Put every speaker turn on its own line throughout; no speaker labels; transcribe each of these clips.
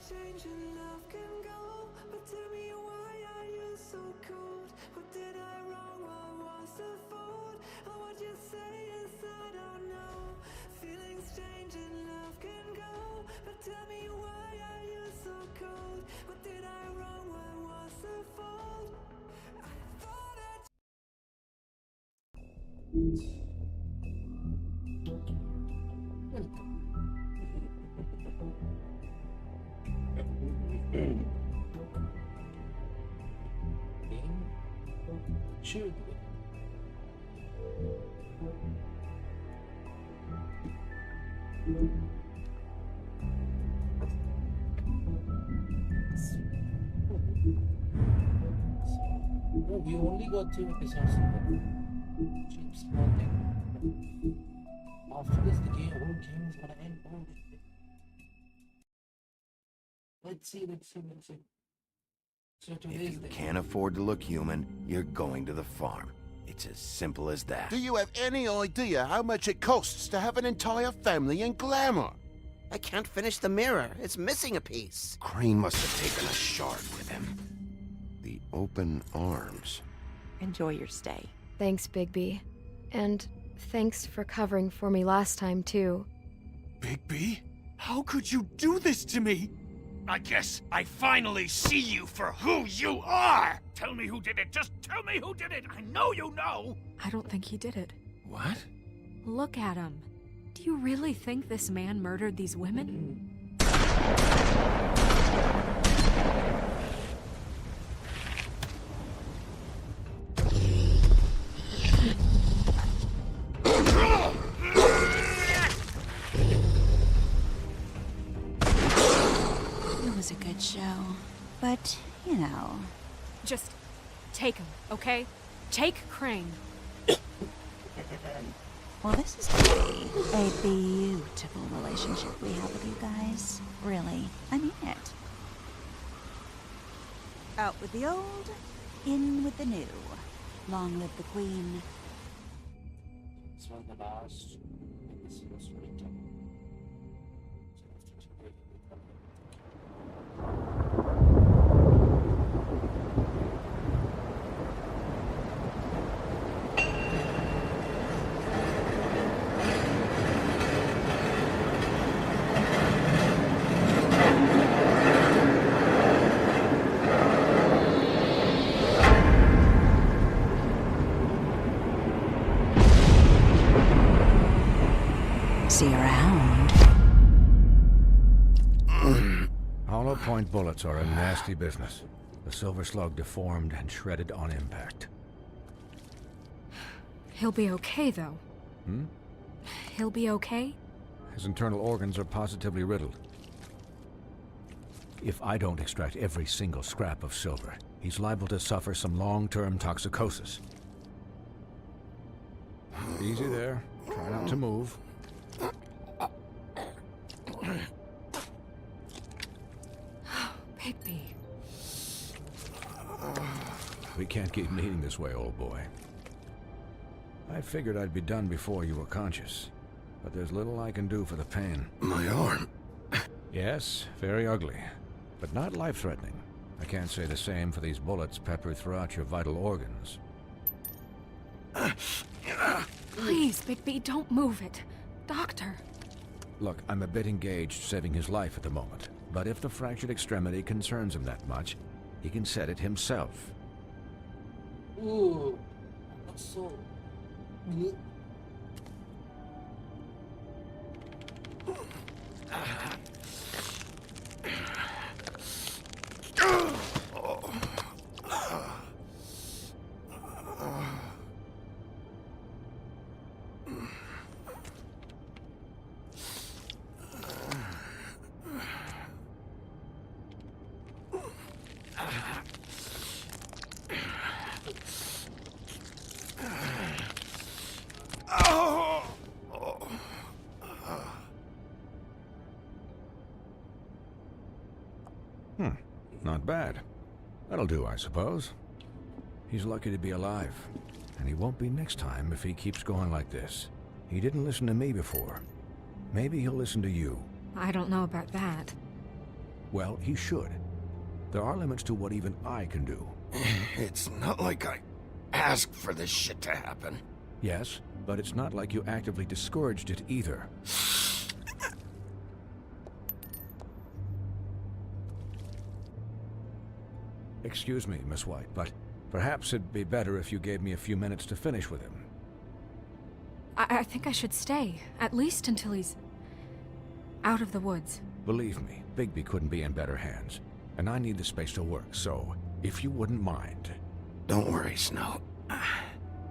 Change and love can go, but tell me why are you so cold? What did I wrong? What was the fault? Or what you say is I don't know. Feelings change and love can go, but tell me why are you so cold? What did I wrong? What was the fault? I thought
Shoot. Oh, we only got 3 episodes in the cheap small thing. After this, the whole game is gonna end. Oh, let's see. So
If you can't afford to look human, you're going to the farm. It's as simple as that.
Do you have any idea how much it costs to have an entire family in glamour?
I can't finish the mirror. It's missing a piece.
Crane must have taken a shard with him. The open arms.
Enjoy your stay.
Thanks, Bigby. And thanks for covering for me last time, too.
Bigby? How could you do this to me? I guess I finally see you for who you are! Tell me who did it! Just tell me who did it! I know you know!
I don't think he did it.
What?
Look at him. Do you really think this man murdered these women?
It was a good show, but, you know...
Just take him, okay? Take Crane.
Well, this is gonna be a beautiful relationship we have with you guys. Really, I mean it. Out with the old, in with the new. Long live the Queen.
This was the last. This was written.
See you around.
Hollow point bullets are a nasty business. The silver slug deformed and shredded on impact.
He'll be okay, though.
Hmm?
He'll be okay?
His internal organs are positively riddled. If I don't extract every single scrap of silver, he's liable to suffer some long-term toxicosis. Easy there. Try not to move.
Bigby.
We can't keep meeting this way, old boy. I figured I'd be done before you were conscious. but there's little I can do for the pain.
My arm.
Yes, very ugly, but not life-threatening. I can't say the same for these bullets peppered throughout your vital organs.
Please, Bigby, don't move it. Doctor.
Look, I'm a bit engaged saving his life at the moment, but if the fractured extremity concerns him that much, he can set it himself.
Ooh, not so.
Not bad. That'll do, I suppose. He's lucky to be alive, and he won't be next time if he keeps going like this. He didn't listen to me before. Maybe he'll listen to you.
I don't know about that.
Well, he should. There are limits to what even I can do.
It's not like I asked for this shit to happen.
Yes, but it's not like you actively discouraged it either. Excuse me, Miss White, but perhaps it'd be better if you gave me a few minutes to finish with him.
I think I should stay, at least until he's out of the woods.
Believe me, Bigby couldn't be in better hands, and I need the space to work, so if you wouldn't mind.
Don't worry, Snow.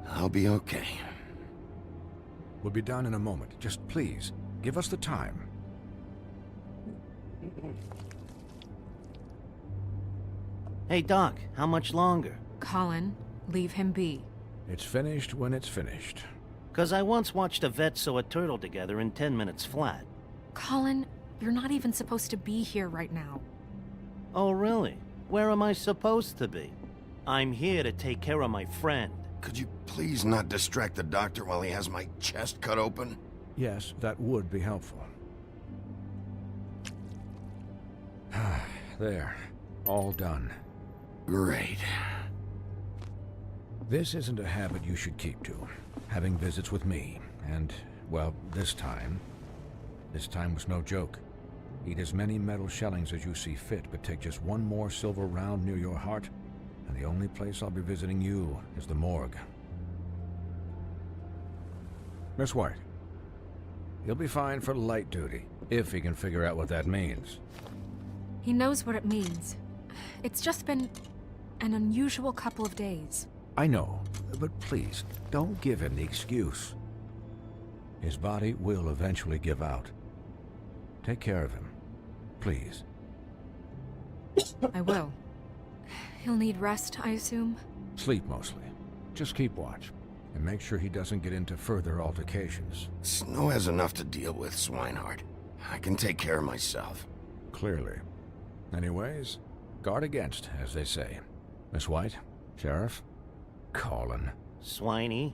I'll be okay.
We'll be done in a moment. Just please, give us the time.
Hey, Doc, how much longer?
Colin, leave him be.
It's finished when it's finished.
'Cause I once watched a vet sew a turtle together in 10 minutes flat.
Colin, you're not even supposed to be here right now.
Oh, really? Where am I supposed to be? I'm here to take care of my friend.
Could you please not distract the doctor while he has my chest cut open?
Yes, that would be helpful. There. All done.
Great.
This isn't a habit you should keep to. Having visits with me, and, well, this time was no joke. Eat as many metal shellings as you see fit, but take just one more silver round near your heart, and the only place I'll be visiting you is the morgue. Miss White, he'll be fine for light duty, if he can figure out what that means.
He knows what it means. It's just been an unusual couple of days.
I know, but please, don't give him the excuse. His body will eventually give out. Take care of him, please.
I will. He'll need rest, I assume?
Sleep mostly. Just keep watch, and make sure he doesn't get into further altercations.
Snow has enough to deal with, Swinehart. I can take care of myself.
Clearly. Anyways, guard against, as they say. Miss White, Sheriff, Colin.
Swiney.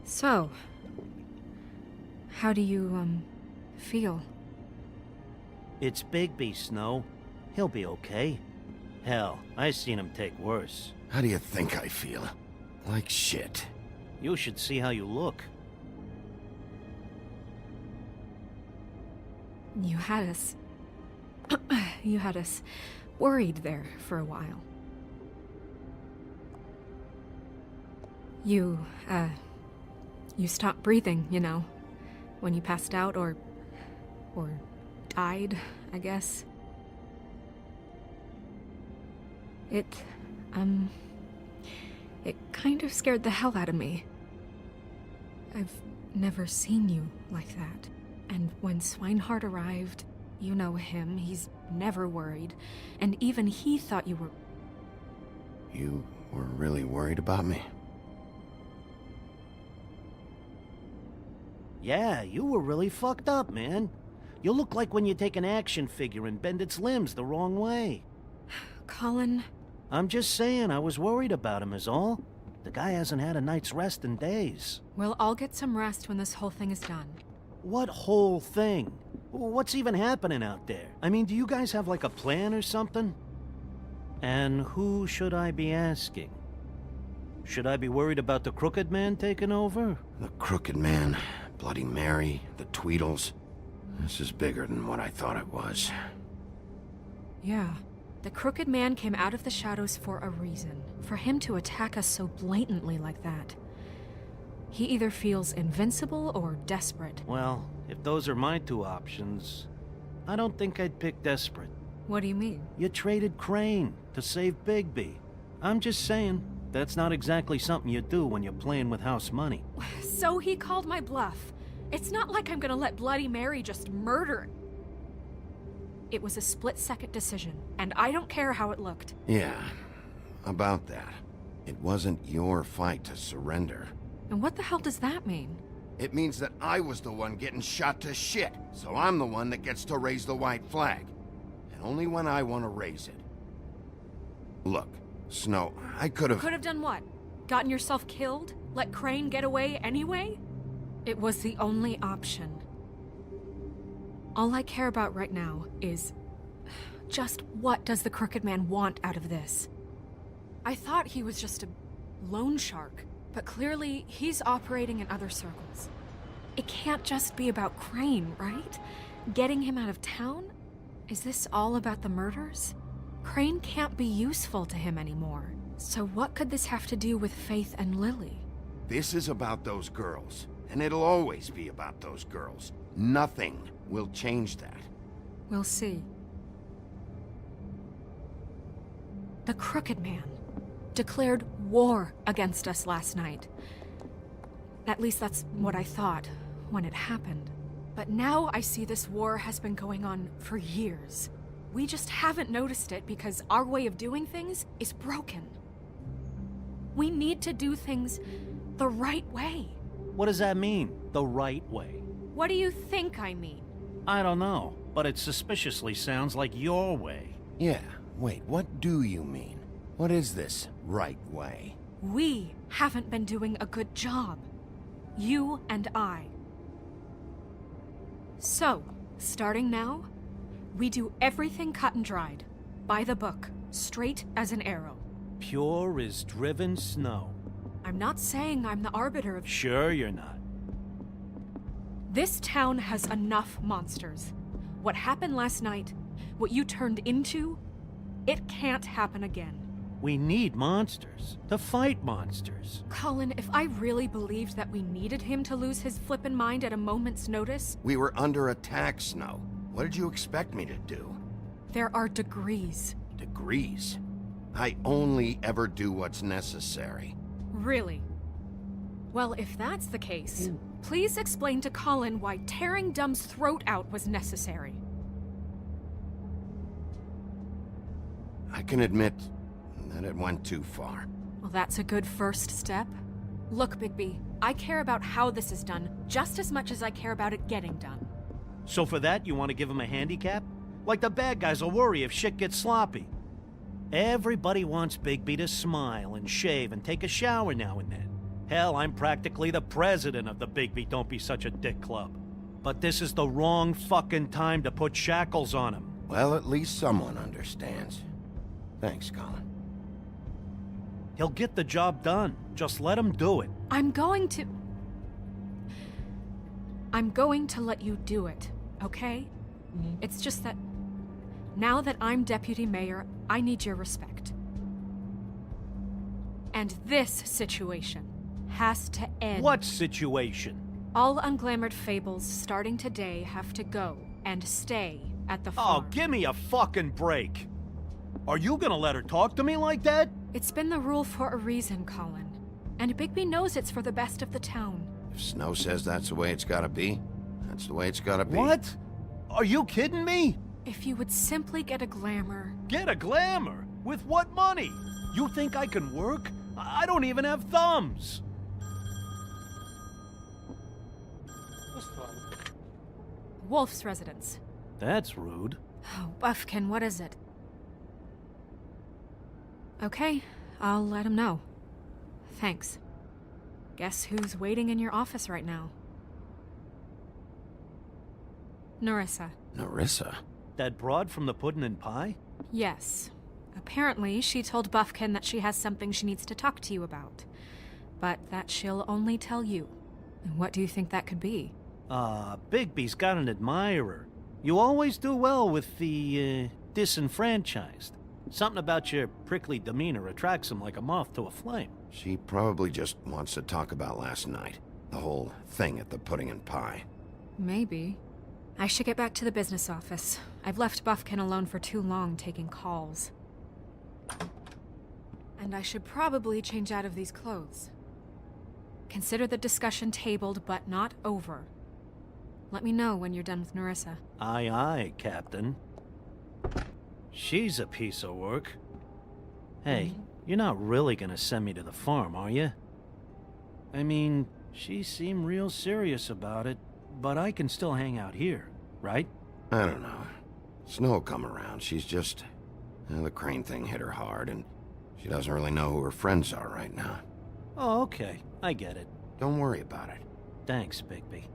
So, how do you, feel?
It's Bigby, Snow. He'll be okay. Hell, I seen him take worse.
How do you think I feel? Like shit.
You should see how you look.
You had us... you had us worried there for a while. You stopped breathing, you know, when you passed out or died, I guess. It kind of scared the hell out of me. I've never seen you like that. And when Swinehart arrived, you know him, he's never worried. And even he thought you were...
You were really worried about me?
Yeah, you were really fucked up, man. You look like when you take an action figure and bend its limbs the wrong way.
Colin...
I'm just saying, I was worried about him is all. The guy hasn't had a night's rest in days.
We'll all get some rest when this whole thing is done.
What whole thing? What's even happening out there? I mean, do you guys have like a plan or something? And who should I be asking? Should I be worried about the Crooked Man taking over?
The Crooked Man, Bloody Mary, the Tweedles. This is bigger than what I thought it was.
Yeah. The Crooked Man came out of the shadows for a reason. For him to attack us so blatantly like that. He either feels invincible or desperate.
Well, if those are my two options, I don't think I'd pick desperate.
What do you mean?
You traded Crane to save Bigby. I'm just saying, that's not exactly something you do when you're playing with house money.
So he called my bluff. It's not like I'm gonna let Bloody Mary just murder. It was a split-second decision, and I don't care how it looked.
Yeah, about that. It wasn't your fight to surrender.
And what the hell does that mean?
It means that I was the one getting shot to shit, so I'm the one that gets to raise the white flag. And only when I want to raise it. Look, Snow, I could have...
Could have done what? Gotten yourself killed? Let Crane get away anyway? It was the only option. All I care about right now is... just what does the Crooked Man want out of this? I thought he was just a loan shark, but clearly he's operating in other circles. It can't just be about Crane, right? Getting him out of town? Is this all about the murders? Crane can't be useful to him anymore. So what could this have to do with Faith and Lily?
This is about those girls, and it'll always be about those girls. Nothing will change that.
We'll see. The Crooked Man declared war against us last night. At least that's what I thought when it happened. But now I see this war has been going on for years. We just haven't noticed it because our way of doing things is broken. We need to do things the right way.
What does that mean, the right way?
What do you think I mean?
I don't know, but it suspiciously sounds like your way.
Yeah, wait, what do you mean? What is this right way?
We haven't been doing a good job. You and I. So, starting now, we do everything cut and dried. By the book, straight as an arrow.
Pure as driven snow.
I'm not saying I'm the arbiter of...
Sure you're not.
This town has enough monsters. What happened last night, what you turned into, it can't happen again.
We need monsters to fight monsters.
Colin, if I really believed that we needed him to lose his flippin' mind at a moment's notice...
We were under attack, Snow. What did you expect me to do?
There are degrees.
Degrees? I only ever do what's necessary.
Really? Well, if that's the case, please explain to Colin why tearing Dumb's throat out was necessary.
I can admit that it went too far.
Well, that's a good first step. Look, Bigby, I care about how this is done just as much as I care about it getting done.
So for that, you want to give him a handicap? Like the bad guys will worry if shit gets sloppy. Everybody wants Bigby to smile and shave and take a shower now and then. Hell, I'm practically the president of the Bigby Don't Be Such a Dick Club. But this is the wrong fucking time to put shackles on him.
Well, at least someone understands. Thanks, Colin.
He'll get the job done. Just let him do it.
I'm going to let you do it, okay? It's just that now that I'm deputy mayor, I need your respect. And this situation has to end.
What situation?
All unglamored fables starting today have to go and stay at the farm.
Oh, give me a fucking break. Are you gonna let her talk to me like that?
It's been the rule for a reason, Colin. And Bigby knows it's for the best of the town.
If Snow says that's the way it's gotta be, that's the way it's gotta be.
What? Are you kidding me?
If you would simply get a glamour.
Get a glamour? With what money? You think I can work? I don't even have thumbs.
Just one.
Wolf's residence.
That's rude.
Oh, Buffkin, what is it? Okay, I'll let him know. Thanks. Guess who's waiting in your office right now? Nerissa.
Nerissa?
That broad from the puddin' and pie?
Yes. Apparently, she told Buffkin that she has something she needs to talk to you about. But that she'll only tell you. And what do you think that could be?
Bigby's got an admirer. You always do well with the, disenfranchised. Something about your prickly demeanor attracts him like a moth to a flame.
She probably just wants to talk about last night. The whole thing at the pudding and pie.
Maybe. I should get back to the business office. I've left Buffkin alone for too long taking calls. And I should probably change out of these clothes. Consider the discussion tabled, but not over. Let me know when you're done with Nerissa.
Aye, aye, Captain. She's a piece of work. Hey, you're not really gonna send me to the farm, are you? I mean, she seemed real serious about it, but I can still hang out here, right?
I don't know. Snow come around. She's just... the crane thing hit her hard, and she doesn't really know who her friends are right now.
Oh, okay. I get it.
Don't worry about it.
Thanks, Bigby.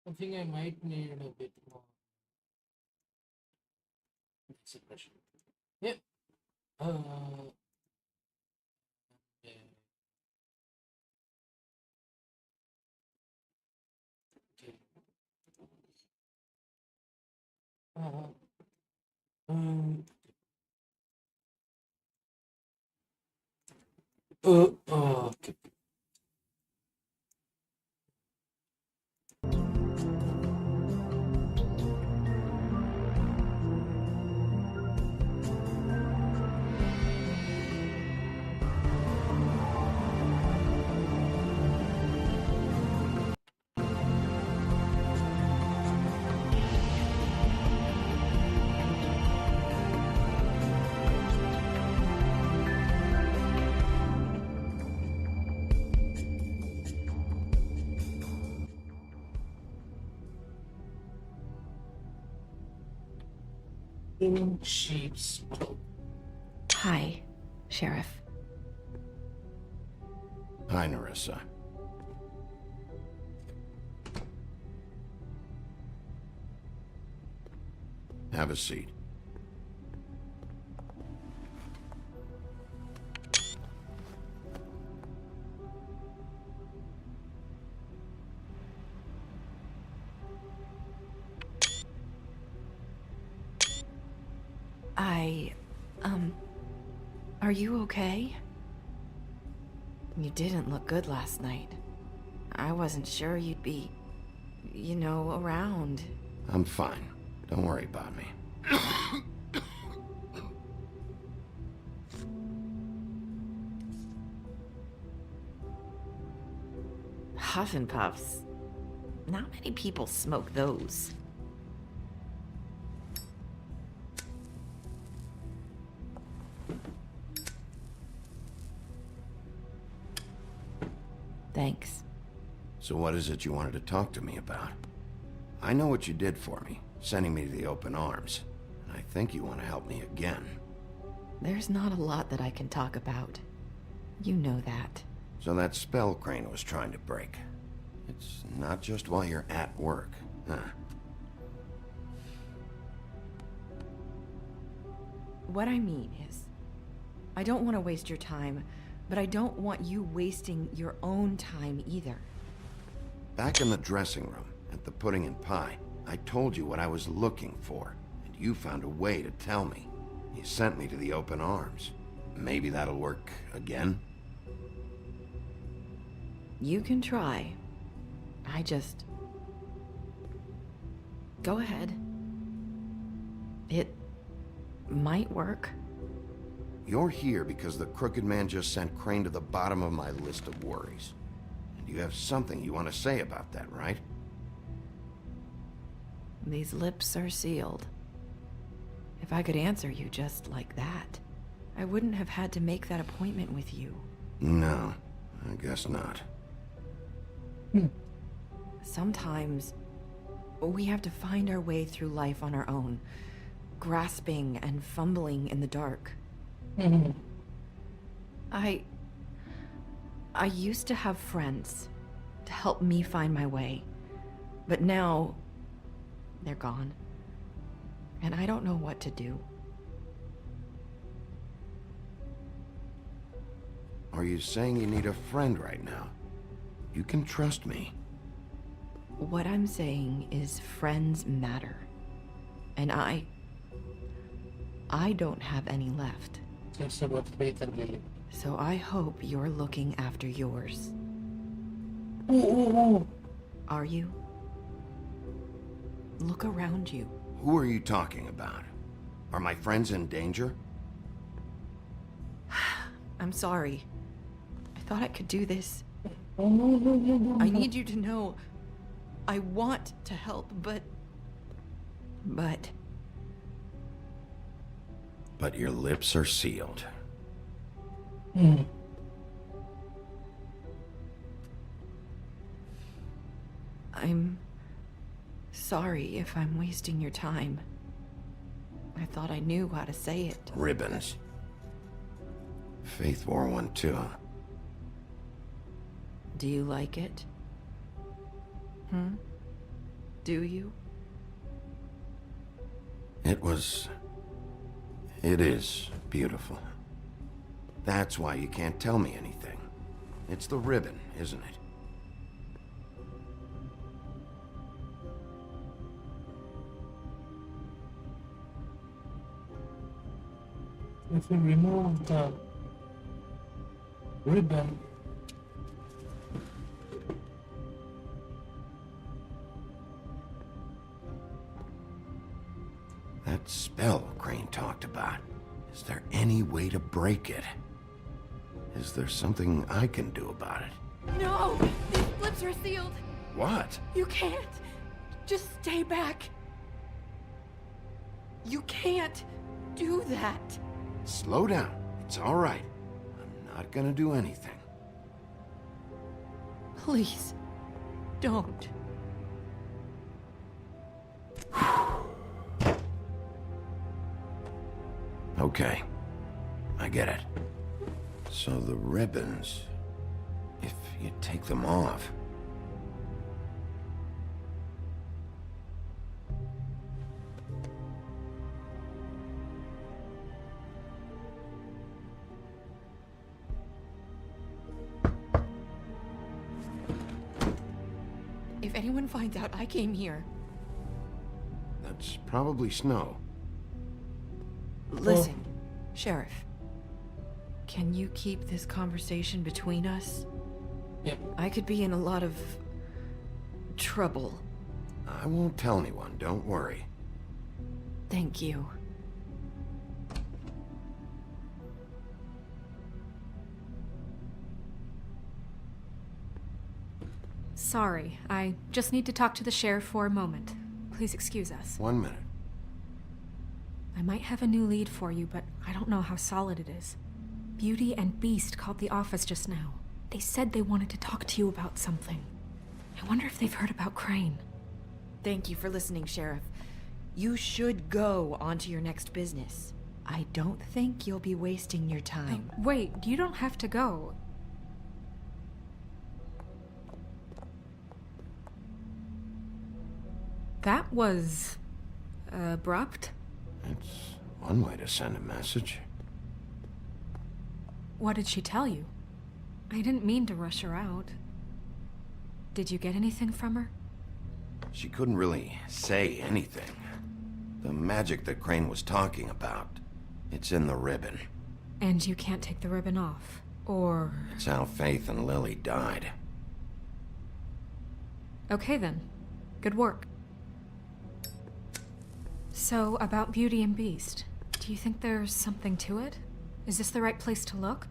I think I might need a bit more expression. Yep. Yeah. Okay. Okay. In sheep's clothing.
Hi, Sheriff.
Hi, Nerissa. Have a seat.
Are you okay? You didn't look good last night. I wasn't sure you'd be, around.
I'm fine. Don't worry about me.
Huff and puffs. Not many people smoke those. Thanks.
So what is it you wanted to talk to me about? I know what you did for me, sending me to the open arms. And I think you want to help me again.
There's not a lot that I can talk about. You know that.
So that spell Crane was trying to break. It's not just while you're at work, huh?
What I mean is, I don't want to waste your time, but I don't want you wasting your own time either.
Back in the dressing room, at the pudding and pie, I told you what I was looking for, and you found a way to tell me. You sent me to the open arms. Maybe that'll work again?
You can try. I just... Go ahead. It might work.
You're here because the crooked man just sent Crane to the bottom of my list of worries. And you have something you want to say about that, right?
These lips are sealed. If I could answer you just like that, I wouldn't have had to make that appointment with you.
No, I guess not.
Sometimes we have to find our way through life on our own, grasping and fumbling in the dark. I used to have friends to help me find my way, but now they're gone, and I don't know what to do.
Are you saying you need a friend right now? You can trust me.
What I'm saying is friends matter, and I don't have any left.
It's about faith and belief.
So I hope you're looking after yours. Are you? Look around you.
Who are you talking about? Are my friends in danger?
I'm sorry. I thought I could do this.
No.
I need you to know I want to help, but
your lips are sealed.
I'm sorry if I'm wasting your time. I thought I knew how to say it.
Ribbons. Faith wore one too.
Do you like it? Do you?
It is beautiful. That's why you can't tell me anything. It's the ribbon, isn't it?
If we remove the ribbon,
that spell Crane talked about. Is there any way to break it? Is there something I can do about it?
No! These lips are sealed!
What?
You can't! Just stay back! You can't do that!
Slow down. It's all right. I'm not gonna do anything.
Please, don't.
Okay. I get it. So the ribbons, if you take them off...
If anyone finds out I came here...
That's probably Snow.
Listen, Sheriff. Can you keep this conversation between us?
Yep.
I could be in a lot of... trouble.
I won't tell anyone, don't worry.
Thank you.
Sorry, I just need to talk to the sheriff for a moment. Please excuse us.
1 minute.
I might have a new lead for you, but I don't know how solid it is. Beauty and Beast called the office just now. They said they wanted to talk to you about something. I wonder if they've heard about Crane.
Thank you for listening, Sheriff. You should go on to your next business. I don't think you'll be wasting your time.
Wait, you don't have to go. That was... abrupt?
It's one way to send a message.
What did she tell you? I didn't mean to rush her out. Did you get anything from her?
She couldn't really say anything. The magic that Crane was talking about, it's in the ribbon.
And you can't take the ribbon off, or...
It's how Faith and Lily died.
Okay then. Good work. So, about Beauty and Beast, do you think there's something to it? Is this the right place to look?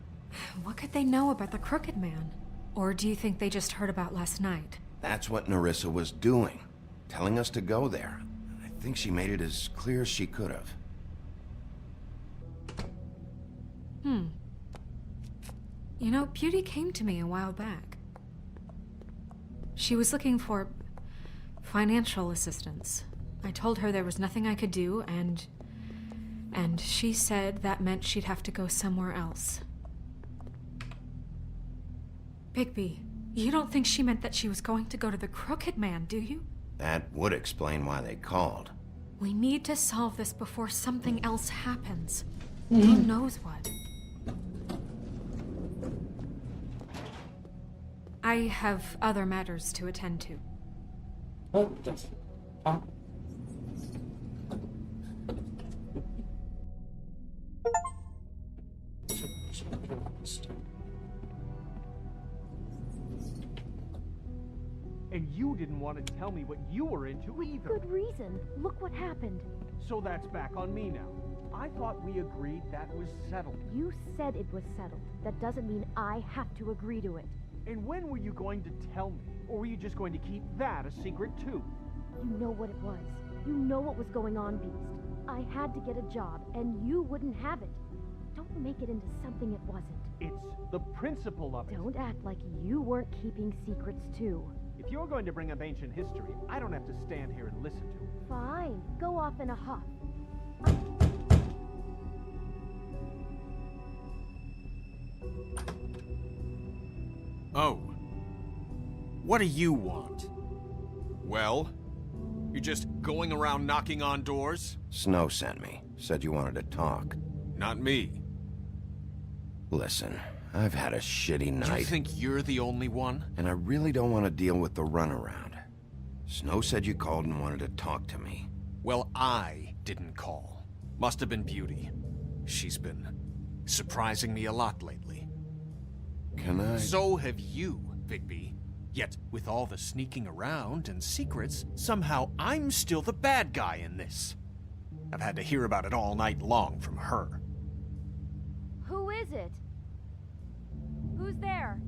What could they know about the Crooked Man? Or do you think they just heard about last night?
That's what Nerissa was doing, telling us to go there. I think she made it as clear as she could have.
You know, Beauty came to me a while back. She was looking for financial assistance. I told her there was nothing I could do, and she said that meant she'd have to go somewhere else. Bigby, you don't think she meant that she was going to go to the Crooked Man, do you?
That would explain why they called.
We need to solve this before something else happens. Who knows what? I have other matters to attend to.
Oh, that's...
And you didn't want to tell me what you were into either.
Good reason. Look what happened.
So that's back on me now. I thought we agreed that was settled.
You said it was settled. That doesn't mean I have to agree to it.
And when were you going to tell me? Or were you just going to keep that a secret too?
You know what it was. You know what was going on, Beast. I had to get a job, and you wouldn't have it. Don't make it into something it wasn't.
It's the principle of it.
Don't act like you weren't keeping secrets too.
If you're going to bring up ancient history, I don't have to stand here and listen to it.
Fine. Go off in a huff.
Oh. What do you want? Well? You're just going around knocking on doors?
Snow sent me. Said you wanted to talk.
Not me.
Listen, I've had a shitty night.
You think you're the only one?
And I really don't want to deal with the runaround. Snow said you called and wanted to talk to me.
Well, I didn't call. Must have been Beauty. She's been surprising me a lot lately.
Can I...
So have you, Bigby. Yet, with all the sneaking around and secrets, somehow I'm still the bad guy in this. I've had to hear about it all night long from her.
Who is it? Who's there?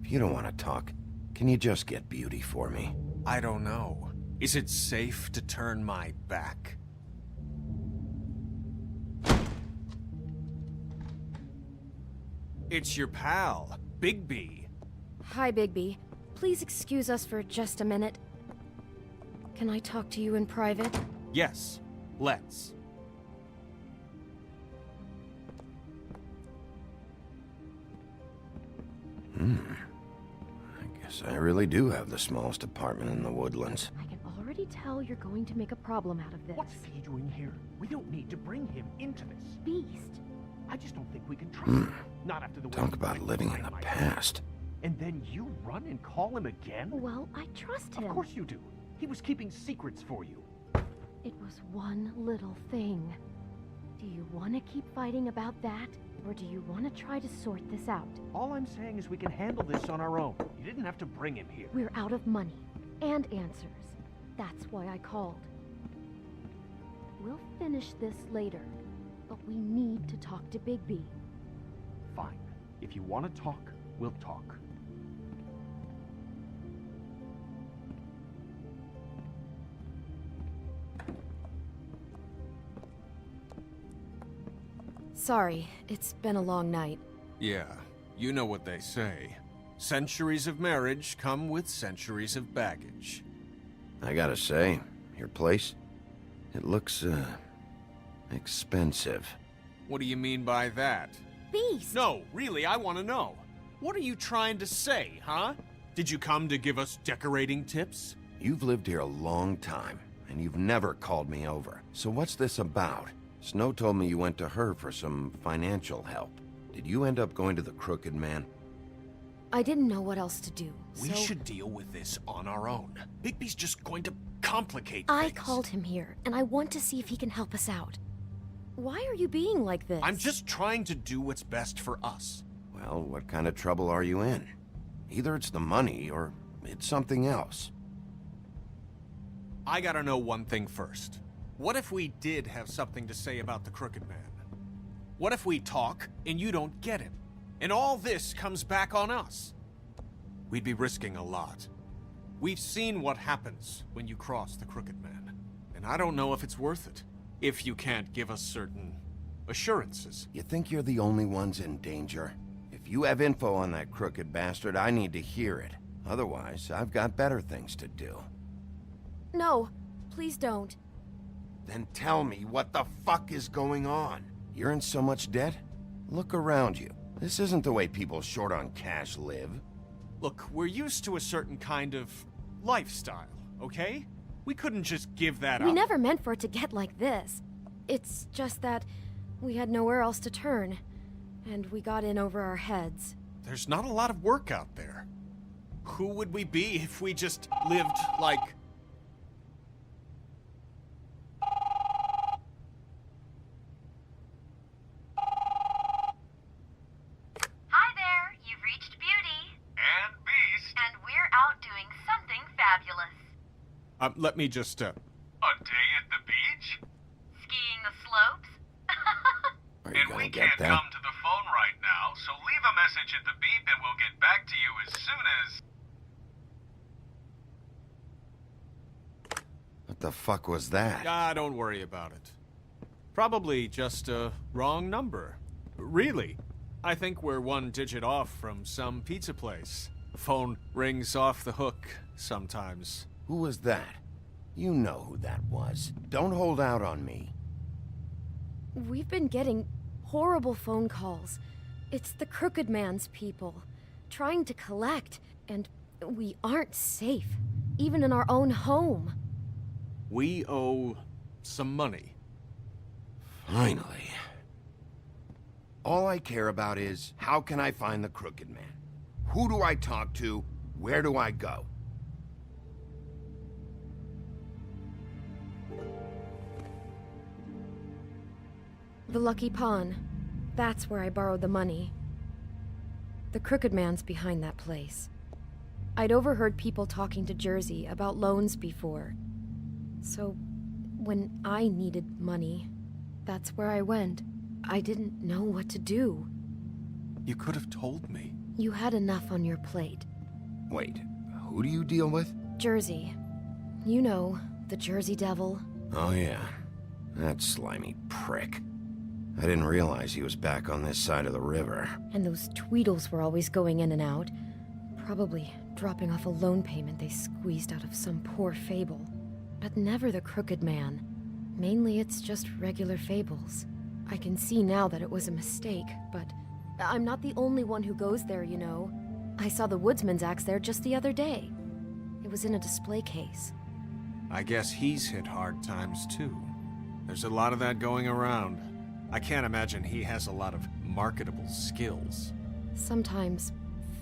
If you don't want to talk, can you just get Beauty for me?
I don't know. Is it safe to turn my back? It's your pal, Bigby.
Hi, Bigby. Please excuse us for just a minute. Can I talk to you in private?
Yes, let's.
I guess I really do have the smallest apartment in the Woodlands.
I can already tell you're going to make a problem out of this.
What's he doing here? We don't need to bring him into this.
Beast.
I just don't think we can trust him. Not after the way
Talk
he
about
tried
living
to
in the
find my
past.
And then you run and call him again?
Well, I trust him.
Of course you do. He was keeping secrets for you.
It was one little thing. Do you want to keep fighting about that? Or do you want to try to sort this out?
All I'm saying is we can handle this on our own. You didn't have to bring him here.
We're out of money. And answers. That's why I called. We'll finish this later. But we need to talk to Bigby.
Fine. If you want to talk, we'll talk.
Sorry, it's been a long night.
Yeah, you know what they say. Centuries of marriage come with centuries of baggage.
I gotta say, your place, it looks, expensive.
What do you mean by that?
Beast!
No, really, I want to know. What are you trying to say, huh? Did you come to give us decorating tips?
You've lived here a long time, and you've never called me over. So what's this about? Snow told me you went to her for some financial help. Did you end up going to the Crooked Man?
I didn't know what else to do,
We
so
should deal with this on our own. Bigby's just going to complicate
I
things.
called him here, and I want to see if he can help us out. Why are you being like this?
I'm just trying to do what's best for us.
Well, what kind of trouble are you in? Either it's the money or it's something else.
I gotta know one thing first. What if we did have something to say about the Crooked Man? What if we talk and you don't get him? And all this comes back on us? We'd be risking a lot. We've seen what happens when you cross the Crooked Man. And I don't know if it's worth it. If you can't give us certain assurances.
You think you're the only ones in danger? If you have info on that crooked bastard, I need to hear it. Otherwise, I've got better things to do.
No, please don't.
Then tell me what the fuck is going on? You're in so much debt? Look around you. This isn't the way people short on cash live.
Look, we're used to a certain kind of lifestyle, okay? We couldn't just give that up.
We never meant for it to get like this. It's just that we had nowhere else to turn, and we got in over our heads.
There's not a lot of work out there. Who would we be if we just lived like...
Hi there, you've reached Beauty. And Beast. And we're out doing something fabulous.
let me just,
A day at the beach? Skiing the slopes?
Are you gonna get that?
Come to the phone right now, so leave a message at the beep and we'll get back to you as soon as...
What the fuck was that?
Ah, don't worry about it. Probably just a wrong number. Really. I think we're one digit off from some pizza place. The phone rings off the hook sometimes.
Who was that? You know who that was. Don't hold out on me.
We've been getting horrible phone calls. It's the Crooked Man's people, trying to collect, and we aren't safe, even in our own home.
We owe some money.
Finally. All I care about is, how can I find the Crooked Man? Who do I talk to? Where do I go?
The Lucky Pawn. That's where I borrowed the money. The Crooked Man's behind that place. I'd overheard people talking to Jersey about loans before. So, when I needed money, that's where I went. I didn't know what to do.
You could have told me.
You had enough on your plate.
Wait, who do you deal with?
Jersey. You know, the Jersey Devil.
Oh yeah, that slimy prick. I didn't realize he was back on this side of the river.
And those Tweedles were always going in and out. Probably dropping off a loan payment they squeezed out of some poor fable. But never the Crooked Man. Mainly it's just regular fables. I can see now that it was a mistake, but I'm not the only one who goes there, you know. I saw the Woodsman's axe there just the other day. It was in a display case.
I guess he's hit hard times too. There's a lot of that going around. I can't imagine he has a lot of marketable skills.
Sometimes,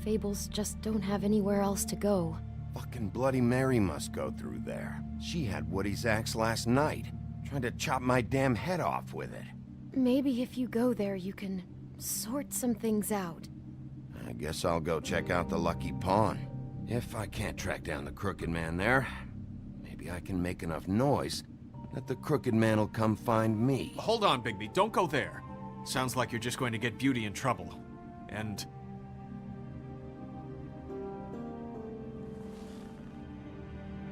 fables just don't have anywhere else to go.
Fucking Bloody Mary must go through there. She had Woody's axe last night, trying to chop my damn head off with it.
Maybe if you go there, you can sort some things out.
I guess I'll go check out the Lucky Pawn. If I can't track down the Crooked Man there, maybe I can make enough noise that the Crooked Man will come find me.
Hold on, Bigby. Don't go there. Sounds like you're just going to get Beauty in trouble. And...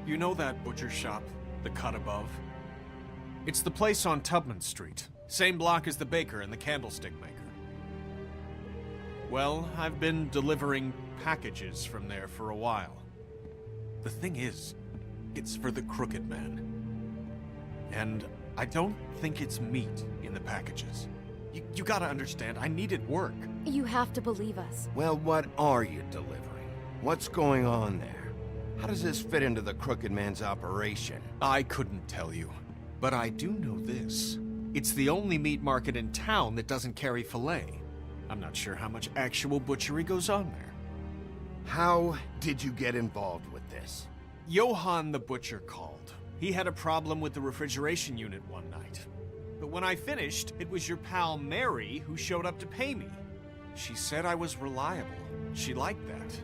you know that butcher shop, the cut above? It's the place on Tubman Street. Same block as the baker and the candlestick maker. Well, I've been delivering packages from there for a while. The thing is, it's for the Crooked Man. And I don't think it's meat in the packages. You gotta understand, I needed work.
You have to believe us.
Well, what are you delivering? What's going on there? How does this fit into the Crooked Man's operation?
I couldn't tell you, but I do know this. It's the only meat market in town that doesn't carry filet. I'm not sure how much actual butchery goes on there.
How did you get involved with this?
Johann the Butcher called. He had a problem with the refrigeration unit one night. But when I finished, it was your pal Mary who showed up to pay me. She said I was reliable. She liked that.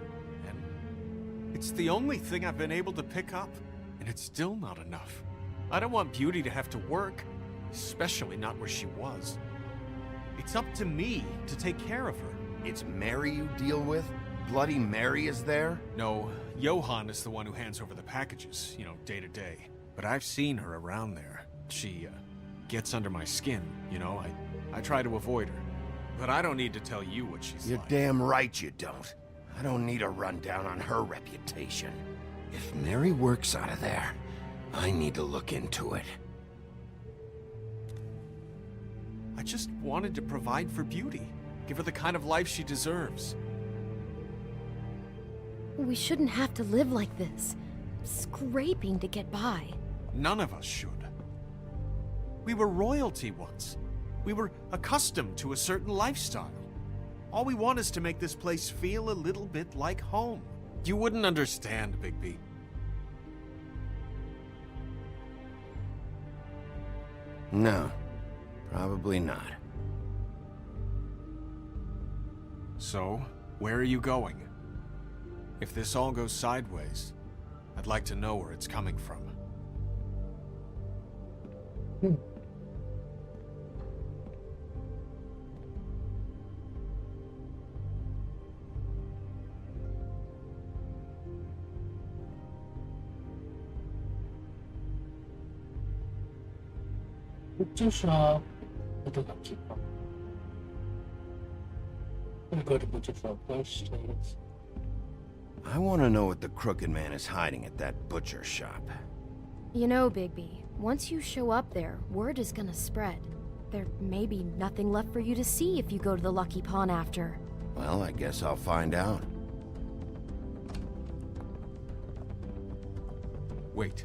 And it's the only thing I've been able to pick up. And it's still not enough. I don't want Beauty to have to work, especially not where she was. It's up to me to take care of her.
It's Mary you deal with? Bloody Mary is there?
No, Johann is the one who hands over the packages, you know, day to day. But I've seen her around there. She, gets under my skin, you know? I try to avoid her. But I don't need to tell you what she's
You're
like.
damn right you don't. I don't need a rundown on her reputation. If Mary works out of there, I need to look into it.
I just wanted to provide for Beauty. Give her the kind of life she deserves.
We shouldn't have to live like this, scraping to get by.
None of us should. We were royalty once. We were accustomed to a certain lifestyle. All we want is to make this place feel a little bit like home. You wouldn't understand, Bigby.
No, probably not.
So, where are you going? If this all goes sideways, I'd like to know where it's coming from.
Butcher shop. What the lucky from? We'll go to butcher shop first, I guess.
I want to know what the Crooked Man is hiding at that butcher shop.
You know, Bigby, once you show up there, word is gonna spread. There may be nothing left for you to see if you go to the Lucky Pawn after.
Well, I guess I'll find out.
Wait,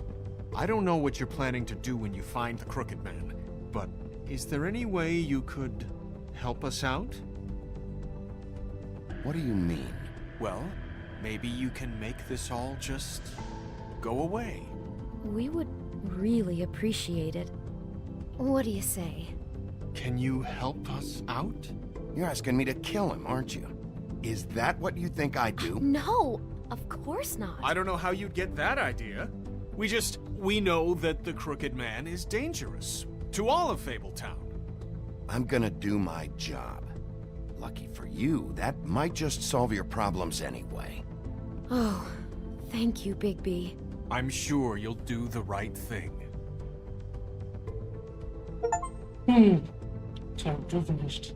I don't know what you're planning to do when you find the Crooked Man, but is there any way you could help us out?
What do you mean?
Well, maybe you can make this all just go away.
We would really appreciate it. What do you say?
Can you help us out?
You're asking me to kill him, aren't you? Is that what you think I do?
No, of course not.
I don't know how you'd get that idea. We know that the Crooked Man is dangerous to all of Fabletown.
I'm gonna do my job. Lucky for you, that might just solve your problems anyway.
Oh, thank you, Bigby.
I'm sure you'll do the right thing.
Chapter finished.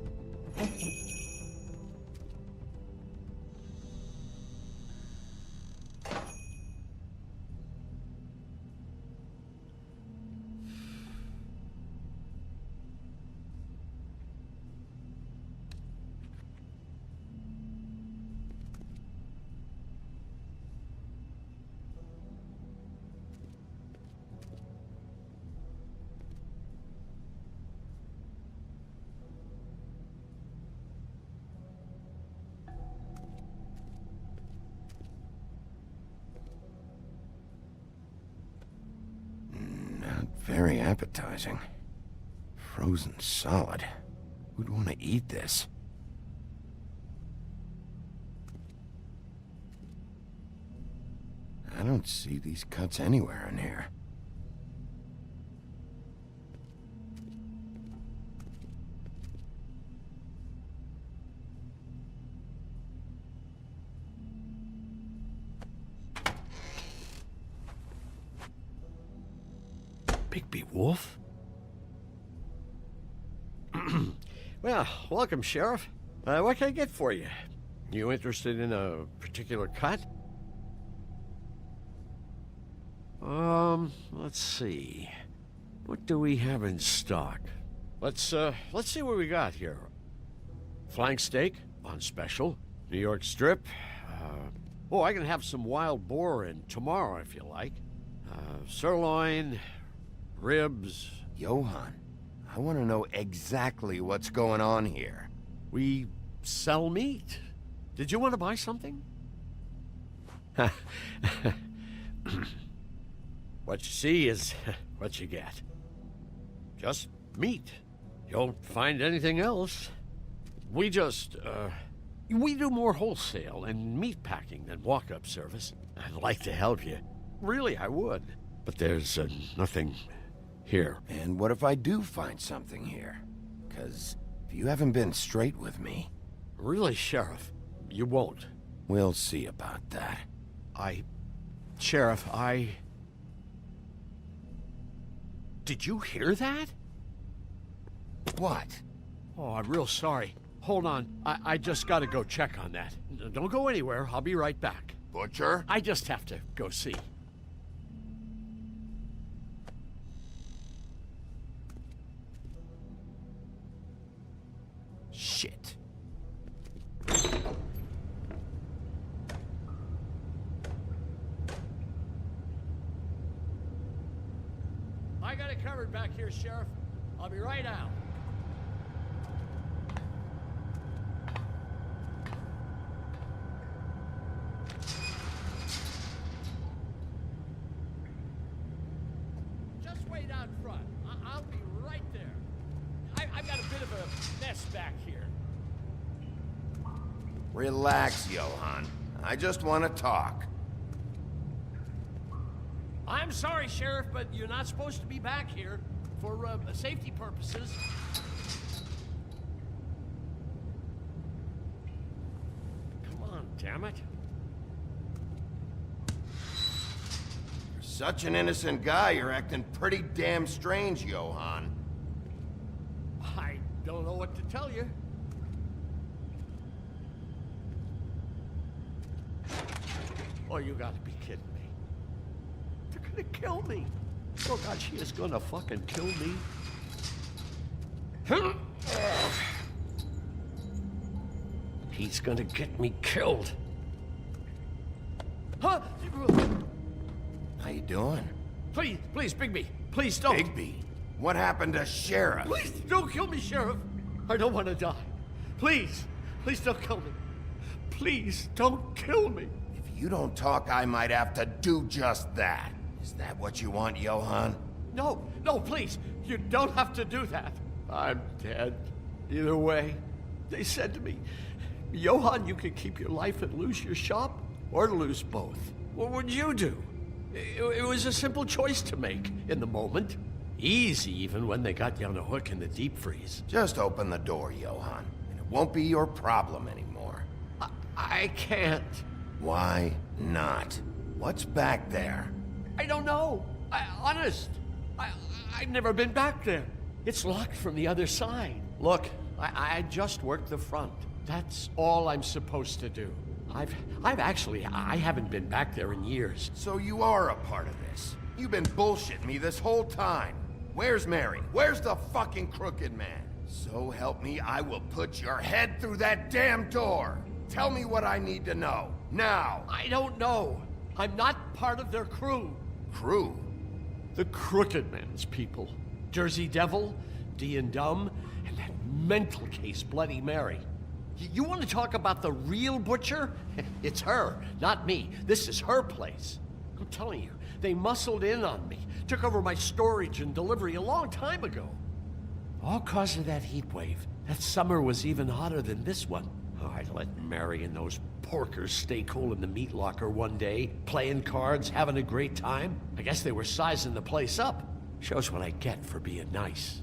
Very appetizing. Frozen solid. Who'd want to eat this? I don't see these cuts anywhere in here.
Bigby Wolf? Well, welcome, Sheriff. What can I get for you? You interested in a particular cut? Let's see. What do we have in stock? Let's see what we got here. Flank steak on special. New York strip. Oh, I can have some wild boar in tomorrow if you like. Sirloin, ribs.
Johann, I want to know exactly what's going on here.
We sell meat. Did you want to buy something? What you see is what you get. Just meat. You don't find anything else. We do more wholesale and meat packing than walk-up service. I'd like to help you. Really, I would. But there's nothing here.
And what if I do find something here? 'Cause if you haven't been straight with me...
Really, Sheriff, you won't.
We'll see about that.
Sheriff, Did you hear that?
What?
Oh, I'm real sorry. Hold on. I just gotta go check on that. Don't go anywhere. I'll be right back.
Butcher?
I just have to go see.
Shit.
I got it covered back here, Sheriff. I'll be right out. Just wait out front. I'll be right there. I've got a bit of a mess back here.
Relax, Johan. I just want to talk.
I'm sorry, Sheriff, but you're not supposed to be back here for safety purposes. Come on, damn it.
You're such an innocent guy, you're acting pretty damn strange, Johan.
I don't know what to tell you. Oh, you gotta be kidding me. They're gonna kill me. Oh God, she is gonna fucking kill me. He's gonna get me killed. Huh?
How you doing?
Please, Bigby, please don't.
Bigby? What happened to Sheriff?
Please don't kill me, Sheriff. I don't want to die. Please don't kill me. Please don't kill me.
If you don't talk, I might have to do just that. Is that what you want, Johan?
No, please. You don't have to do that. I'm dead. Either way. They said to me, Johan, you can keep your life and lose your shop, or lose both. What would you do? It was a simple choice to make in the moment. Easy, even when they got you on a hook in the deep freeze.
Just open the door, Johan, and it won't be your problem anymore.
I can't.
Why not? What's back there?
I don't know. Honest. I've never been back there. It's locked from the other side. Look, I just worked the front. That's all I'm supposed to do. I haven't been back there in years.
So you are a part of this. You've been bullshitting me this whole time. Where's Mary? Where's the fucking crooked man? So help me, I will put your head through that damn door. Tell me what I need to know. Now.
I don't know. I'm not part of their crew.
Crew?
The Crooked Man's people. Jersey Devil, D and Dumb, and that mental case Bloody Mary. You want to talk about the real butcher? It's her, not me. This is her place. I'm telling you, they muscled in on me, took over my storage and delivery a long time ago. All cause of that heat wave. That summer was even hotter than this one. Oh, I let Mary and those porkers stay cool in the meat locker one day, playing cards, having a great time. I guess they were sizing the place up. Shows what I get for being nice.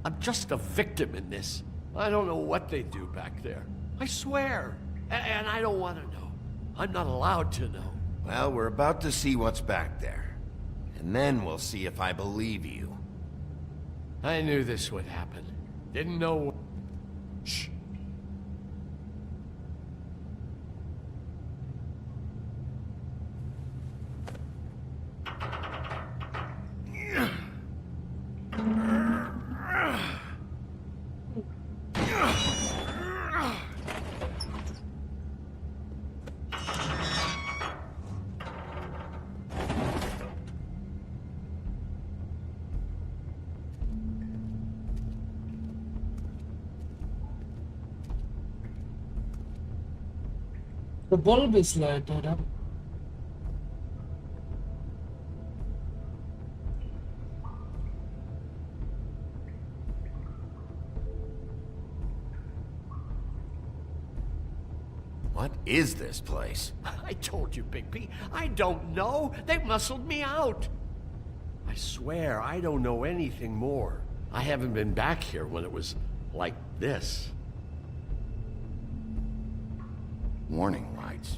I'm just a victim in this. I don't know what they do back there. I swear. And I don't want to know. I'm not allowed to know.
Well, we're about to see what's back there. And then we'll see if I believe you.
I knew this would happen. Didn't know... Shh.
The bulb is lighted up.
is this place?
I told you, Bigby. I don't know. They muscled me out. I swear, I don't know anything more. I haven't been back here when it was like this.
Warning lights.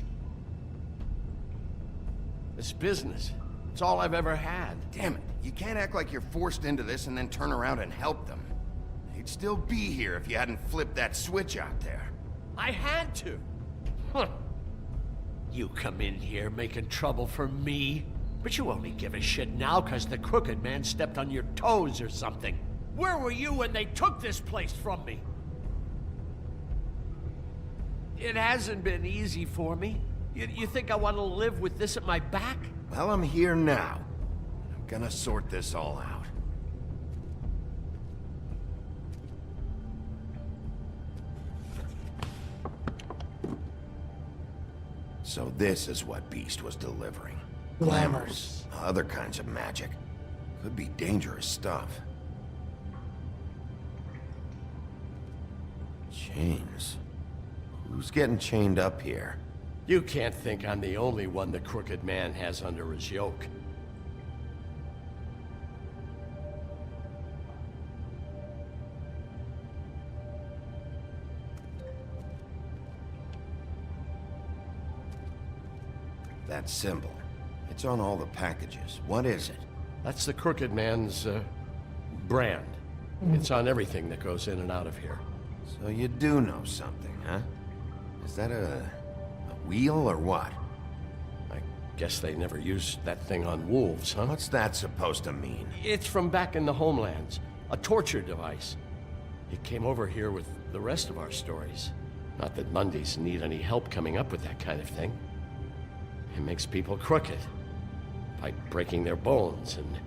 This business, it's all I've ever had.
Damn it, you can't act like you're forced into this and then turn around and help them. They'd still be here if you hadn't flipped that switch out there.
I had to. Huh. You come in here making trouble for me, but you only give a shit now because the crooked man stepped on your toes or something. Where were you when they took this place from me? It hasn't been easy for me. You think I want to live with this at my back?
Well, I'm here now. I'm gonna sort this all out. So this is what Beast was delivering. Glamours. Other kinds of magic. Could be dangerous stuff. Chains. Who's getting chained up here?
You can't think I'm the only one the crooked man has under his yoke.
That symbol. It's on all the packages. What is it?
That's the crooked man's, brand. It's on everything that goes in and out of here.
So you do know something, huh? Is that a wheel or what?
I guess they never used that thing on wolves, huh?
What's that supposed to mean?
It's from back in the homelands. A torture device. It came over here with the rest of our stories. Not that Mondays need any help coming up with that kind of thing. It makes people crooked. By breaking their bones and...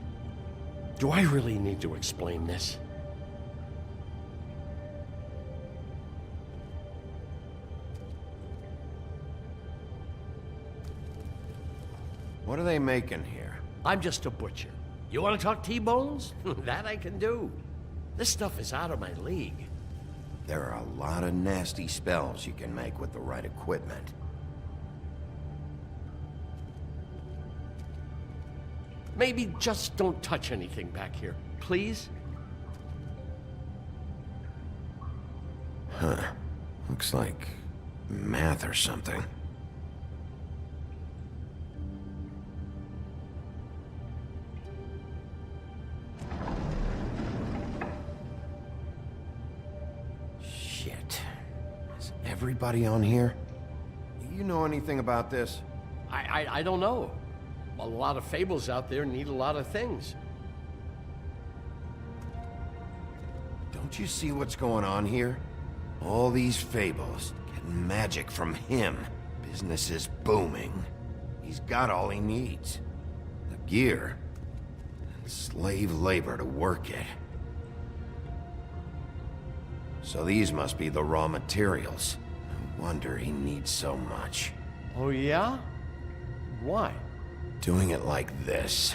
Do I really need to explain this?
What are they making here?
I'm just a butcher. You want to talk T-bones? That I can do. This stuff is out of my league.
There are a lot of nasty spells you can make with the right equipment.
Maybe just don't touch anything back here, please?
Huh. Looks like math or something. Shit. Is everybody on here? You know anything about this?
I don't know. A lot of fables out there need a lot of things.
Don't you see what's going on here? All these fables, getting magic from him. Business is booming. He's got all he needs. The gear, and slave labor to work it. So these must be the raw materials. No wonder he needs so much.
Oh yeah? Why?
Doing it like this,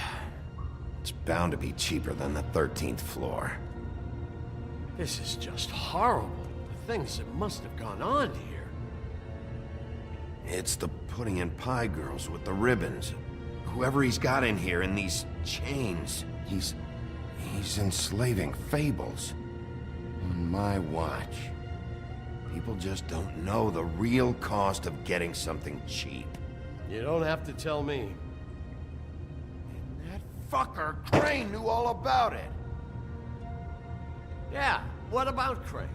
it's bound to be cheaper than the 13th floor.
This is just horrible. The things that must have gone on here.
It's the putting in pie girls with the ribbons. Whoever he's got in here in these chains, he's enslaving fables. On my watch. People just don't know the real cost of getting something cheap.
You don't have to tell me.
Fucker, Crane knew all about it.
Yeah, what about Crane?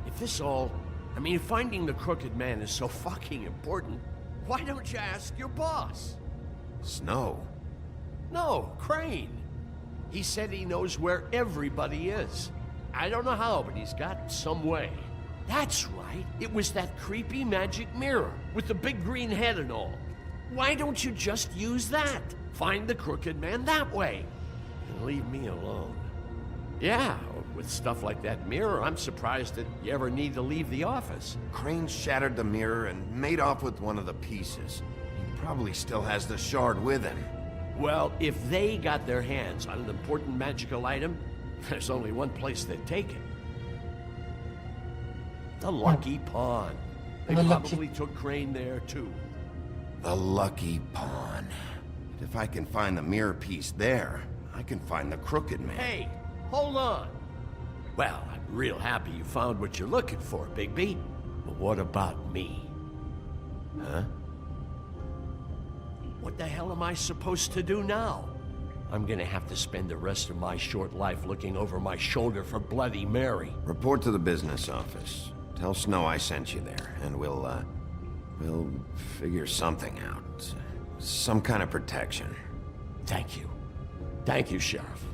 If this all... I mean, finding the crooked man is so fucking important, why don't you ask your boss?
Snow?
No, Crane. He said he knows where everybody is. I don't know how, but he's got some way. That's right. It was that creepy magic mirror with the big green head and all. Why don't you just use that? Find the crooked man that way. And leave me alone. Yeah, with stuff like that mirror, I'm surprised that you ever need to leave the office.
Crane shattered the mirror and made off with one of the pieces. He probably still has the shard with him.
Well, if they got their hands on an important magical item, there's only one place they'd take it. The Lucky Pawn. They
The
probably took Crane there, too.
The lucky pawn. If I can find the mirror piece there, I can find the crooked man.
Hey, hold on. Well, I'm real happy you found what you're looking for, Bigby. But what about me? Huh? What the hell am I supposed to do now? I'm gonna have to spend the rest of my short life looking over my shoulder for Bloody Mary.
Report to the business office. Tell Snow I sent you there, and we'll figure something out. Some kind of protection.
Thank you. Thank you, Sheriff.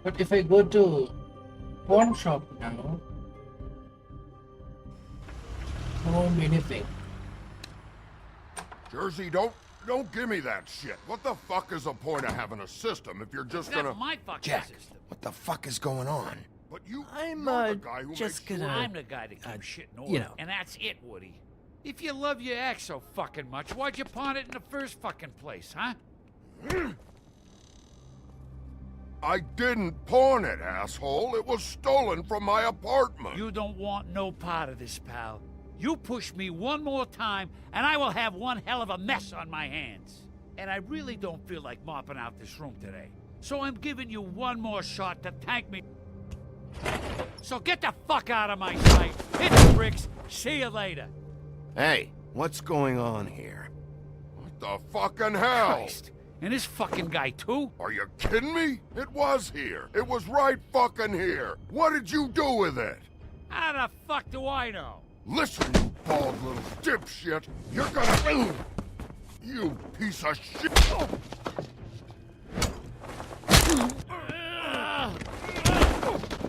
But if I go to pawn shop now, there won't be anything.
Jersey, don't give me that shit. What the fuck is the point of having a system if you're just gonna...
That's my fucking
Jack,
system.
what the fuck is going on?
But you're
I'm
the guy who
just
makes
gonna.
sure-
I'm the guy that keeps shit in order,
you know.
and that's it, Woody. If you love your ex so fucking much, why'd you pawn it in the first fucking place, huh?
I didn't pawn it, asshole. It was stolen from my apartment.
You don't want no part of this, pal. You push me one more time, and I will have one hell of a mess on my hands. And I really don't feel like mopping out this room today. So I'm giving you one more shot to thank me. So get the fuck out of my sight. Hit the bricks. See you later.
Hey, what's going on here?
What the fucking hell?
Christ. And this fucking guy, too?
Are you kidding me? It was here. It was right fucking here. What did you do with it?
How the fuck do I know?
Listen, you bald little dipshit. You're gonna... You piece of shit.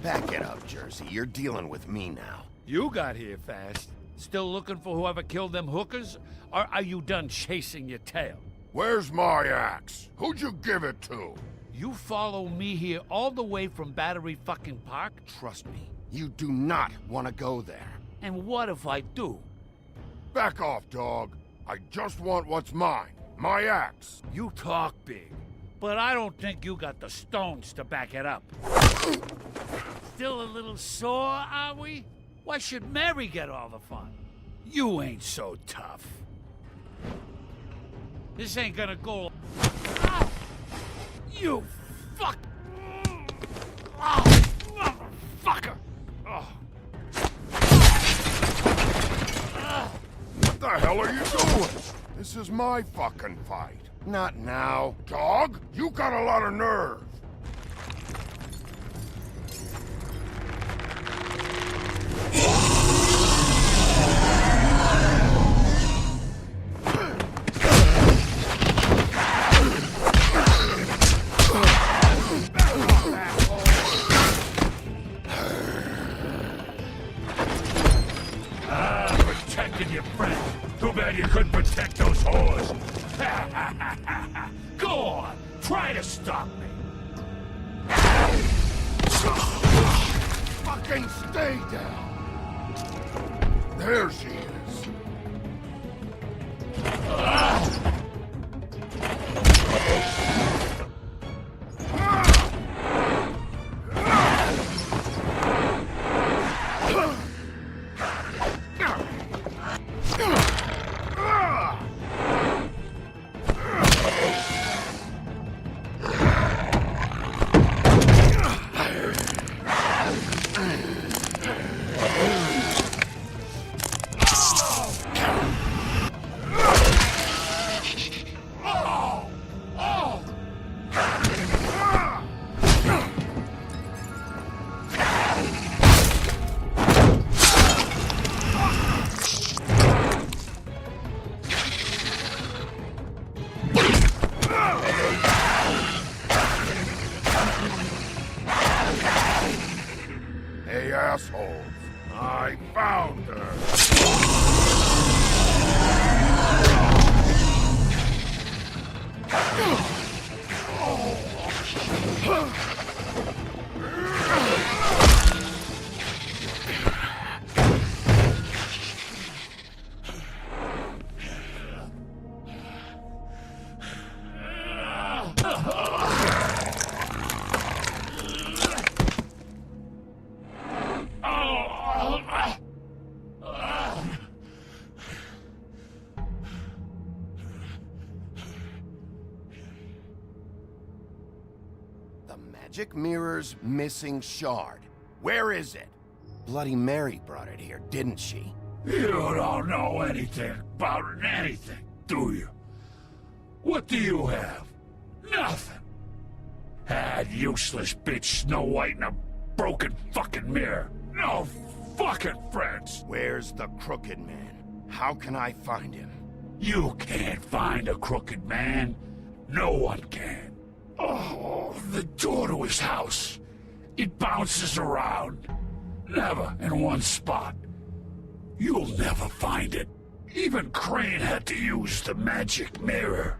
Back it up, Jersey. You're dealing with me now.
You got here fast. Still looking for whoever killed them hookers? Or are you done chasing your tail?
Where's my axe? Who'd you give it to?
You follow me here all the way from Battery fucking Park?
Trust me, you do not want to go there.
And what if I do?
Back off, dog. I just want what's mine. My axe.
You talk big, but I don't think you got the stones to back it up. Still a little sore, are we? Why should Mary get all the fun? You ain't so tough. This ain't gonna go... Ah! You fuck... Oh, motherfucker! Oh.
What the hell are you doing? This is my fucking fight.
Not now.
Dog, you got a lot of nerve.
Protecting your friend. Too bad you couldn't protect those whores. Go on, try to stop me.
Fucking stay down. There she is. Hey, assholes. I found her.
The magic mirror's missing shard. Where is it? Bloody Mary brought it here, didn't she?
You don't know anything about anything, do you? What do you have? Nothing. Had useless bitch Snow White in a broken fucking mirror. No fucking friends.
Where's the crooked man? How can I find him?
You can't find a crooked man. No one can. Oh, the door to his house. It bounces around. Never in one spot. You'll never find it. Even Crane had to use the magic mirror.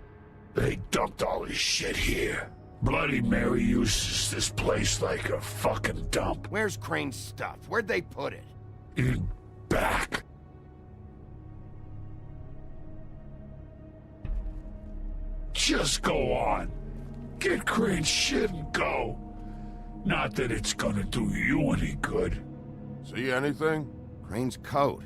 They dumped all his shit here. Bloody Mary uses this place like a fucking dump.
Where's Crane's stuff? Where'd they put it?
In back. Just go on. Get Crane's shit and go. Not that it's gonna do you any good.
See anything?
Crane's coat.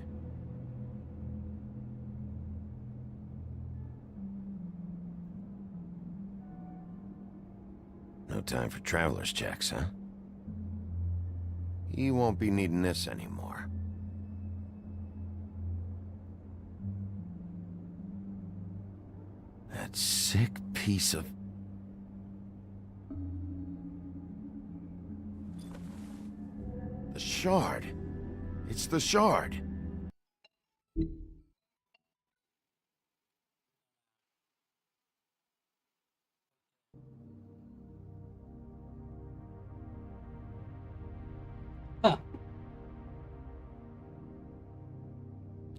No time for traveler's checks, huh? He won't be needing this anymore. That sick piece of... The shard. It's the shard.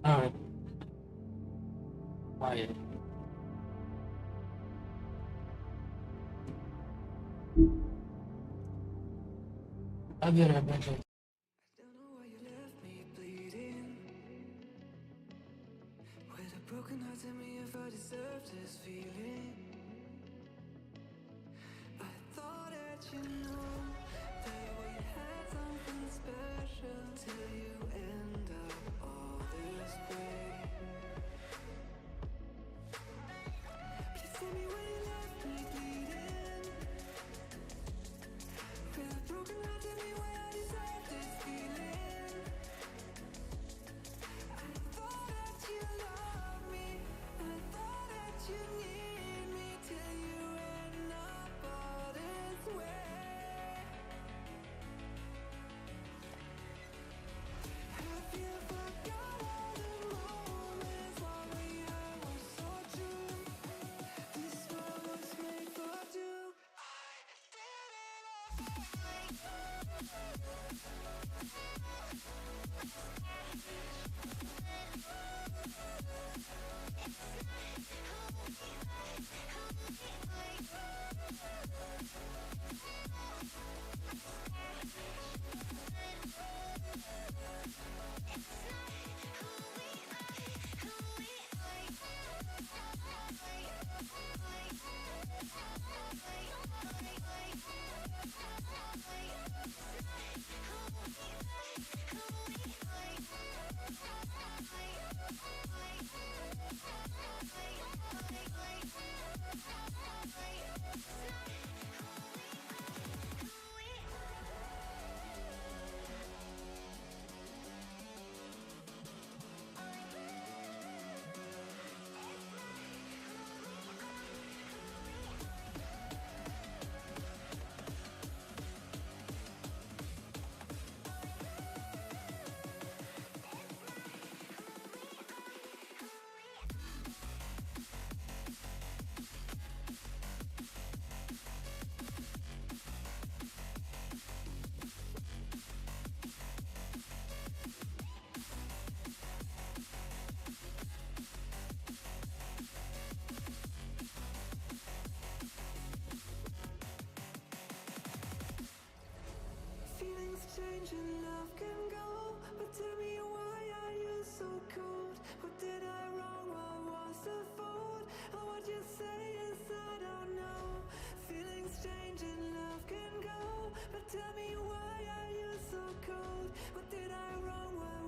Alright. Quiet. I'll be right back.
Broken heart, tell me if I deserve this feeling. I thought that you know that we had something special till you end up all this way. Please tell me when you left me bleeding. With a broken heart, tell me why I deserve this feeling. I thought that you loved me. I thought that you need me till you end up all this way. Have you forgot all the moments while we were so true? This world was made for two. I did it Feelings change and love can go, but tell me why are you so cold? What did I wrong? What was the fault? Or what you say is I don't know. Feelings change and love can go, but tell me why are you so cold? What did I wrong? What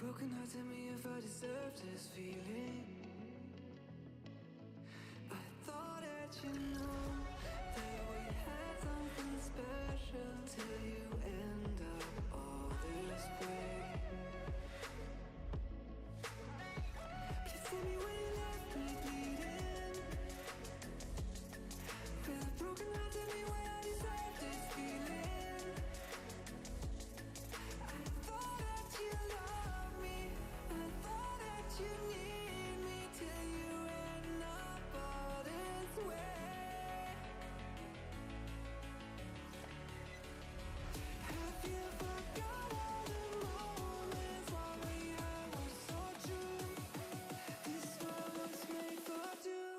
broken heart, tell me if I deserve this feeling. I thought that you know that we had something special till you end up all this way. Please tell me when you left me bleeding. With a broken heart, tell me why I deserve this feeling. I thought that you loved me, I thought that you need me till you end up all this way. Have you forgot all the moments while we had were so true? This world was made for two.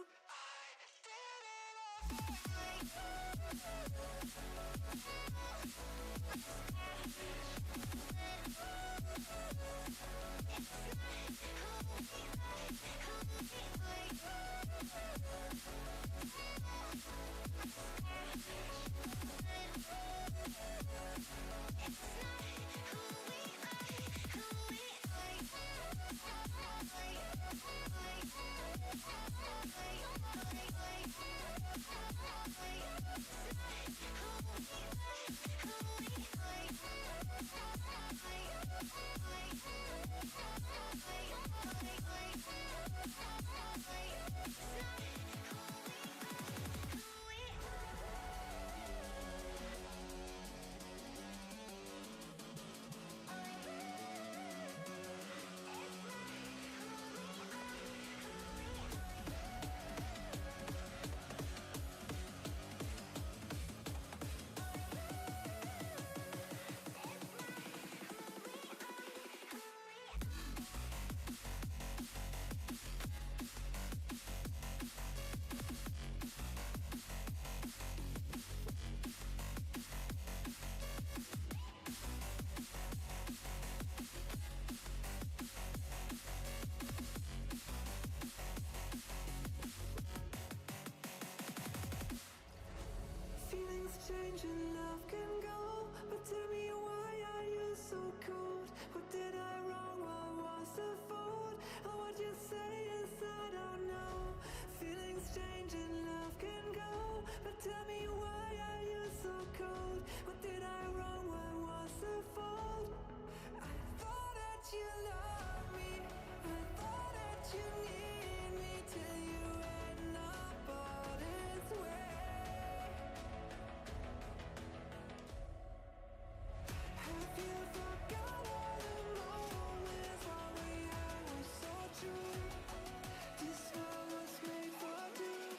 Feelings change and love can go, but tell me why are you so cold? What did I wrong? What was the fault? Or what you say is I don't know. Feelings change and love can go, but tell me why are you so cold? What did I wrong? What was the fault? I thought that you loved me, I thought that you need me till you end up all this way. Have you forgot all the moments while we had were so true? This world was made for two.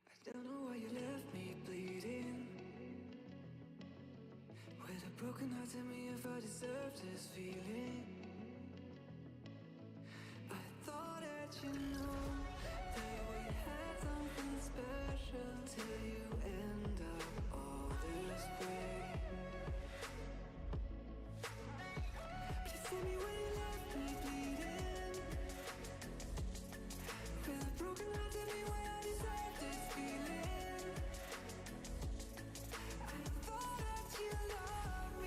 I don't know why you left me bleeding. With a broken heart, tell me if I deserve this feeling. I thought that you know that we had something special till you end up all this way. Please tell me when you left me bleeding. With a broken heart, tell me why I deserve this feeling. I thought that you loved me.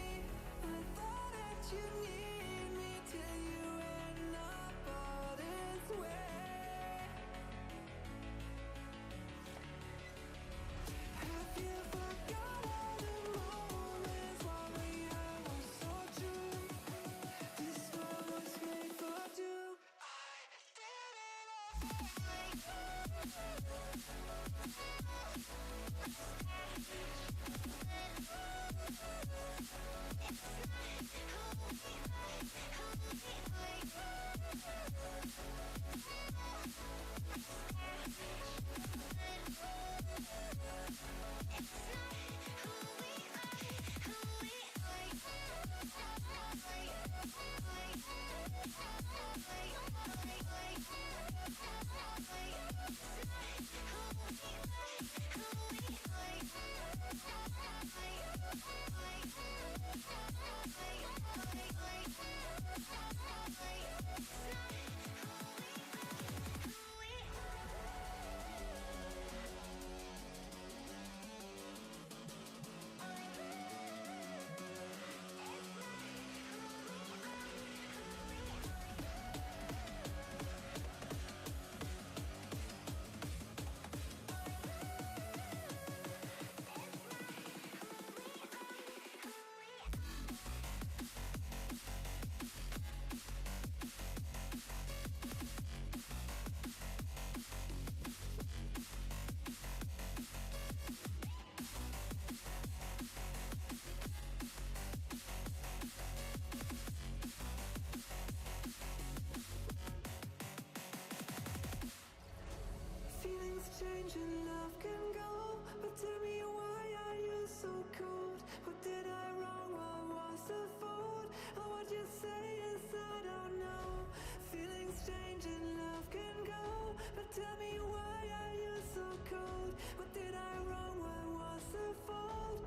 Feelings change and love can go, but tell me why are you so cold? What did I wrong? What was the fault? And what you say is I don't know. Feelings change and love can go, but tell me why are you so cold? What did I wrong? What was the fault?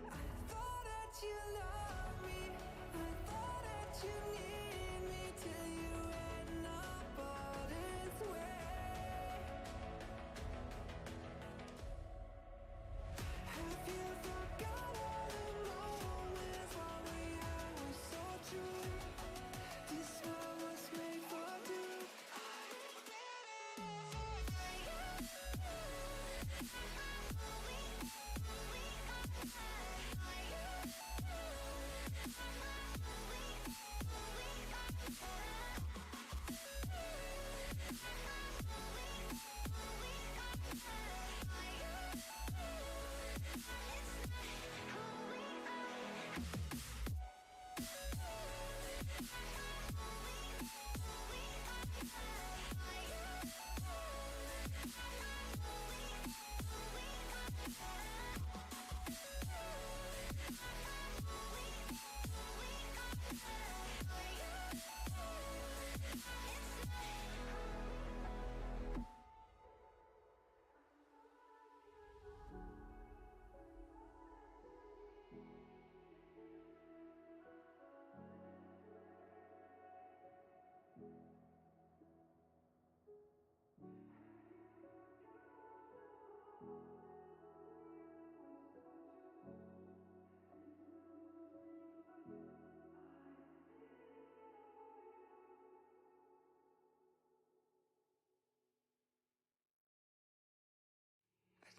I thought that you loved me, I thought that you need me till you end up all this way. Have you forgot all the moments while we had was so true? This world was made for two.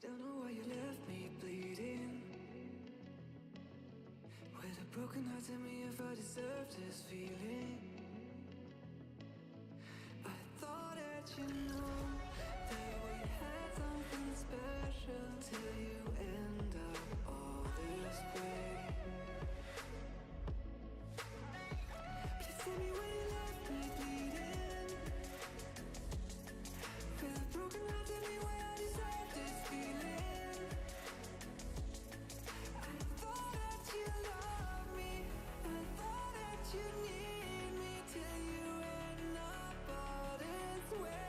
I don't know why you left me bleeding, with a broken heart. Tell me if I deserve this feeling. I thought that you know that we had something special till you end up all this way. Please tell me why you left me bleeding, with a broken heart. Tell me why I deserve this feeling. I thought that you loved me, I thought that you need me till you end up all this way.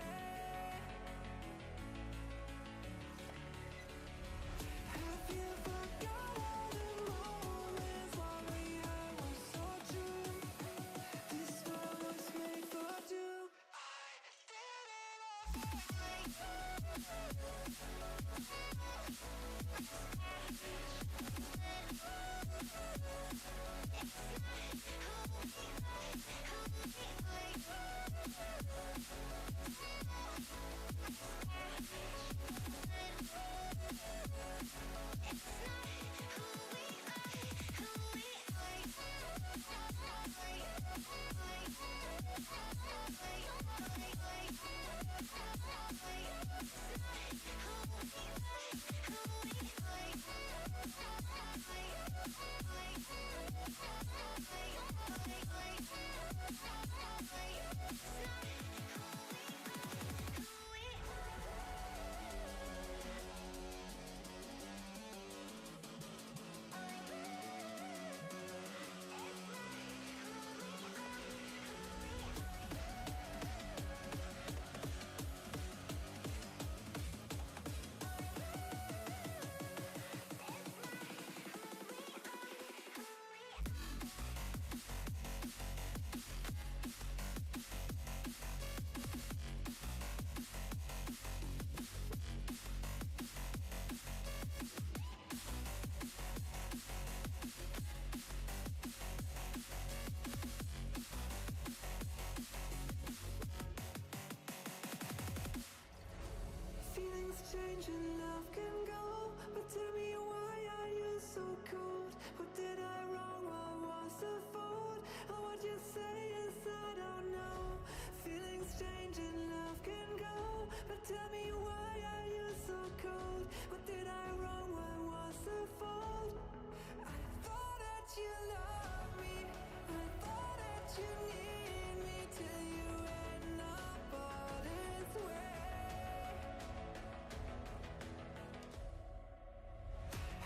change and love can go, but tell me why are you so cold? What did I wrong? What was the fault? Or what you say is I don't know. Feelings change and love can go, but tell me why are you so cold? What did I wrong? What was the fault? I thought that you loved me, I thought that you need me till you end up all this way.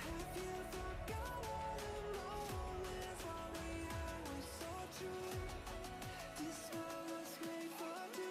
Have you forgot all the moments while we had was so true? This world was made for two.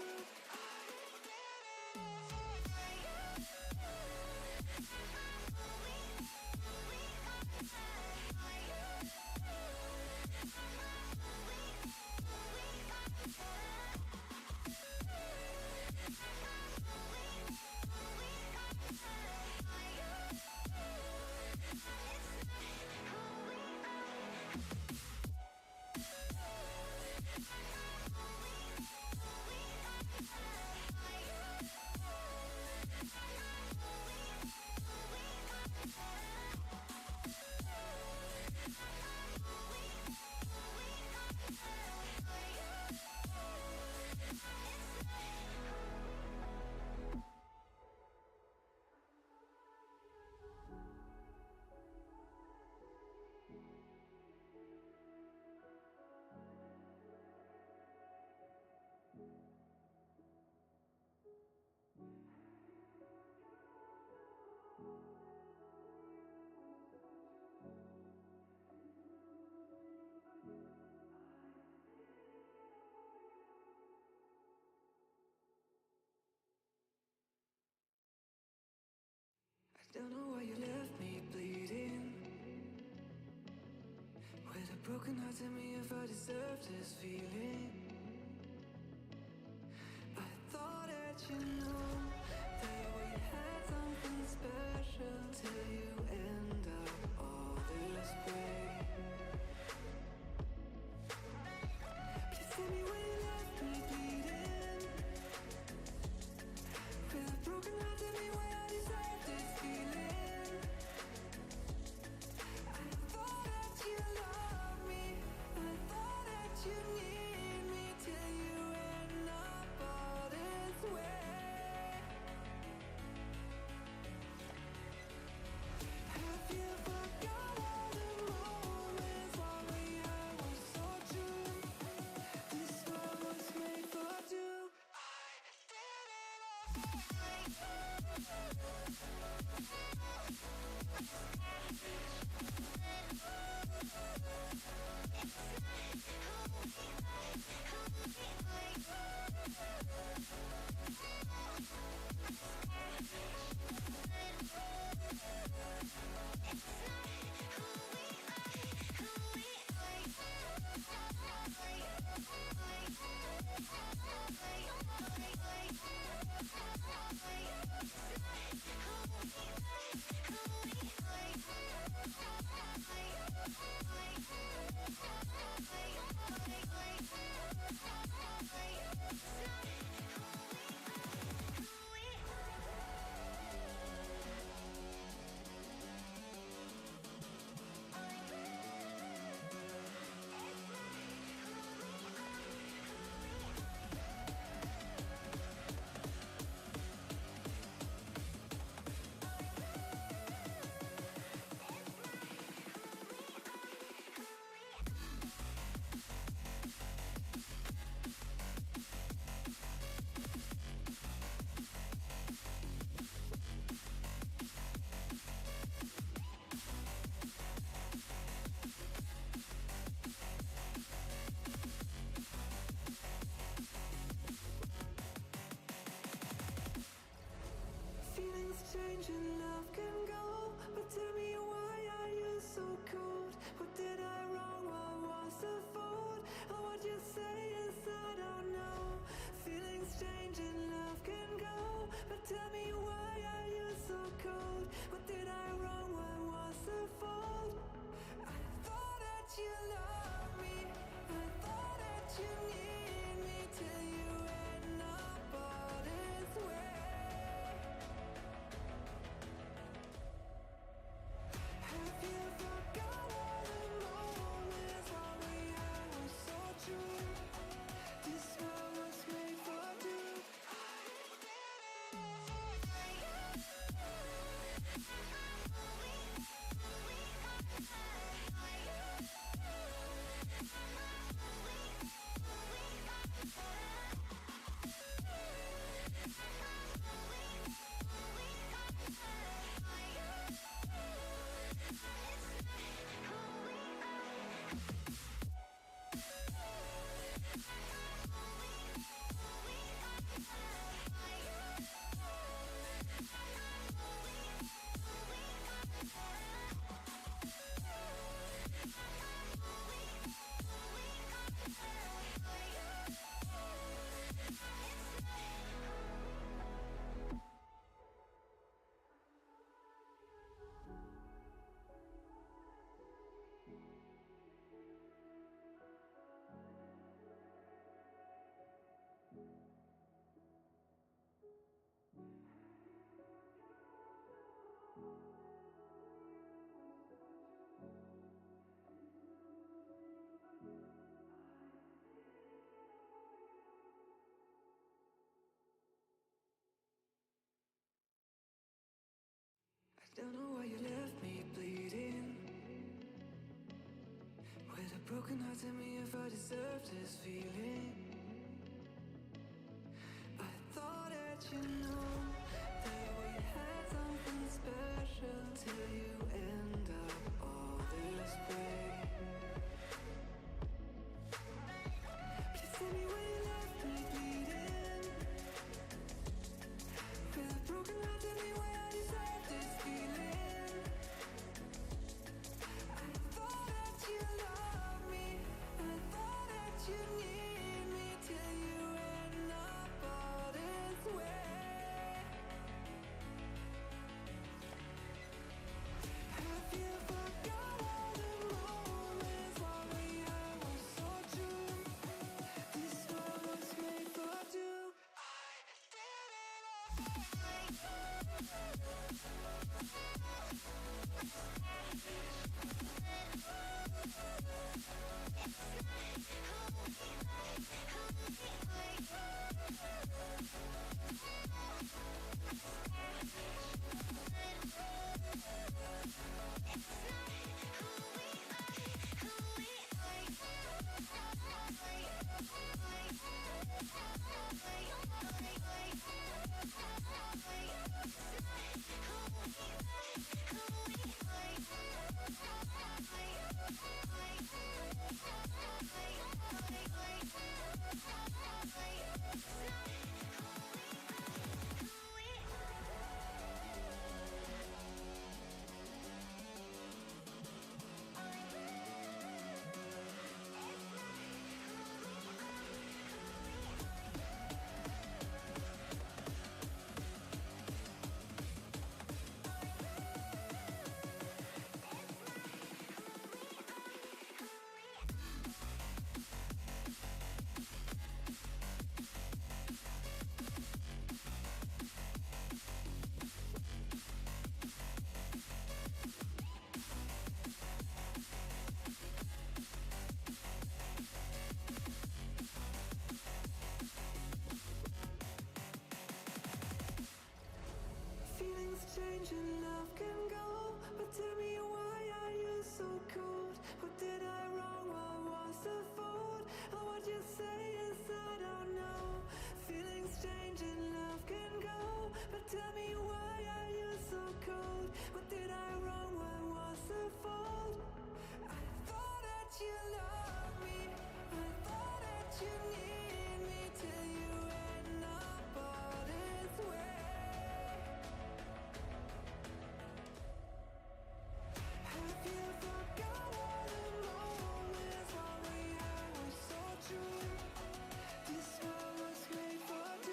Don't know why you left me bleeding, with a broken heart. Tell me if I deserve this feeling. I thought that you knew that we had something special till you end up all this way. Please tell me why you left me bleeding, with a broken heart. Tell me why I deserve this feeling. I thought that you loved me, I thought that you need me till you end up all this way. Have you forgot all the moments while we had was so true? This world was made for two. Feelings change and love can go, but tell me why are you so cold? What did I wrong? What was the fault? Or what you say is I don't know. Feelings change and love can go, but tell me why are you so cold? What did I wrong? What was the fault? I thought that you loved me, I thought that you need me till you end up all this way. heart, tell me if I deserve this feeling. I thought that you know that we had something special till you end up all this way. Please tell me when you left me bleeding. With a broken heart, tell me why I deserve this feeling. I thought that you loved me, I thought that you need me till you end up all this way. Have you forgot all the moments while we had was so true? This world was made for two. Feelings change and love can go, but tell me why are you so cold? What did I wrong? What was the fault? Or what you say is I don't know. Feelings change and love can go, but tell me why are you so cold? What did I wrong? What was the fault? I thought that you loved me, I thought that you need me till you end up all this way. Have you forgot all the moments while we had was so true? This world was made for two.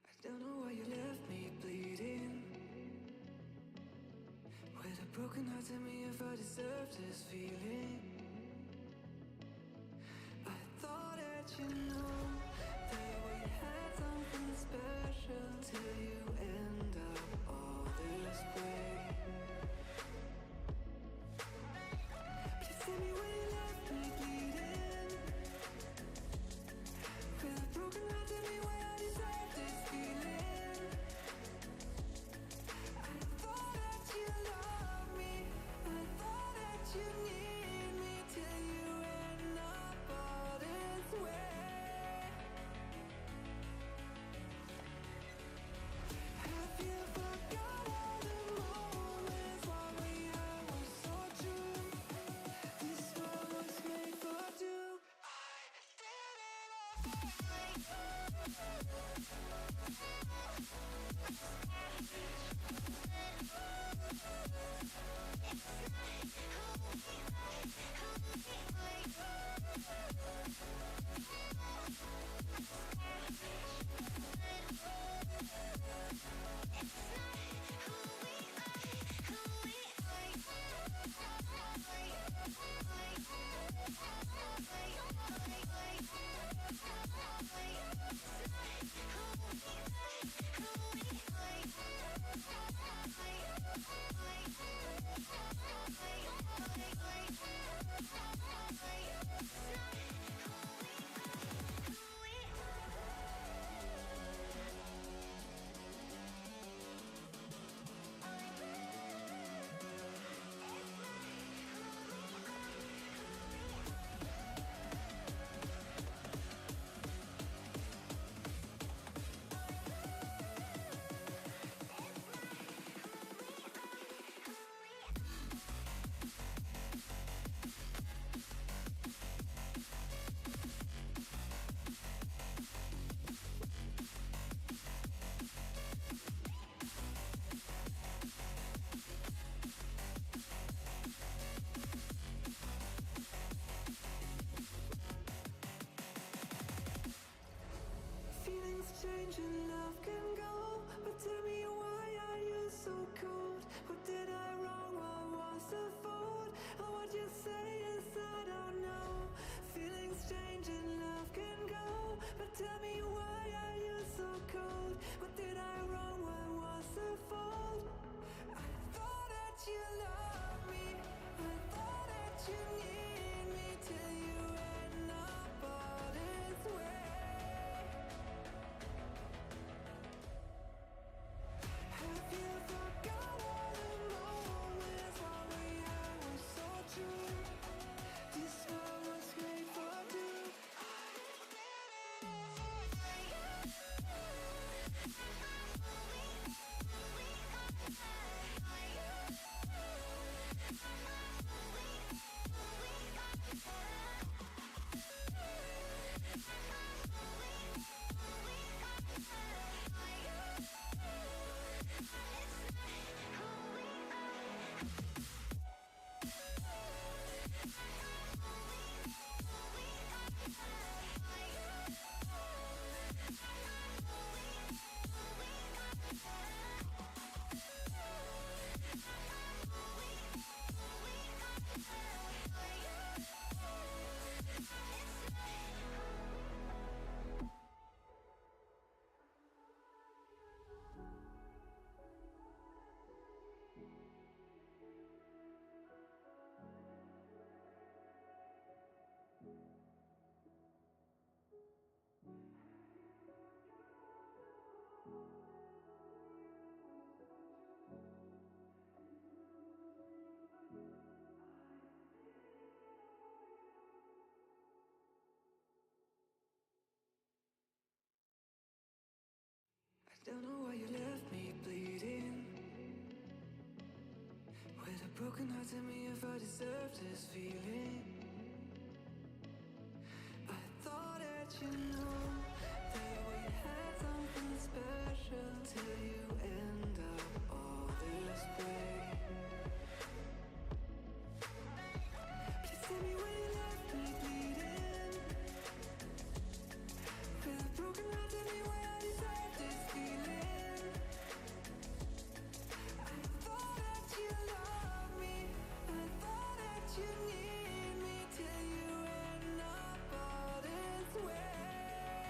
I don't know why you left me bleeding. With a broken heart, tell me if I deserve this feeling. I thought that you know that we had something special till you end up all this way. Please tell me when you left me bleeding. With a broken heart, tell me why I deserve this feeling. I thought that you loved me, strange and love can go, but tell me why are you so cold? What did I wrong? What was the fault? Or what you say is I don't know. Feeling strange and love can go, but tell me why are you so cold? What did I wrong? What was the fault? I thought that you loved me, I thought that you need me till you end up all this way. Have you forgot all the moments while we had was so true? This world was made for two. I don't know why you left me bleeding, with a broken heart. Tell me if I deserve this feeling. I thought that you know that we had something special till you end up all this way. Please tell me why you left me bleeding, with a broken heart. Tell me why I deserve this feeling. I thought that you loved me, I thought that you need me till you end up all this way.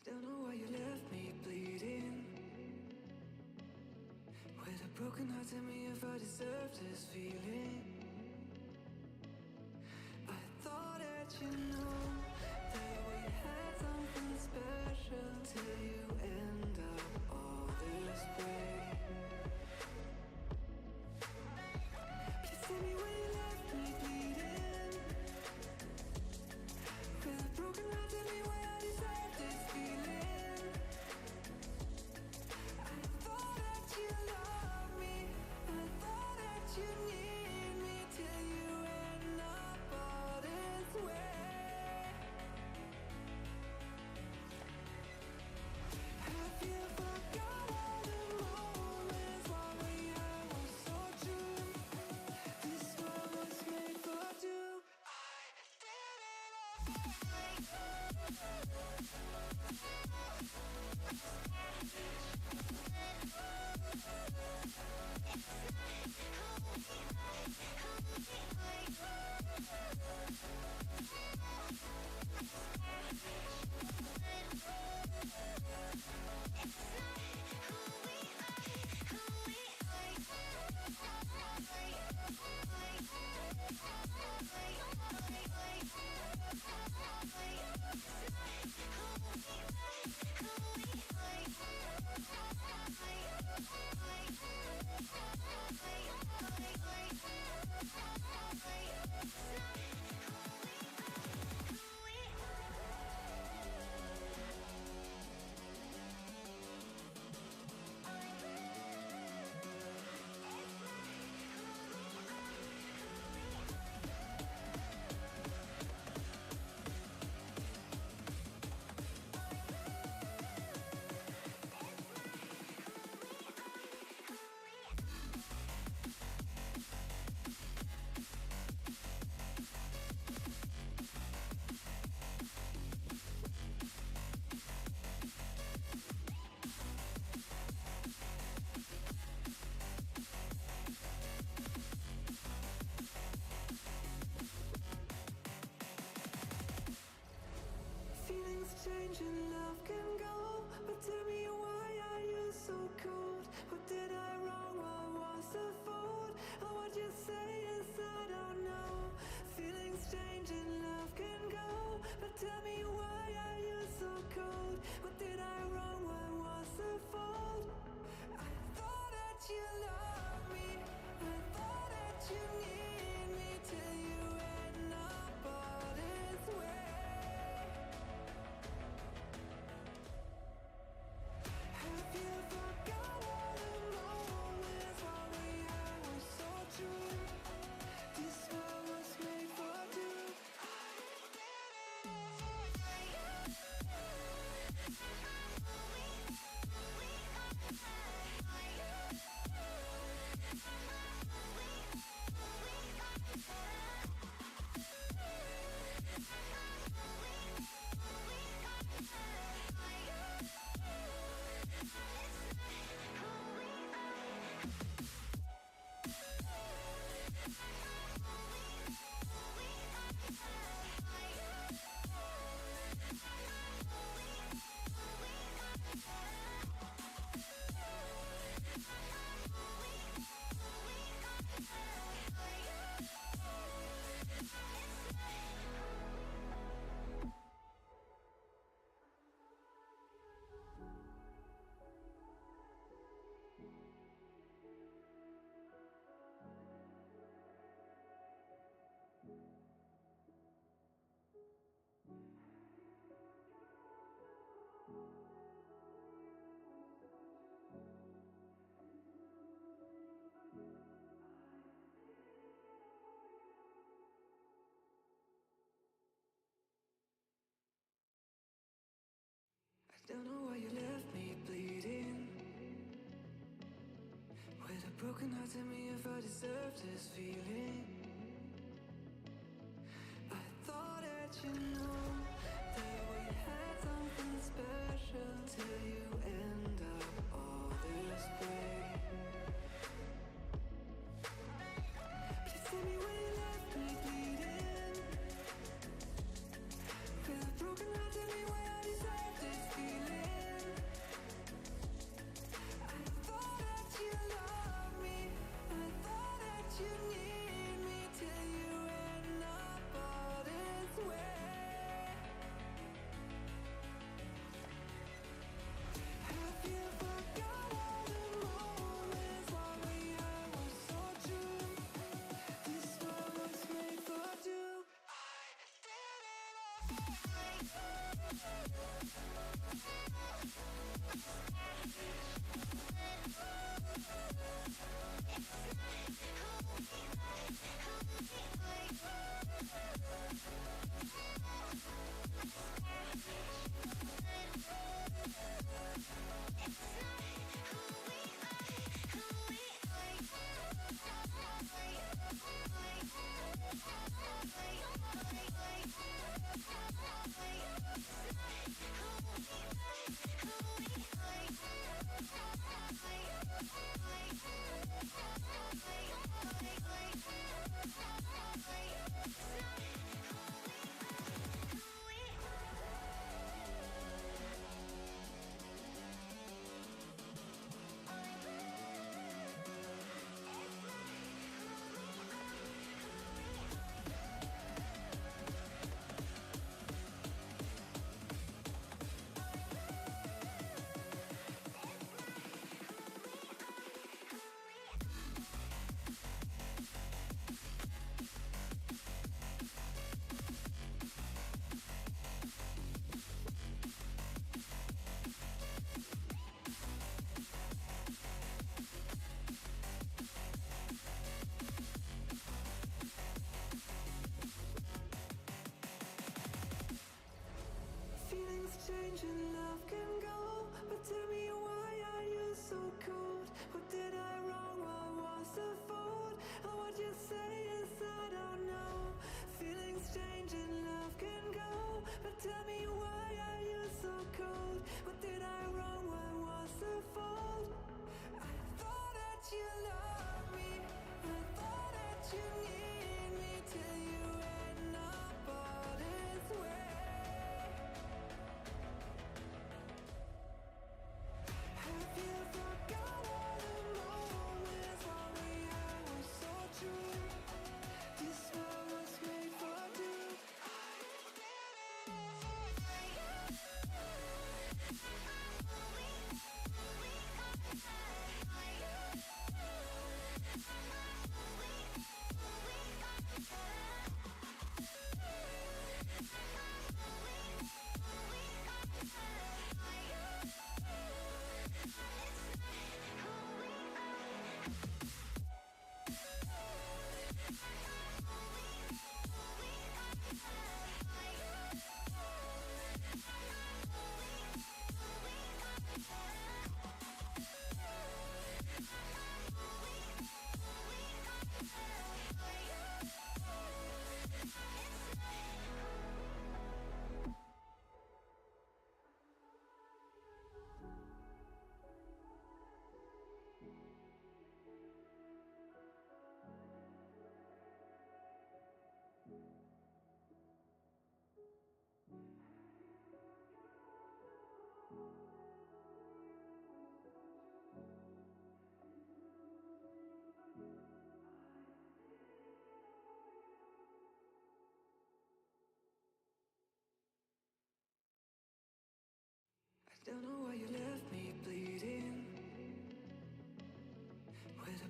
Don't know why you left me bleeding. With a broken heart, tell me if I deserve this feeling. I thought that you know that we had something special till you end up all this way. Please tell me when you left me bleeding. With a broken heart, tell me why I deserve this feeling. I thought that you loved me, I thought that you need me till you end up all this way. Have you forgot all the moments while we had were so true? This world was made for two. Feelings change and love can go, but tell me why are you so cold? What did I wrong? What was the fault? Or what you say is I don't know. Feelings change and love can go, but tell me why are you so cold? What did I wrong? What was the fault? I thought that you loved me, I thought that you need me till you end up all this way. Have you forgot all the moments while we had were so true? This world was made for two. I don't know why you left me bleeding. With a broken heart, tell me if I deserve this feeling. I thought that you know that we had something special till you end up all this way. Please tell me when you left me bleeding. With a broken heart, tell me why I deserve this feeling.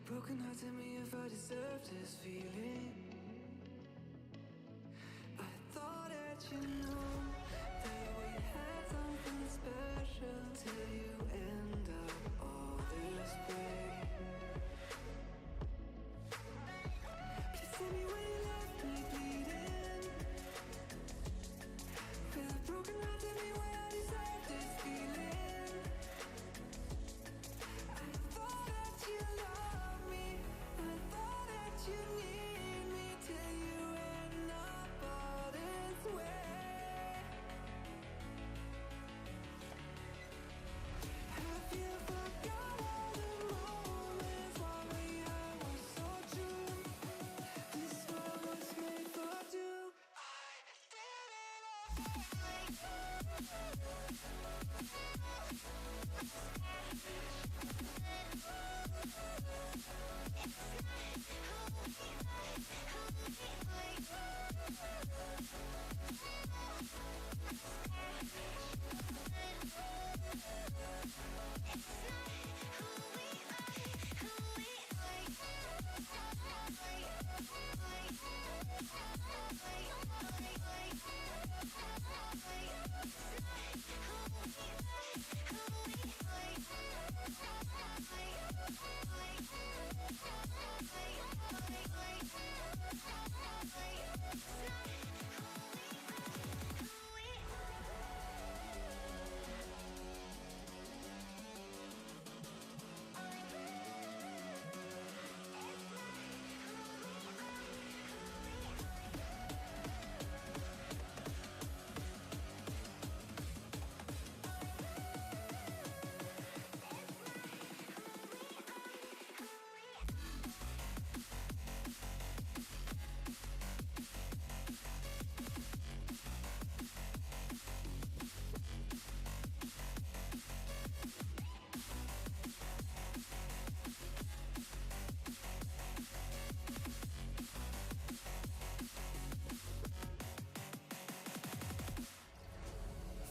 broken heart, tell me if I deserve this feeling. I thought that you knew that we had something special till you end up all this way. Please tell me when you left me bleeding. With a broken heart, tell me why I deserve this feeling. I thought that you loved me, I thought that you need me till you end up all this way. Have you forgot all the moments while we were so true? This world was made for two.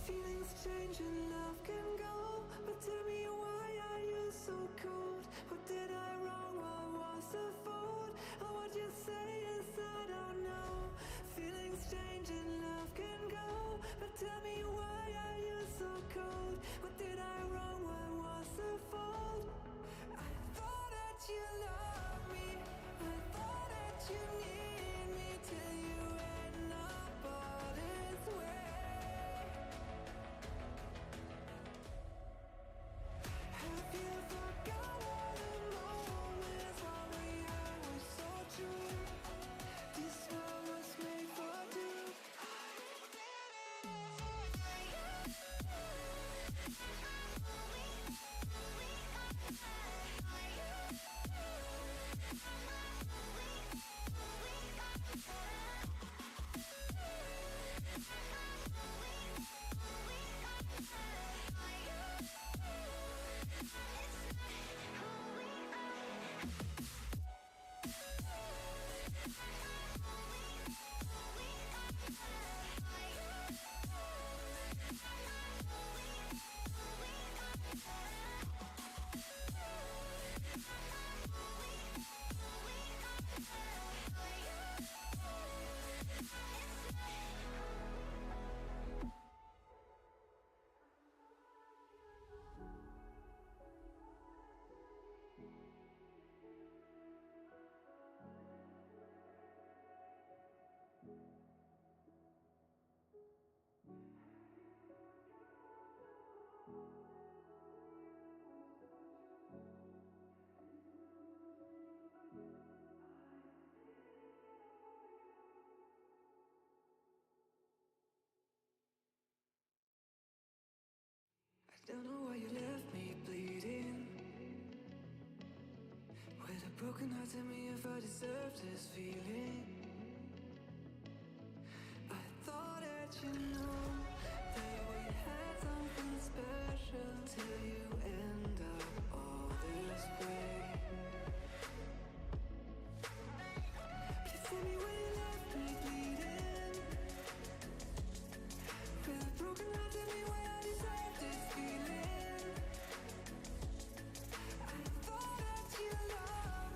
Feelings change and love can go, but tell me why are you so cold? What did I wrong? What was the fault? Or what you say is I don't know. Feelings change and love can go, but tell me why are you so cold? What did I wrong? What was the fault? I thought that you loved me, I thought that you need me till you end up all this way. Have you forgot all the moments while we were so true? This world was made for two. I don't know why you left me bleeding. With a broken heart, tell me if I deserve this feeling. I thought that you knew that we had something special till you end up all this way. Please tell me when you left me bleeding. With a broken heart, tell me why I deserve this feeling. I thought that you loved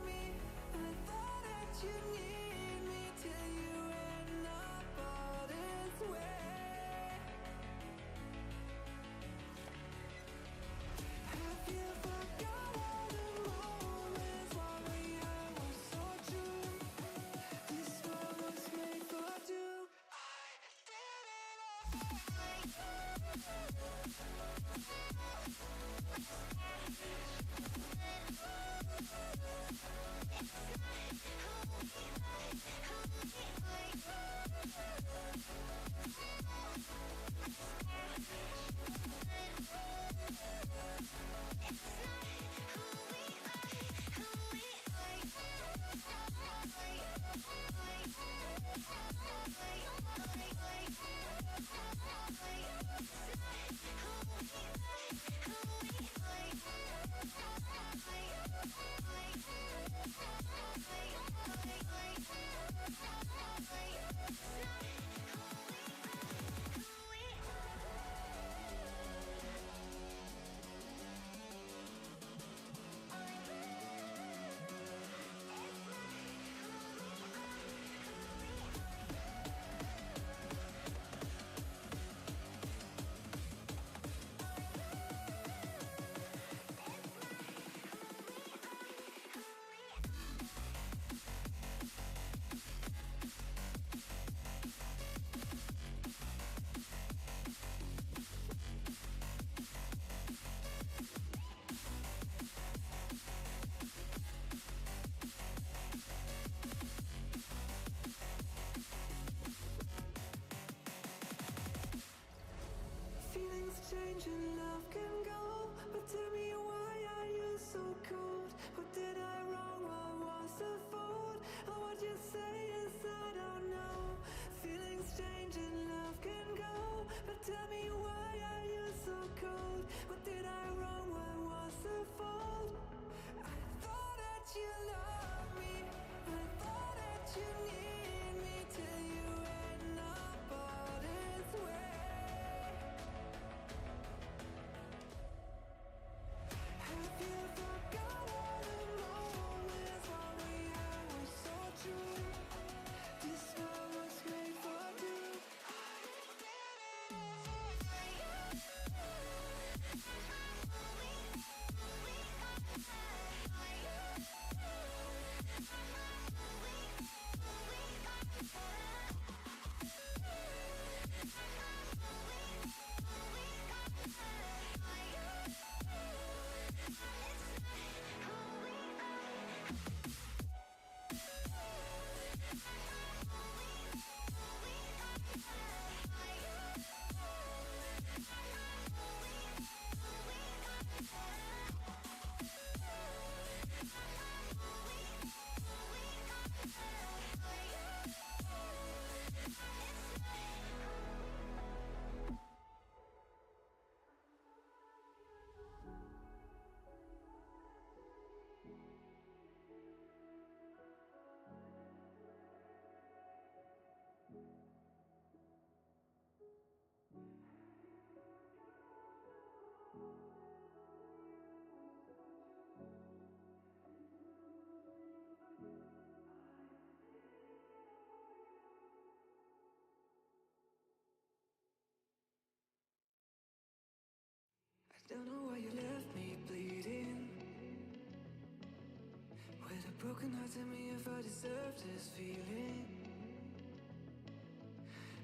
broken heart, tell me if I deserve this feeling.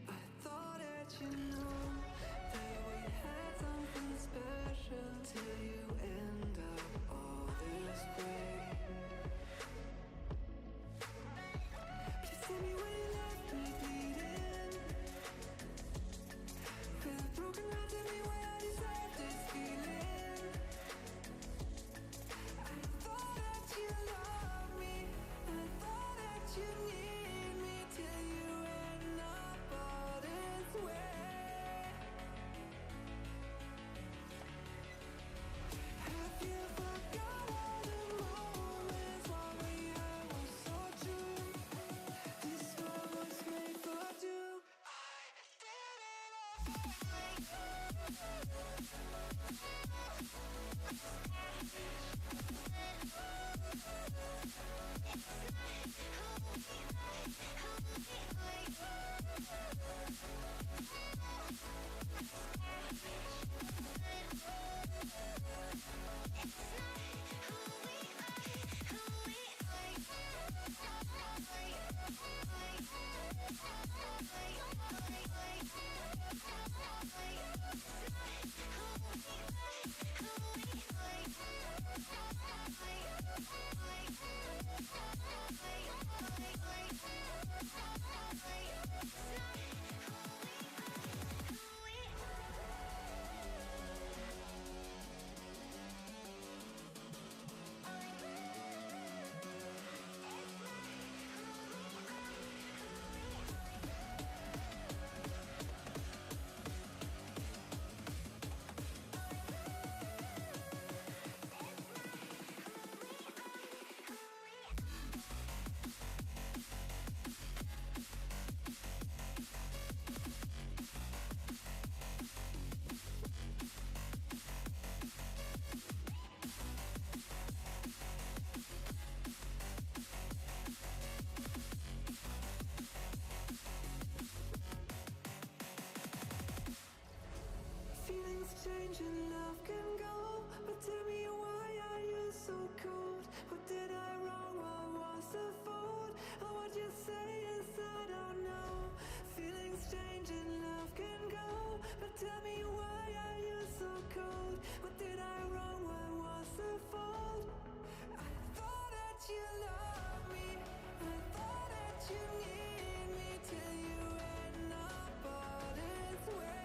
I thought that you know that we had something special till you end up all this way. Please tell me when you left me bleeding. With a broken heart, tell me why I deserve this feeling. I thought that you loved me, I thought that you need me till you end up all this way. Have you forgot all the moments while we had was so true? This world was made for two. Feelings change and love can go, but tell me why are you so cold? What did I wrong? What was the fault? Or what you say is I don't know. Feelings change and love can go, but tell me why are you so cold? What did I wrong? What was the fault? I thought that you loved me, I thought that you need me till you end up all this way.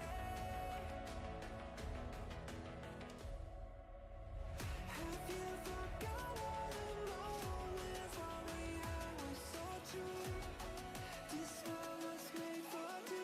Have you forgot all the moments while we had was so true? This world was made for two.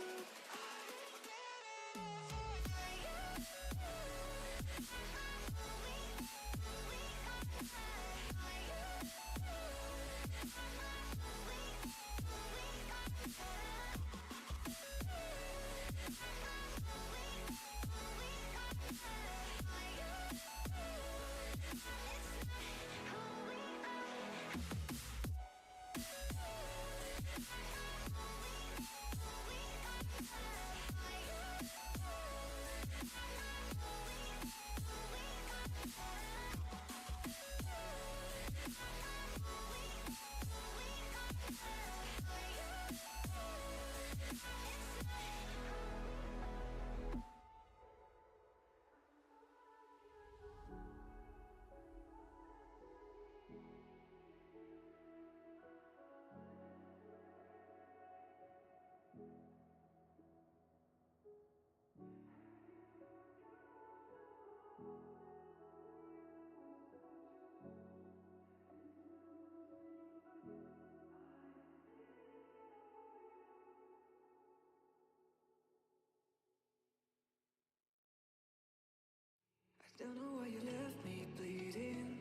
I don't know why you left me bleeding.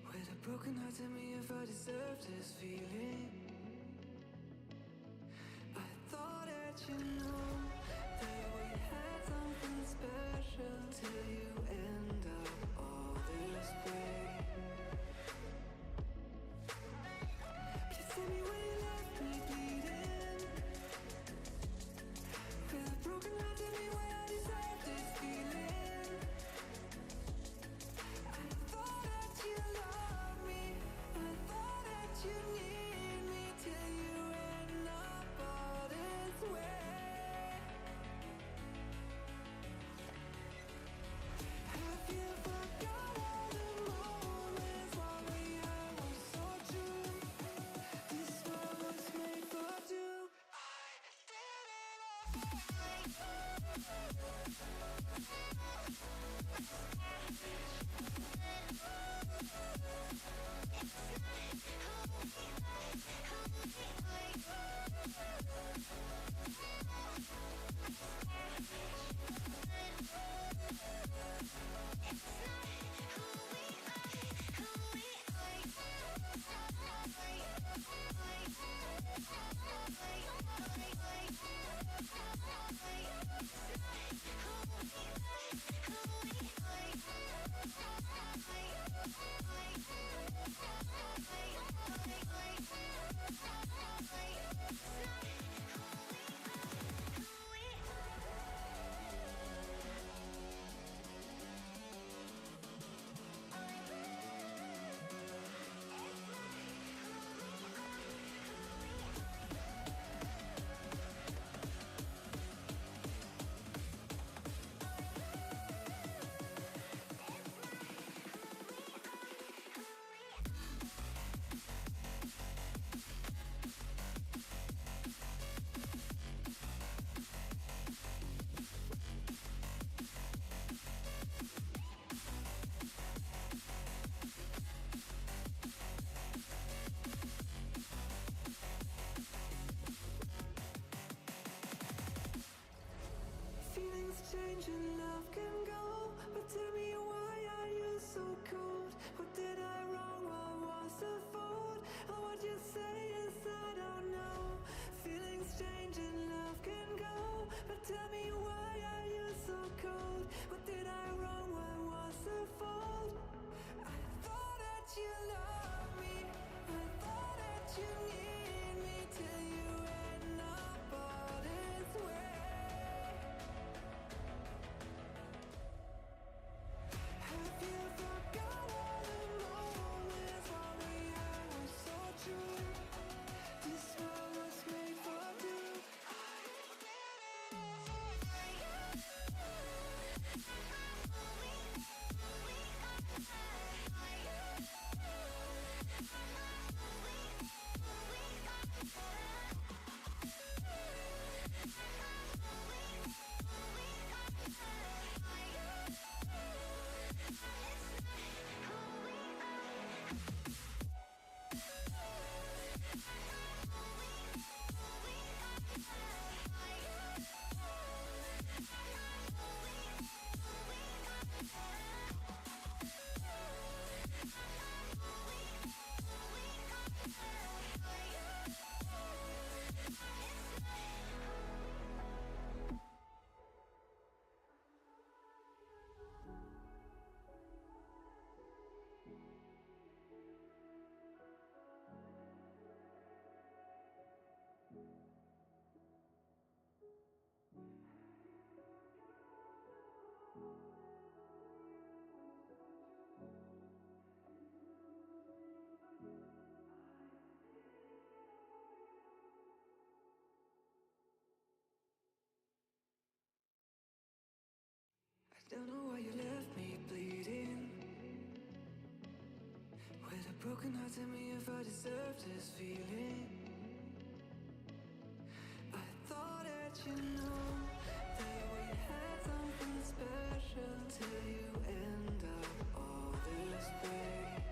With a broken heart, tell me if I deserve this feeling. I thought that you know that we had something special till you end up all this way. Please tell me when you left me bleeding. With a broken heart, tell me why I deserve this feeling. I thought that you loved Feelings change and love can go, but tell me why are you so cold? What did I wrong? What was the fault? Oh, what you say is I don't know. Feelings change and love can go, but tell me why are you so cold? What did I wrong? What was the fault? I thought that you loved me, I thought that you need me till you end up all this way. Have you forgot all the moments while we were so true? This world was made for two. Don't know why you left me bleeding. With a broken heart, tell me if I deserve this feeling. I thought that you know that we had something special till you end up all this way.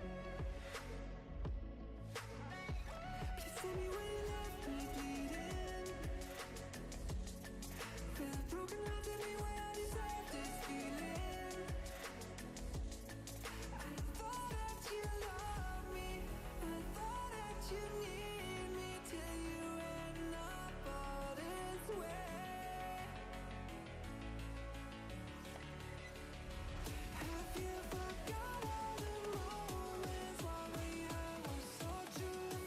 Please tell me why you left me bleeding. With a broken heart, tell me why I deserve this feeling. I thought that you loved me, I thought that you need me till you end up all this way. Have you forgot all the moments while we were so true?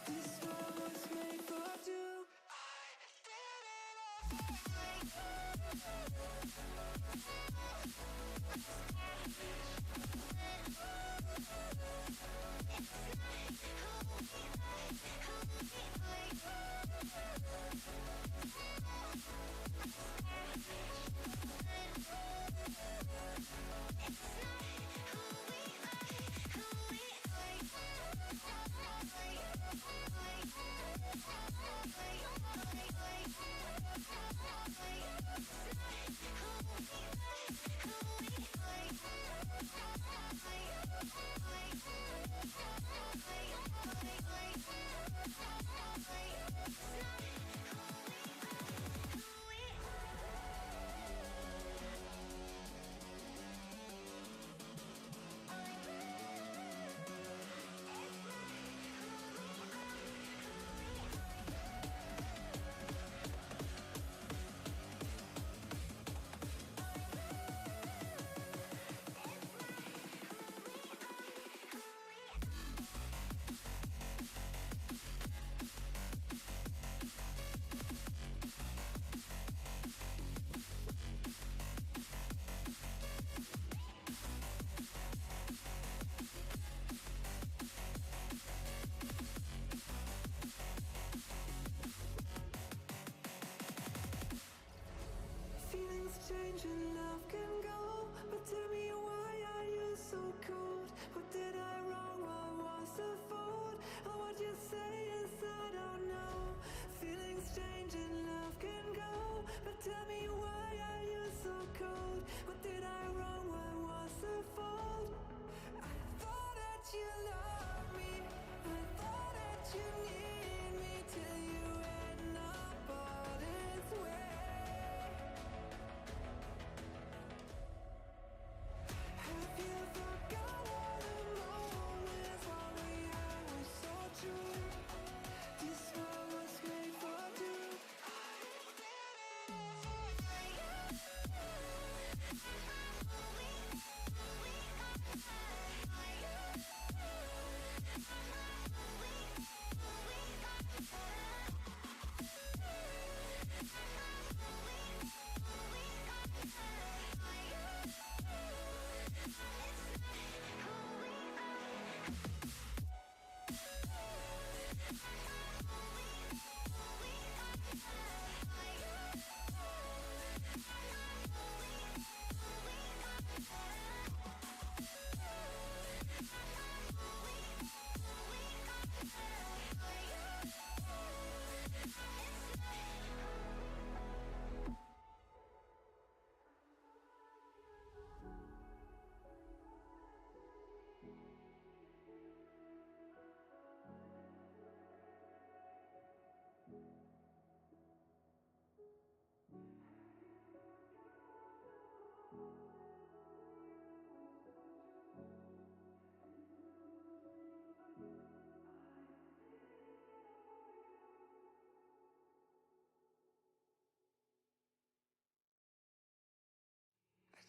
This world was made for two.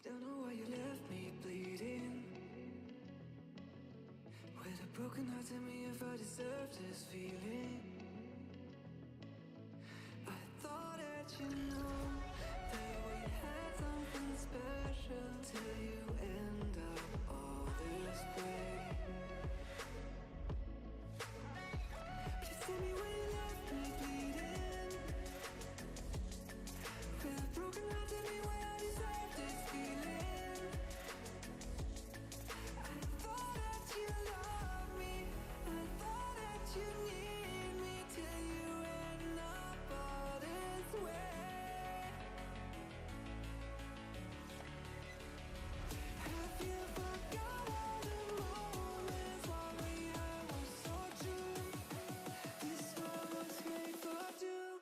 Don't know why you left me bleeding. With a broken heart, tell me if I deserve this feeling. I thought that you know that we had something special till you end up all this way. Please tell me why you left me bleeding. With a broken heart, tell me why I deserve this feeling. I thought that you loved me, I thought that you need me till you end up all this way. Have you forgot all the moments while we had was so true? This one was made for two.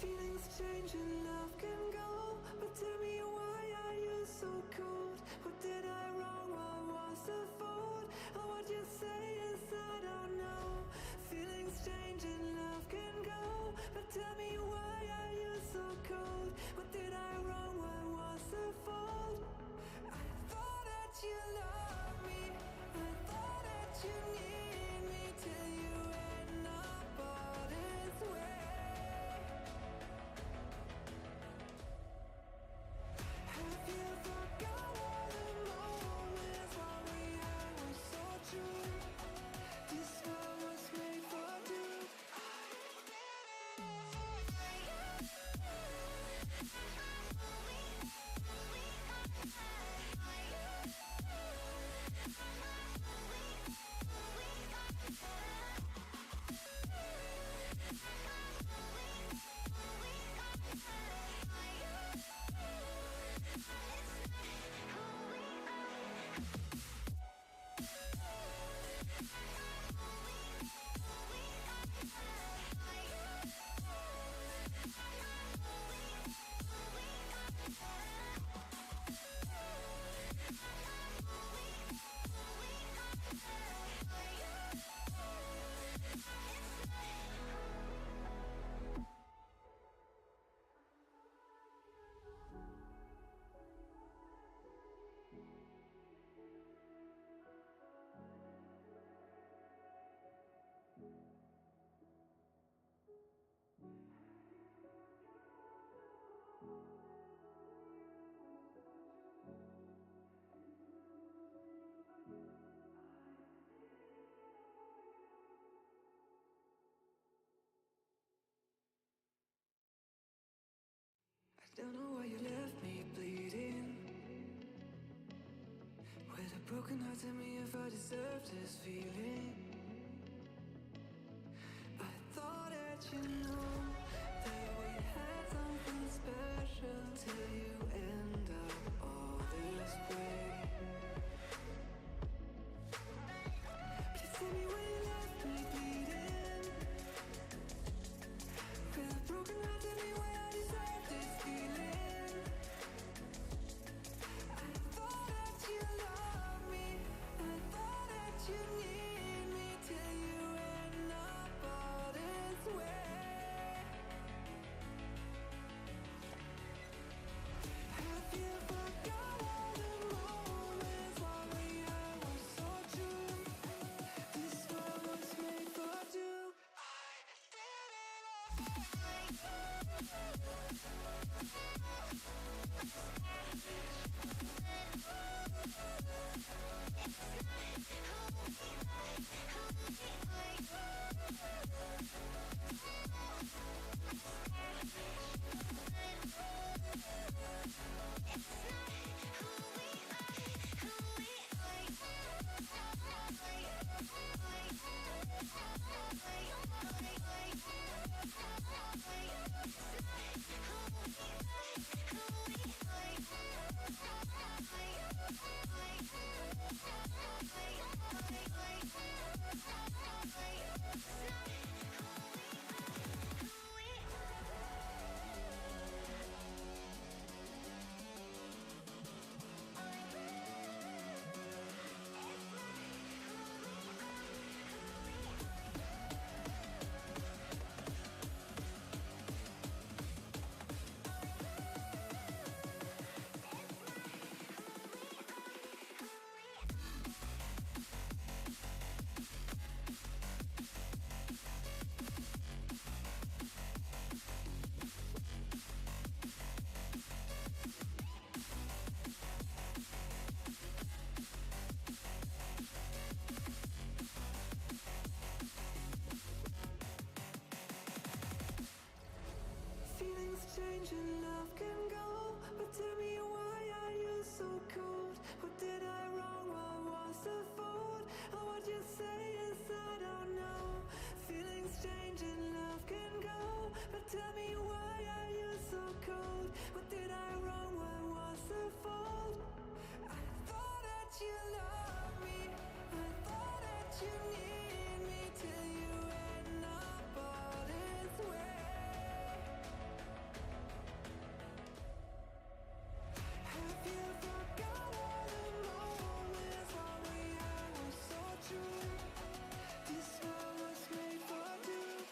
Feelings change and love can go, but tell me why are you so cold? What did I wrong? What was the fault? Or what you say is I don't know. Feelings change and love can go, but tell me why are you so cold? What did I wrong? What was the fault? I thought that you loved me, I thought that you need me till you end up all this way. broken heart, tell me if I deserve this feeling. I thought that you know that we had something special till you end up all this way. Please tell me when you left me bleeding. With a broken heart, tell me why I deserve this feeling. I thought that you loved me, I thought that you need me till you end up all this way. Have you forgot all the moments while we were so true? This world was made for two. Feelings change and love can go, but tell me why are you so cold? What did I wrong? What was the fault? Or what you say is I don't know. Feelings change and love can go, but tell me why are you so cold? What did I wrong? What was the fault? I thought that you loved me, I thought that you need me till you end up all this way. Have you forgot all the moments while we were so true? This world was made for two.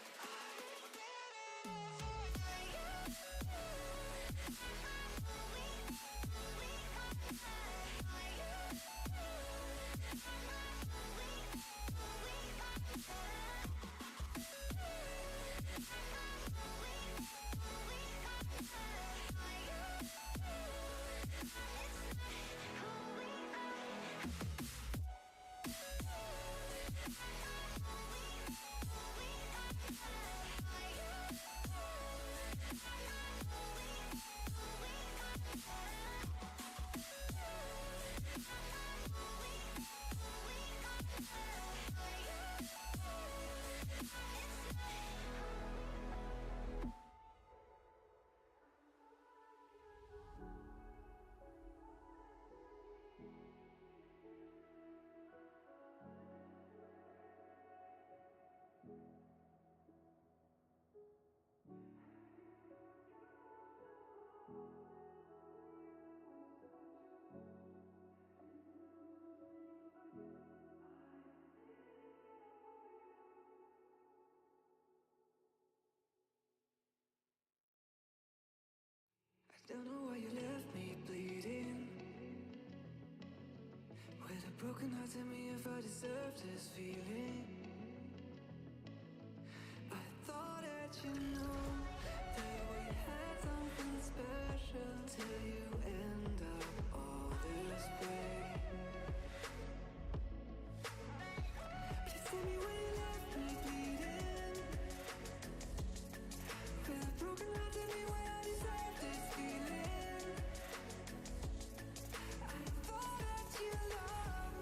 I don't know why you left me bleeding. With a broken heart, tell me if I deserve this feeling. I thought that you know that we had something special till you end up all this way. Please tell me when you left me bleeding. With a broken heart, tell me why I deserve this feeling. I thought that you loved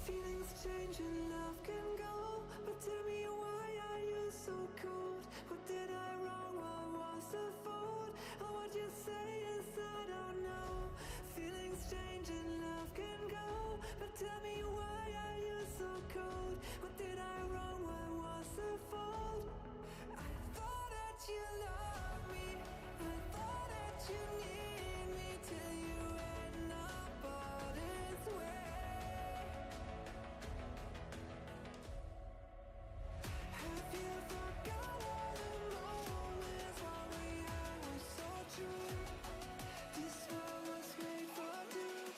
Feelings change and love can go, but tell me why are you so cold? What did I wrong? What was the fault? Or what you say is I don't know. Feelings change and love can go, but tell me why are you so cold? What did I wrong? What was the fault? I thought that you loved me, I thought that you need me till you end up all this way. Have you forgot all the moments while we had was so true? This world was made for two.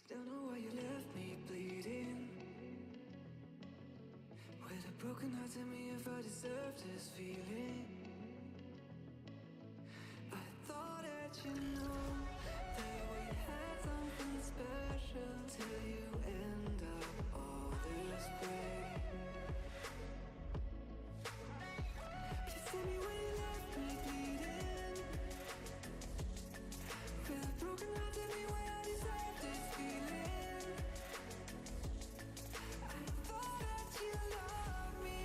I don't know why you left me bleeding. With a broken heart, tell me if I deserve this feeling. I thought that you know that we had something special till you end up all this way. Please tell me why you left me bleeding. With a broken heart, tell me why I deserve this feeling. I thought that you loved me,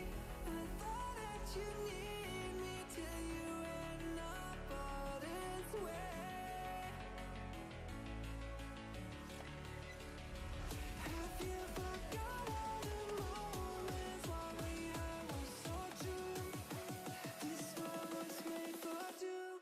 I thought that you need me till you end up all this way. Have you forgot all the moments while we had was so true? This world was made for two.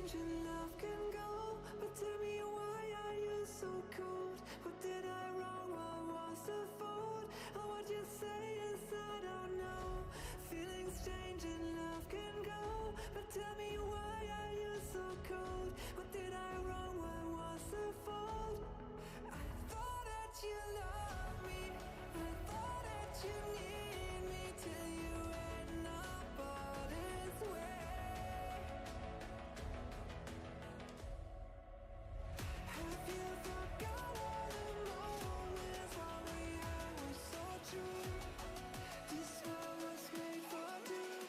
changing love can go, but tell me why are you so cold? What did I wrong? What was the fault? Or what you say is I don't know. Feelings change and love can go, but tell me why are you so cold? What did I wrong? What was the fault? I thought that you loved me, I thought that you need me till you end up all this way. Have you forgot all the moments while we had was so true? This world was made for two.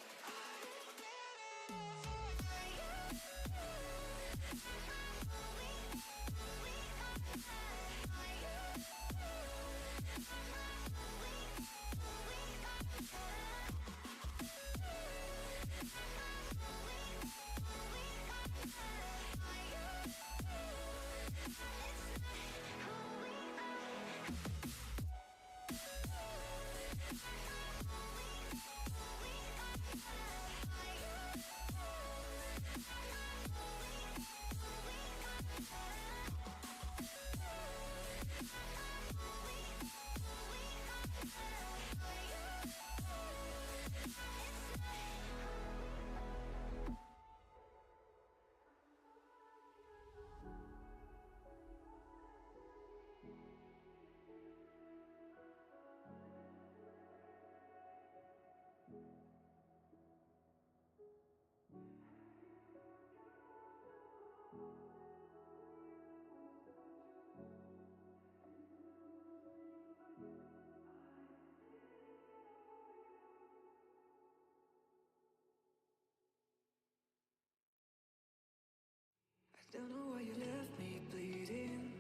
I don't know why you left me bleeding.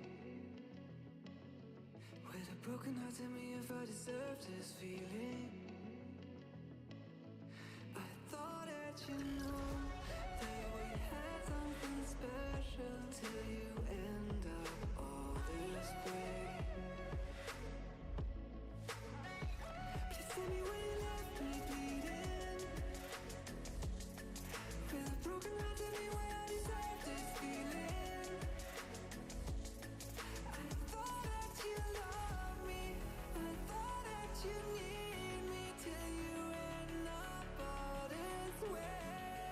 With a broken heart, tell me if I deserve this feeling. I thought that you know that we had something special till you end up all this way. Please tell me why you left me bleeding. With a broken heart, tell me why I deserve this feeling. I thought that you loved me, I thought that you need me till you end up all this way.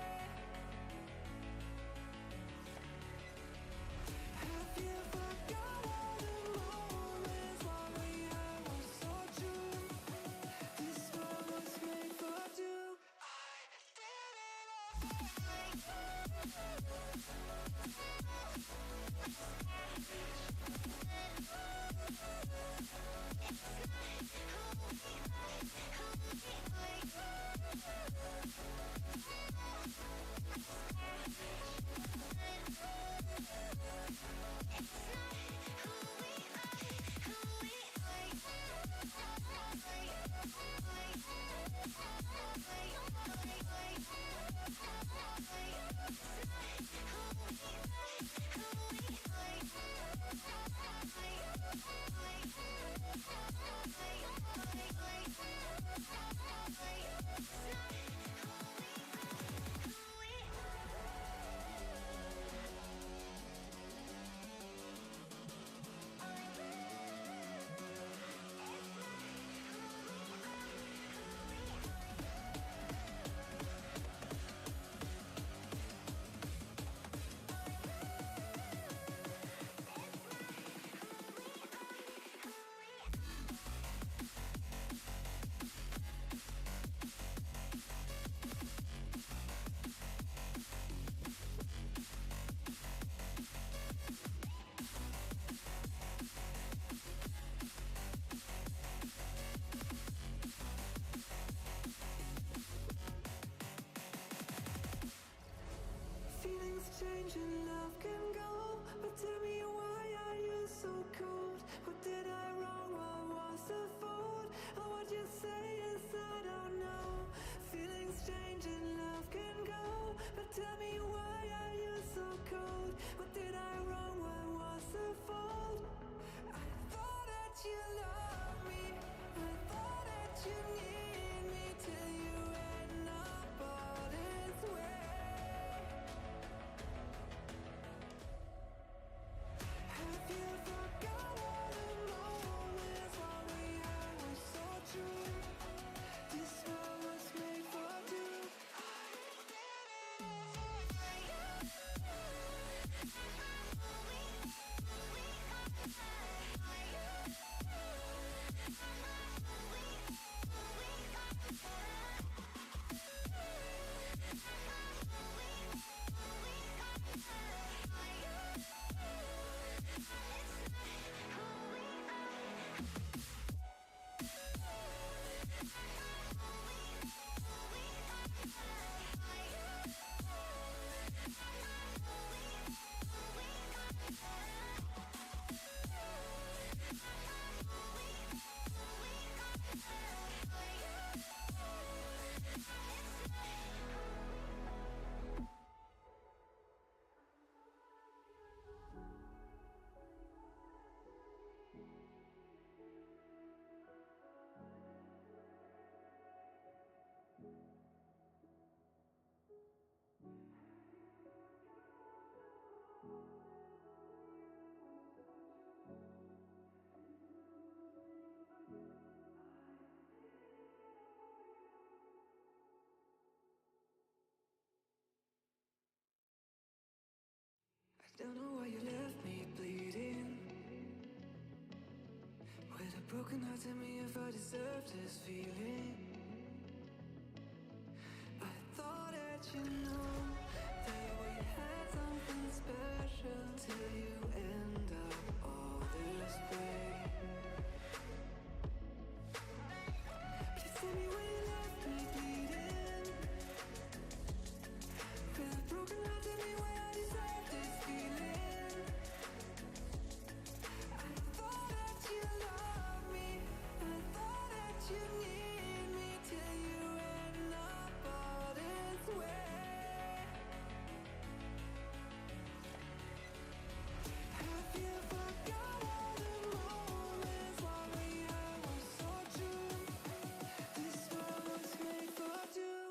Don't know why you left me bleeding. With a broken heart, tell me if I deserve this feeling. I thought that you know that we had something special till you end up all this way. Please tell me why you left me bleeding. With a broken heart, tell me why I deserve this feeling. I thought that you loved me, I thought that you need me till you end up all this way. Have you forgot all the moments while we were so true? This world was made for two.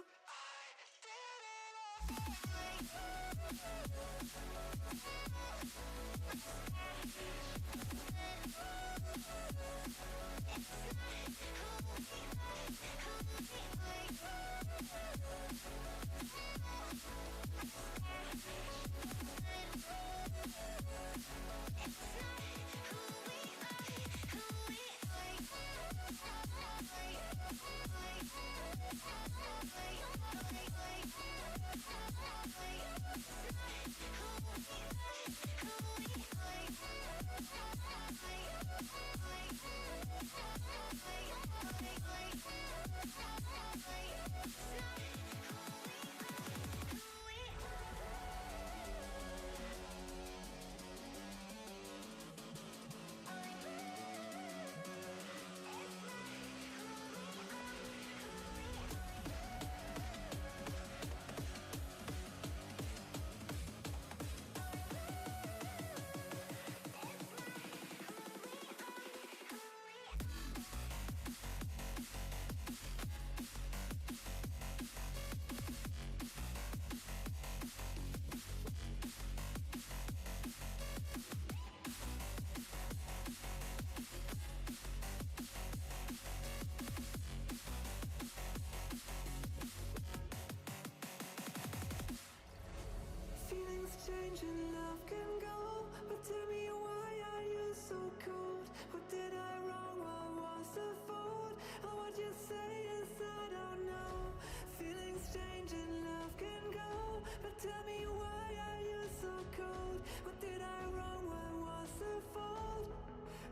Feelings change and love can go, but tell me why are you so cold? What did I wrong? What was the fault? Or what you say is I don't know. Feelings change and love can go, but tell me why are you so cold? What did I wrong? What was the fault?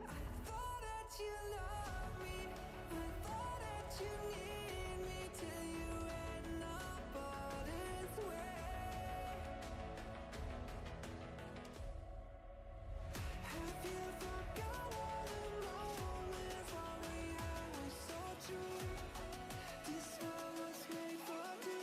I thought that you loved me, I thought that you need me till you end up all this way. Have you forgot all the moments while we were so true? This world was made for two.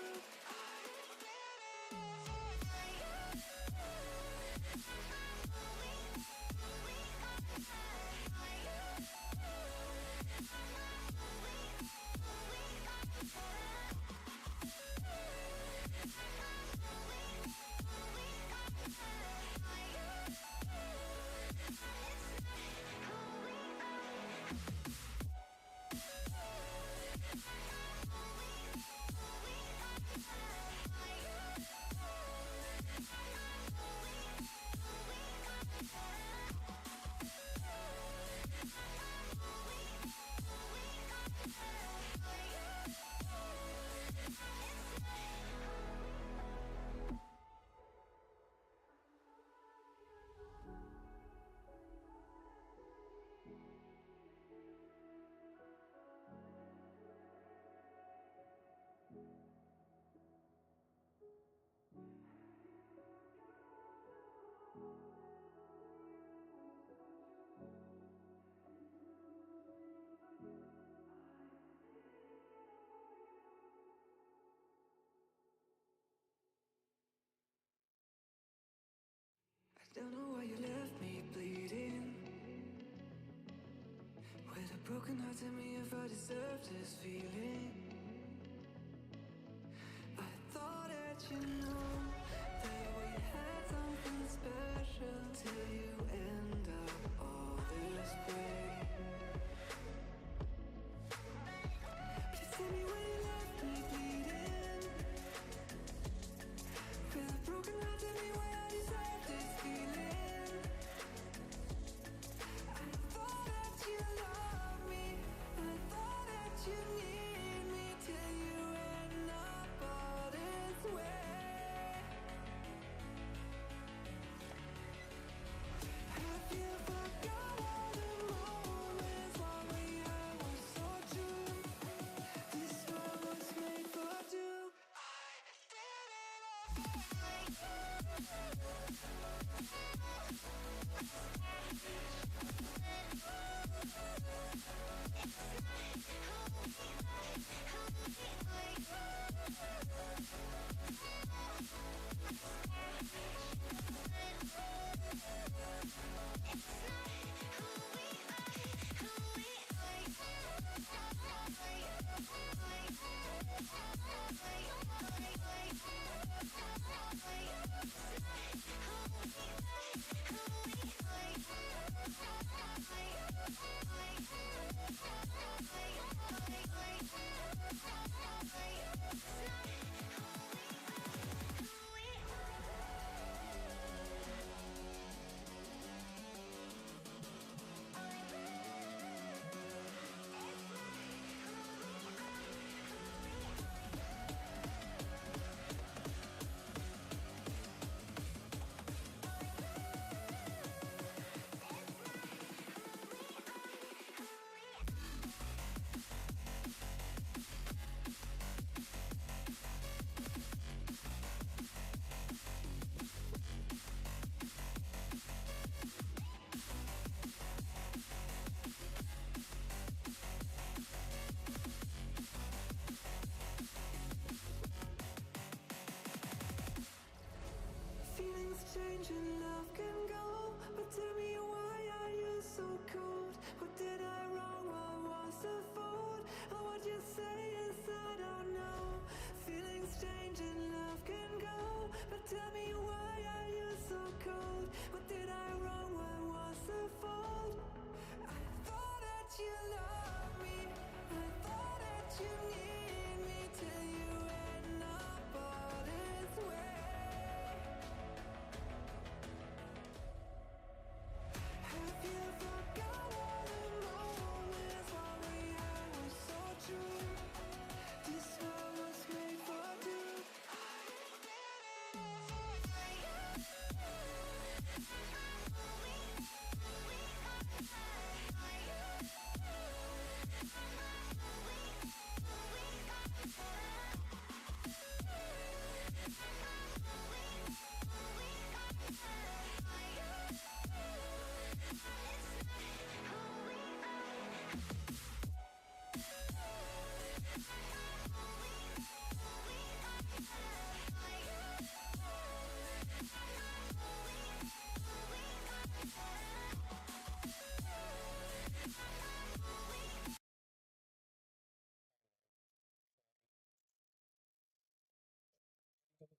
I don't know why you left me bleeding. With a broken heart, tell me if I deserve this feeling. I thought that you know that we had something special till you end up all this way. Please tell me why you left me bleeding. With a broken heart, tell me why I deserve this feeling. strange and love can go, but tell me why are you so cold? What did I wrong? What was the fault? Or what you say is I don't know. Feeling strange and love can go, but tell me why are you so cold? What did I wrong? What was the fault? I thought that you loved me, I thought that you need me till you end up all this way. Have you forgot all the moments while we had was so true? This world was made for two.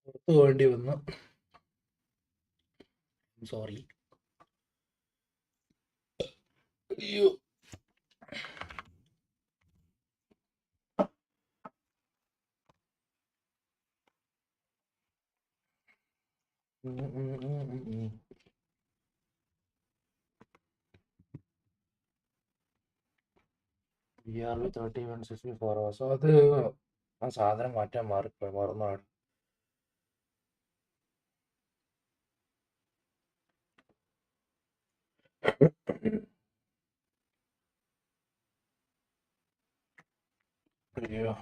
പുറത്തു പോകേണ്ടി വന്നു. Sorry. അയ്യോ. VR 3164 hours. അത് ആ സാധനം മാറ്റാൻ മറന്നാണ്. അയ്യോ.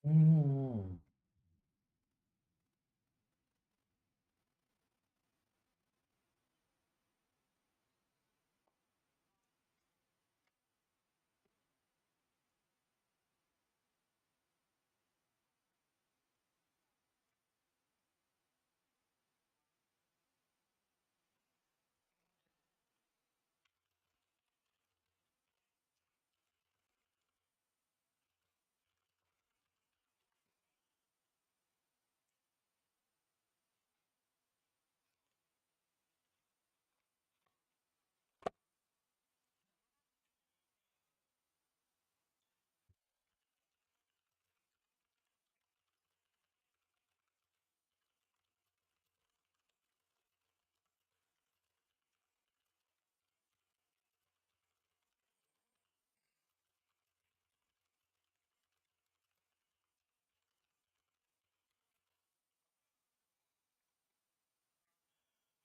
Mm.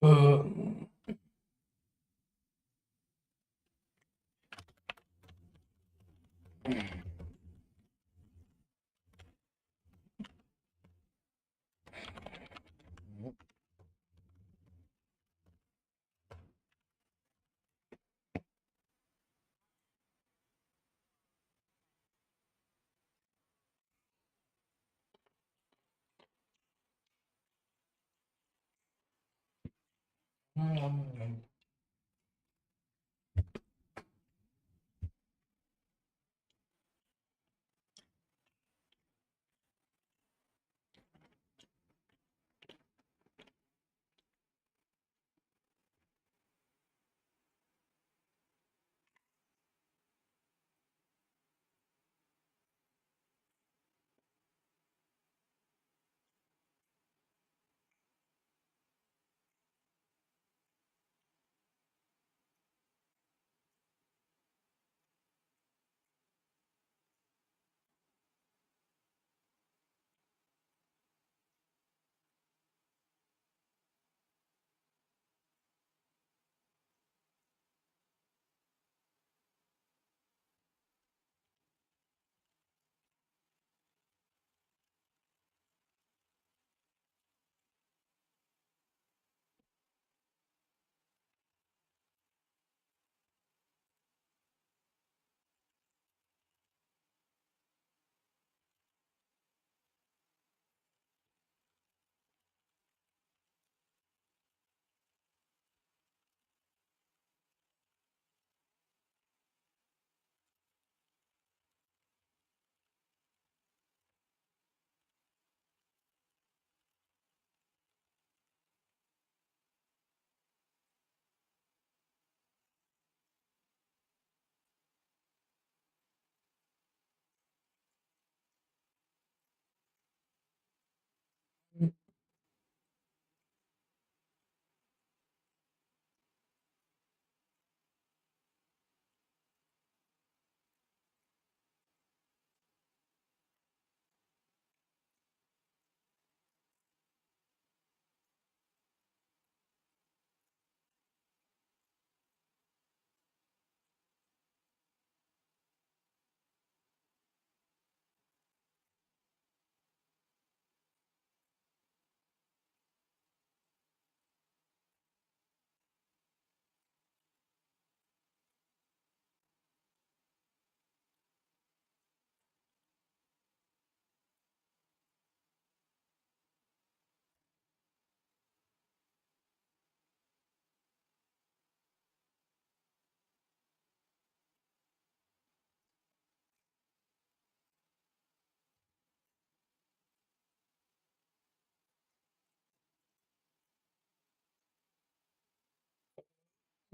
Uh,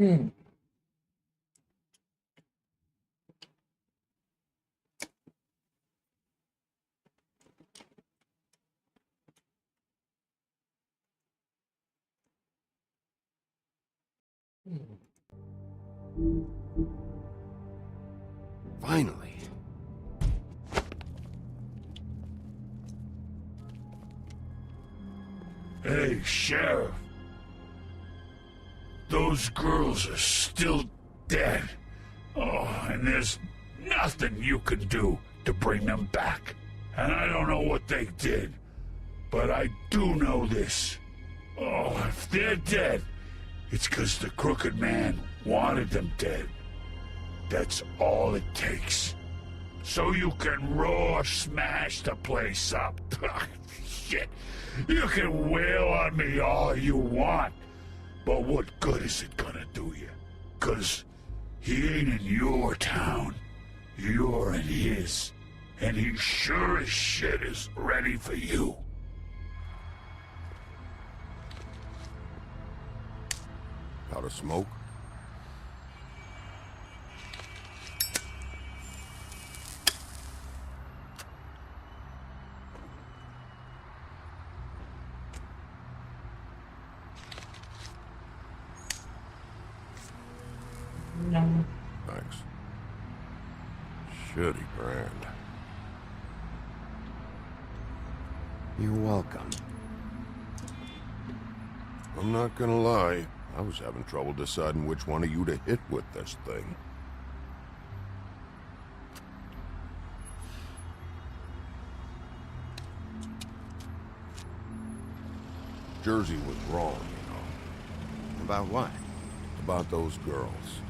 mm.
Finally.
Hey, Sheriff. Those girls are still dead. Oh, and there's nothing you can do to bring them back. And I don't know what they did, but I do know this. Oh, if they're dead, it's 'cause the Crooked Man wanted them dead. That's all it takes. So you can raw smash the place up. Shit, you can wail on me all you want, but what good is it gonna do you? 'Cause he ain't in your town. You're in his. And he sure as shit is ready for you.
Out of smoke?
No.
Thanks. Shitty brand.
You're welcome.
I'm not gonna lie, I was having trouble deciding which one of you to hit with this thing. Jersey was wrong, you know.
About what?
About those girls.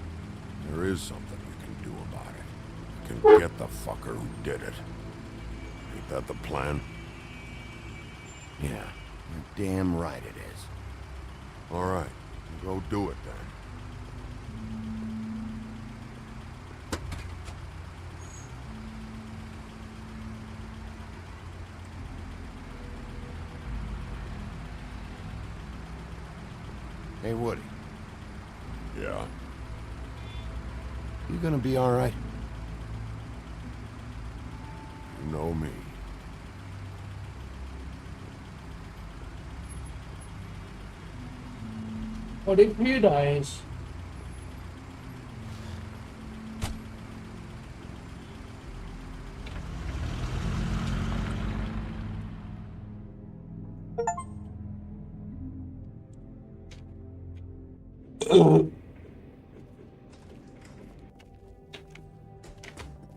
There is something we can do about it. We can get the fucker who did it. Ain't that the plan?
Yeah, you're damn right it is.
All right, go do it then.
Hey, Woody.
Yeah?
You gonna be all right?
You know me.
What if he dies?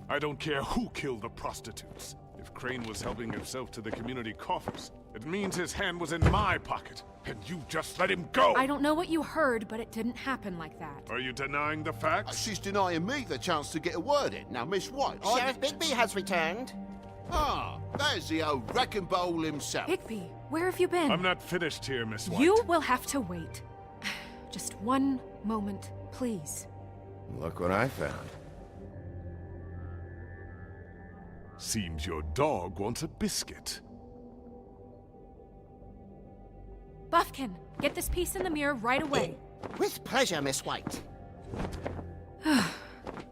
I don't care who killed the prostitutes. If Crane was helping himself to the community coffers, it means his hand was in my pocket, and you just let him go!
I don't know what you heard, but it didn't happen like that.
Are you denying the facts?
She's denying me the chance to get a word in. Now, Miss White...
Sheriff Bigby has returned.
Ah, there's the old wrecking bowl himself.
Bigby, where have you been?
I'm not finished here, Miss White.
You will have to wait. Just one moment, please.
Look what I found.
Seems your dog wants a biscuit.
Buffkin, get this piece in the mirror right away.
With pleasure, Miss White.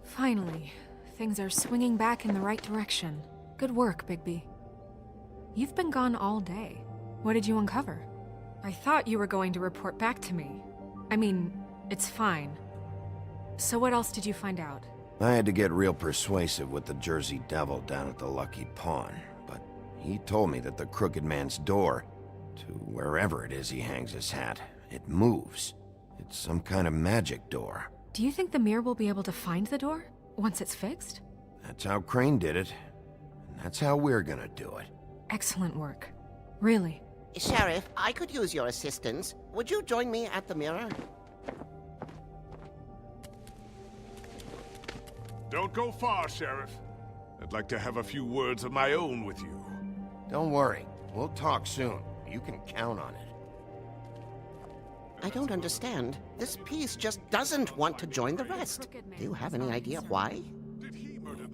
Finally, things are swinging back in the right direction. Good work, Bigby. You've been gone all day. What did you uncover? I thought you were going to report back to me. I mean, it's fine. So what else did you find out?
I had to get real persuasive with the Jersey Devil down at the Lucky Pawn, but he told me that the Crooked Man's door, to wherever it is he hangs his hat, it moves. It's some kind of magic door.
Do you think the mirror will be able to find the door once it's fixed?
That's how Crane did it, and that's how we're gonna do it.
Excellent work. Really.
Sheriff, I could use your assistance. Would you join me at the mirror?
Don't go far, Sheriff. I'd like to have a few words of my own with you.
Don't worry. We'll talk soon. You can count on it.
I don't understand. This piece just doesn't want to join the rest. Do you have any idea why?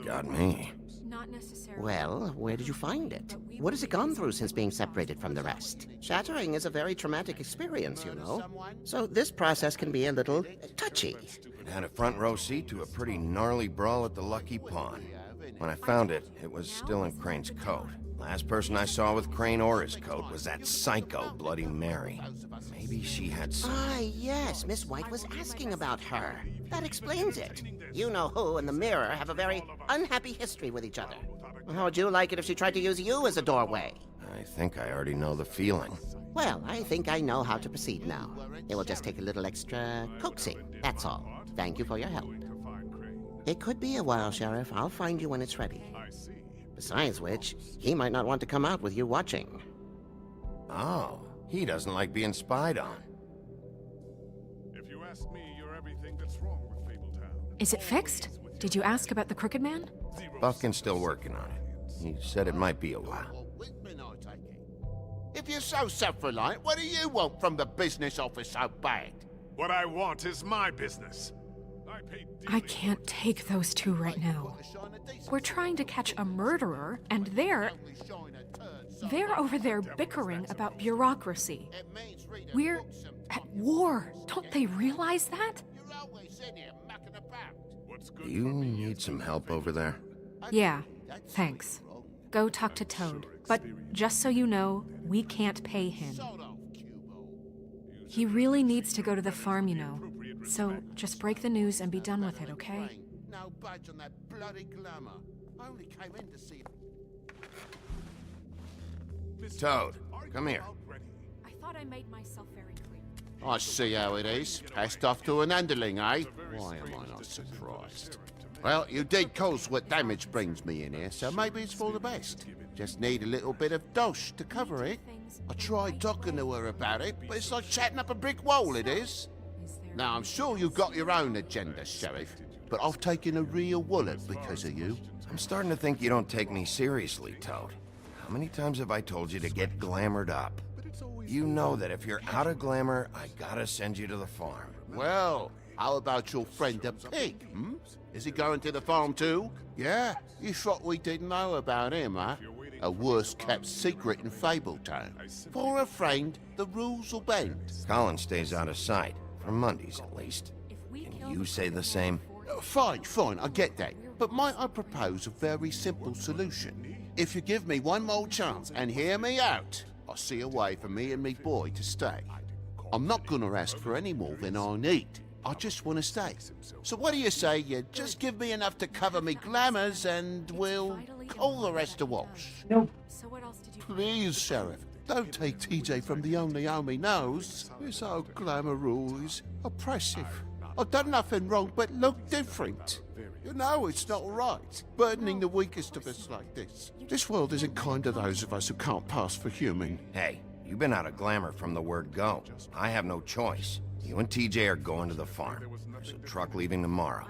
Got me.
Not necessarily.
Well, where did you find it? What has it gone through since being separated from the rest? Shattering is a very traumatic experience, you know. So this process can be a little touchy.
It had a front row seat to a pretty gnarly brawl at the Lucky Pawn. When I found it, it was still in Crane's coat. Last person I saw with Crane or his coat was that psycho Bloody Mary. Maybe she had some...
Ah, yes, Miss White was asking about her. That explains it. You know who and the mirror have a very unhappy history with each other. How would you like it if she tried to use you as a doorway?
I think I already know the feeling.
Well, I think I know how to proceed now. It will just take a little extra coaxing, that's all. Thank you for your help. It could be a while, Sheriff. I'll find you when it's ready.
I see.
Besides which, he might not want to come out with you watching.
Oh, he doesn't like being spied on.
If you ask me, you're everything that's wrong with Fabletown.
Is it fixed? Did you ask about the Crooked Man?
Buffkin's still working on it. He said it might be a while.
If you're so self-reliant, what do you want from the business office so bad?
What I want is my business.
I can't take those two right now. We're trying to catch a murderer, and they're over there bickering about bureaucracy. We're at war. Don't they realize that?
Do you need some help over there?
Yeah, thanks. Go talk to Toad. But just so you know, we can't pay him. He really needs to go to the farm, you know. So just break the news and be done with it, okay?
No budge on that bloody glamour. I only came in to see.
Toad, come here.
I thought I made myself very clear.
I see how it is. Passed off to an underling, eh? Why am I not surprised? Well, you did cause what damage brings me in here, so maybe it's for the best. Just need a little bit of dosh to cover it. I tried talking to her about it, but it's like chatting up a brick wall, it is. Now, I'm sure you've got your own agenda, Sheriff, but I've taken a real wallet because of you.
I'm starting to think you don't take me seriously, Toad. How many times have I told you to get glamored up? You know that if you're out of glamour, I gotta send you to the farm.
Well, how about your friend the pig, Is he going to the farm too? Yeah? You thought we didn't know about him, huh? A worst-kept secret in Fabletown. For a friend, the rules will bend.
Colin stays out of sight. For Mondays, at least. Can you say the same?
Fine, I get that. But might I propose a very simple solution? If you give me one more chance and hear me out, I'll see a way for me and me boy to stay. I'm not gonna ask for any more than I need. I just want to stay. So what do you say you just give me enough to cover me glamours and we'll call the rest a wash?
Nope.
Please, Sheriff, don't take TJ from the only home he knows. This old glamour rule is oppressive. I've done nothing wrong but look different. You know it's not right, burdening the weakest of us like this. This world isn't kind to those of us who can't pass for human.
Hey, you've been out of glamour from the word go. I have no choice. You and TJ are going to the farm. There's a truck leaving tomorrow.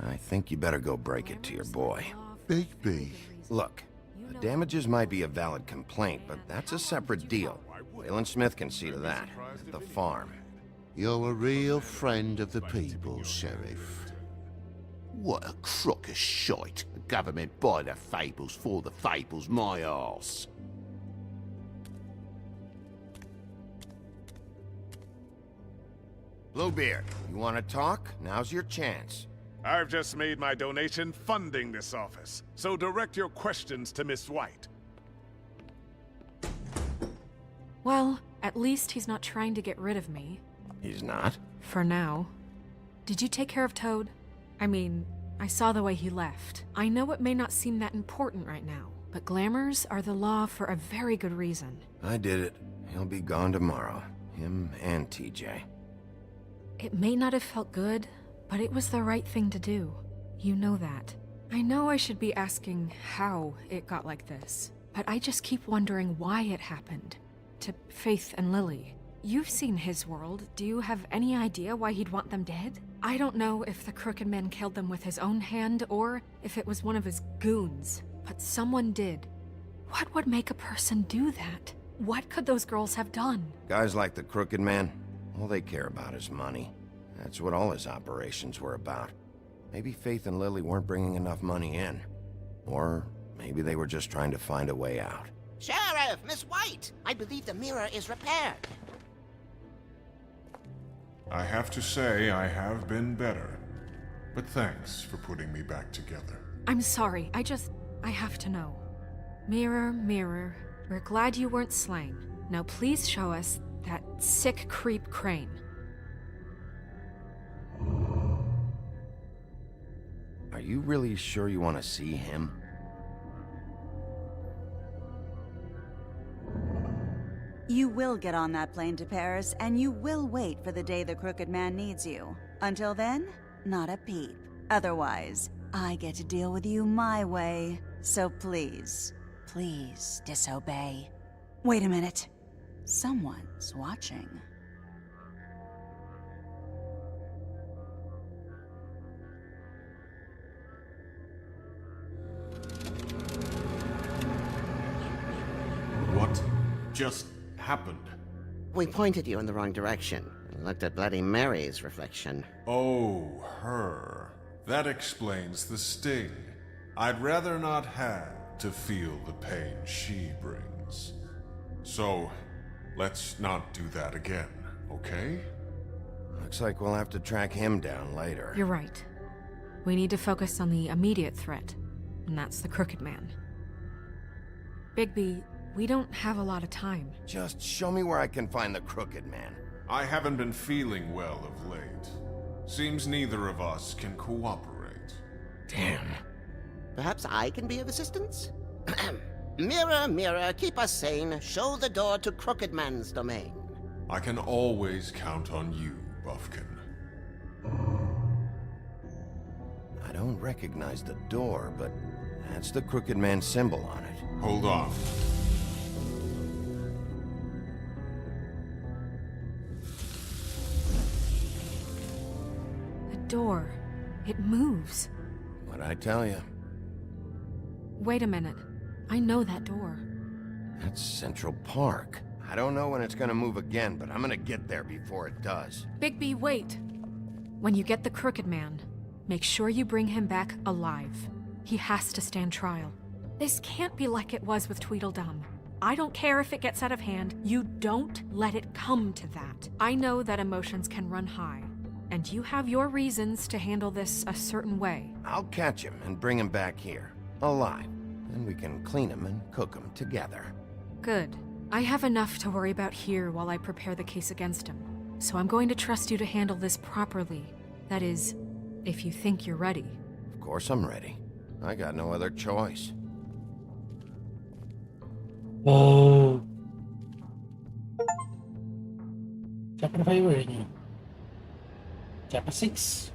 I think you better go break it to your boy.
Big B.
Look, the damages might be a valid complaint, but that's a separate deal. Waylon Smith can see to that, at the farm.
You're a real friend of the people, Sheriff. What a crock of shite. The government buy the fables for the fables, my arse.
Bluebeard, you want to talk? Now's your chance.
I've just made my donation funding this office, so direct your questions to Miss White.
Well, at least he's not trying to get rid of me.
He's not?
For now. Did you take care of Toad? I mean, I saw the way he left. I know it may not seem that important right now, but glamours are the law for a very good reason.
I did it. He'll be gone tomorrow. Him and TJ.
It may not have felt good, but it was the right thing to do. You know that. I know I should be asking how it got like this, but I just keep wondering why it happened. To Faith and Lily. You've seen his world. Do you have any idea why he'd want them dead? I don't know if the Crooked Man killed them with his own hand or if it was one of his goons, but someone did. What would make a person do that? What could those girls have done?
Guys like the Crooked Man, all they care about is money. That's what all his operations were about. Maybe Faith and Lily weren't bringing enough money in. Or maybe they were just trying to find a way out.
Sheriff, Miss White! I believe the mirror is repaired.
I have to say I have been better. But thanks for putting me back together.
I'm sorry, I have to know. Mirror, mirror, we're glad you weren't slain. Now please show us that sick creep Crane.
Are you really sure you want to see him?
You will get on that plane to Paris, and you will wait for the day the Crooked Man needs you. Until then, not a peep. Otherwise, I get to deal with you my way. So please, please disobey. Wait a minute. Someone's watching.
What just happened?
We pointed you in the wrong direction and looked at Bloody Mary's reflection.
Oh, her. That explains the sting. I'd rather not have to feel the pain she brings. So, let's not do that again, okay?
Looks like we'll have to track him down later.
You're right. We need to focus on the immediate threat, and that's the Crooked Man. Bigby, we don't have a lot of time.
Just show me where I can find the Crooked Man.
I haven't been feeling well of late. Seems neither of us can cooperate.
Damn.
Perhaps I can be of assistance? Mirror, mirror, keep us sane. Show the door to Crooked Man's domain.
I can always count on you, Buffkin.
I don't recognize the door, but that's the Crooked Man symbol on it.
Hold on.
The door. It moves.
What'd I tell you?
Wait a minute. I know that door.
That's Central Park. I don't know when it's gonna move again, but I'm gonna get there before it does.
Bigby, wait. When you get the Crooked Man, make sure you bring him back alive. He has to stand trial. This can't be like it was with Tweedledum. I don't care if it gets out of hand. You don't let it come to that. I know that emotions can run high, and you have your reasons to handle this a certain way.
I'll catch him and bring him back here, alive. Then we can clean him and cook him together.
Good. I have enough to worry about here while I prepare the case against him. So I'm going to trust you to handle this properly. That is, if you think you're ready.
Of course I'm ready. I got no other choice.
Oh. Chapter 5 കഴിഞ്ഞു. Chapter 6.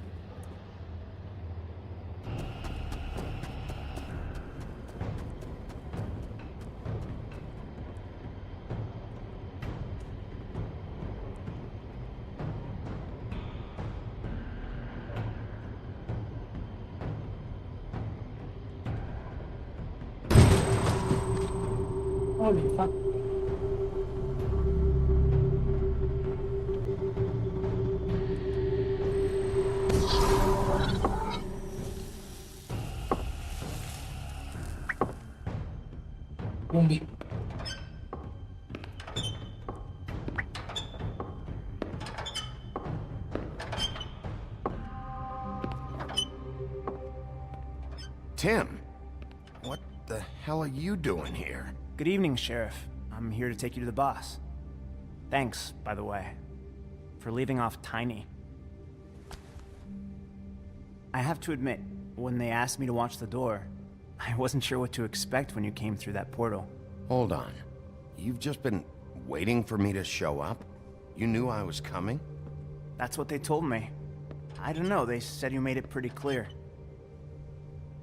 Holy fuck. Zombie.
Tim, what the hell are you doing here?
Good evening, Sheriff. I'm here to take you to the boss. Thanks, by the way, for leaving off Tiny. I have to admit, when they asked me to watch the door, I wasn't sure what to expect when you came through that portal.
Hold on. You've just been waiting for me to show up? You knew I was coming?
That's what they told me. I don't know, they said you made it pretty clear.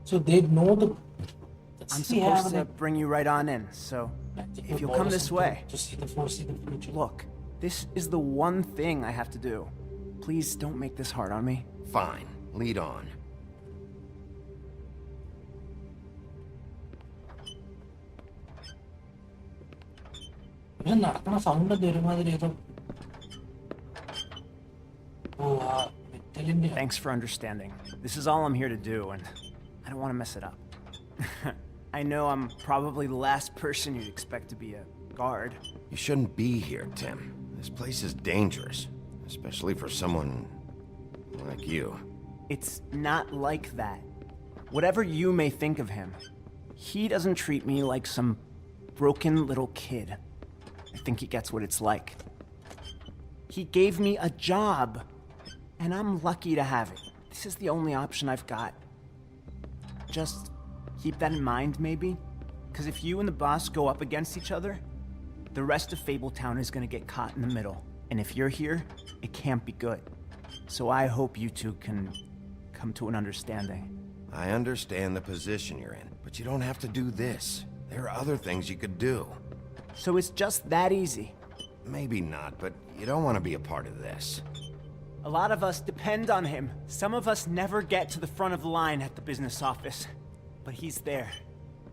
So they know the...
I'm supposed to bring you right on in, so if you'll come this way. Look, this is the one thing I have to do. Please don't make this hard on me.
Fine, lead on.
Thanks for understanding. This is all I'm here to do, and I don't want to mess it up. I know I'm probably the last person you'd expect to be a guard.
You shouldn't be here, Tim. This place is dangerous, especially for someone like you.
It's not like that. Whatever you may think of him, he doesn't treat me like some broken little kid. I think he gets what it's like. He gave me a job, and I'm lucky to have it. This is the only option I've got. Just keep that in mind, maybe? Because if you and the boss go up against each other, the rest of Fabletown is going to get caught in the middle. And if you're here, it can't be good. So I hope you two can come to an understanding.
I understand the position you're in, but you don't have to do this. There are other things you could do.
So it's just that easy.
Maybe not, but you don't want to be a part of this.
A lot of us depend on him. Some of us never get to the front of the line at the business office. But he's there.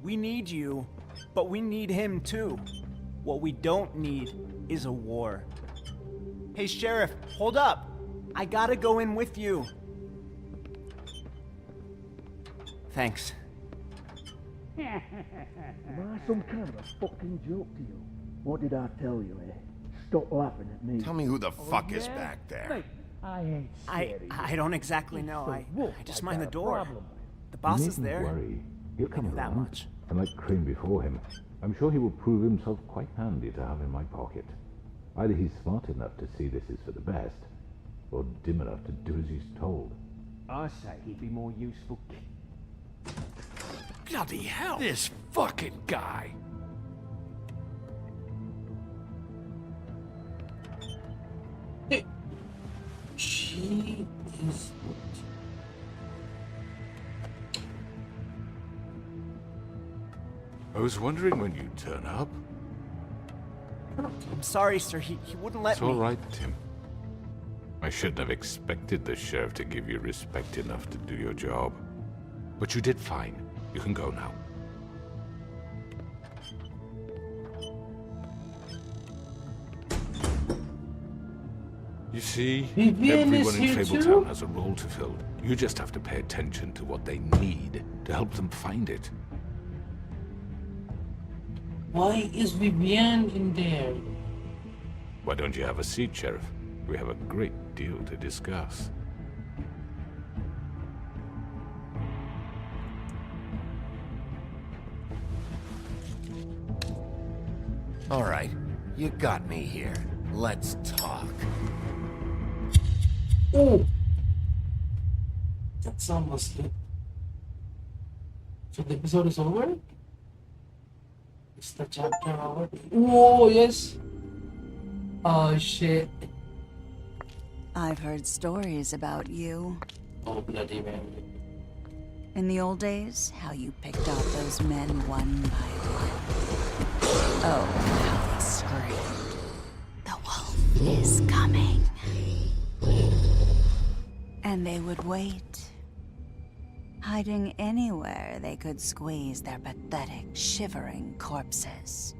We need you, but we need him too. What we don't need is a war. Hey, Sheriff, hold up. I gotta go in with you. Thanks.
Am I some kind of a fucking joke to you? What did I tell you, eh? Stop laughing at me.
Tell me who the fuck is back there.
Mate, I ain't scared of you.
I don't exactly know. I just mind the door.
Problem.
The boss
You
is
needn't
there.
worry. He'll come
that
around.
much.
And like Crane before him, I'm sure he will prove himself quite handy to have in my pocket. Either he's smart enough to see this is for the best, or dim enough to do as he's told.
I say he'd be more useful.
Bloody hell! This fucking guy!
She is.
I was wondering when you'd turn up.
I'm sorry, sir. He wouldn't let
It's
me.
all right, Tim. I shouldn't have expected the sheriff to give you respect enough to do your job. But you did fine. You can go now. You see,
Vivian
everyone
is
in
here
Fabletown
too?
has a role to fill. You just have to pay attention to what they need to help them find it.
Why is Vivian in there?
Why don't you have a seat, Sheriff? We have a great deal to discuss.
All right, you got me here. Let's talk.
Oh! That's almost it. So the episode is over? Is the chapter over? Oh, yes! Oh, shit.
I've heard stories about you.
Oh, bloody man.
In the old days, how you picked off those men one by one. Oh, how they screamed. The wolf is coming. And they would wait, hiding anywhere they could squeeze their pathetic, shivering corpses.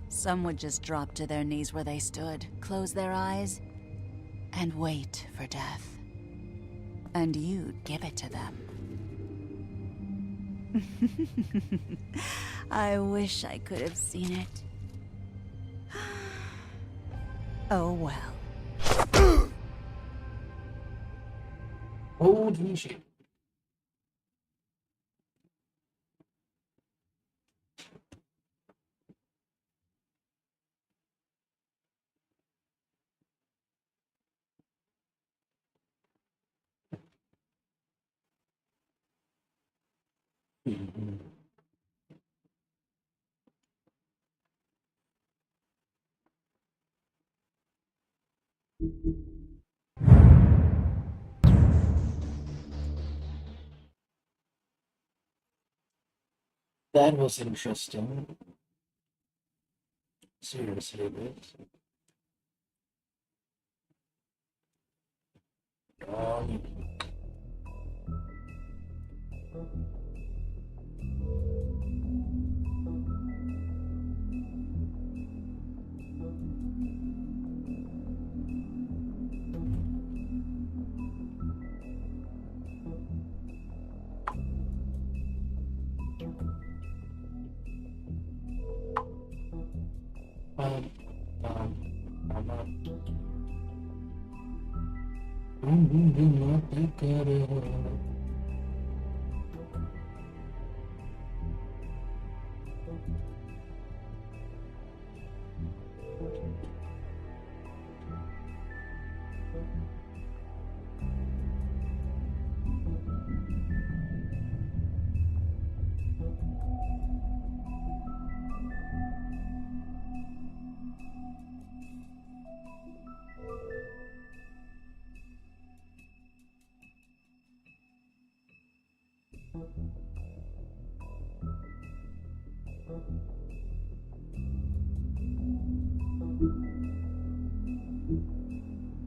Some would just drop to their knees where they stood, close their eyes, and wait for death. And you'd give it to them. I wish I could have seen it. Oh well.
Holy shit. That was interesting. Seriously, this.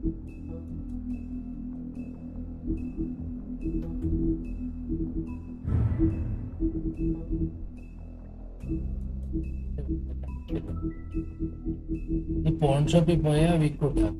The pawn shop we could have.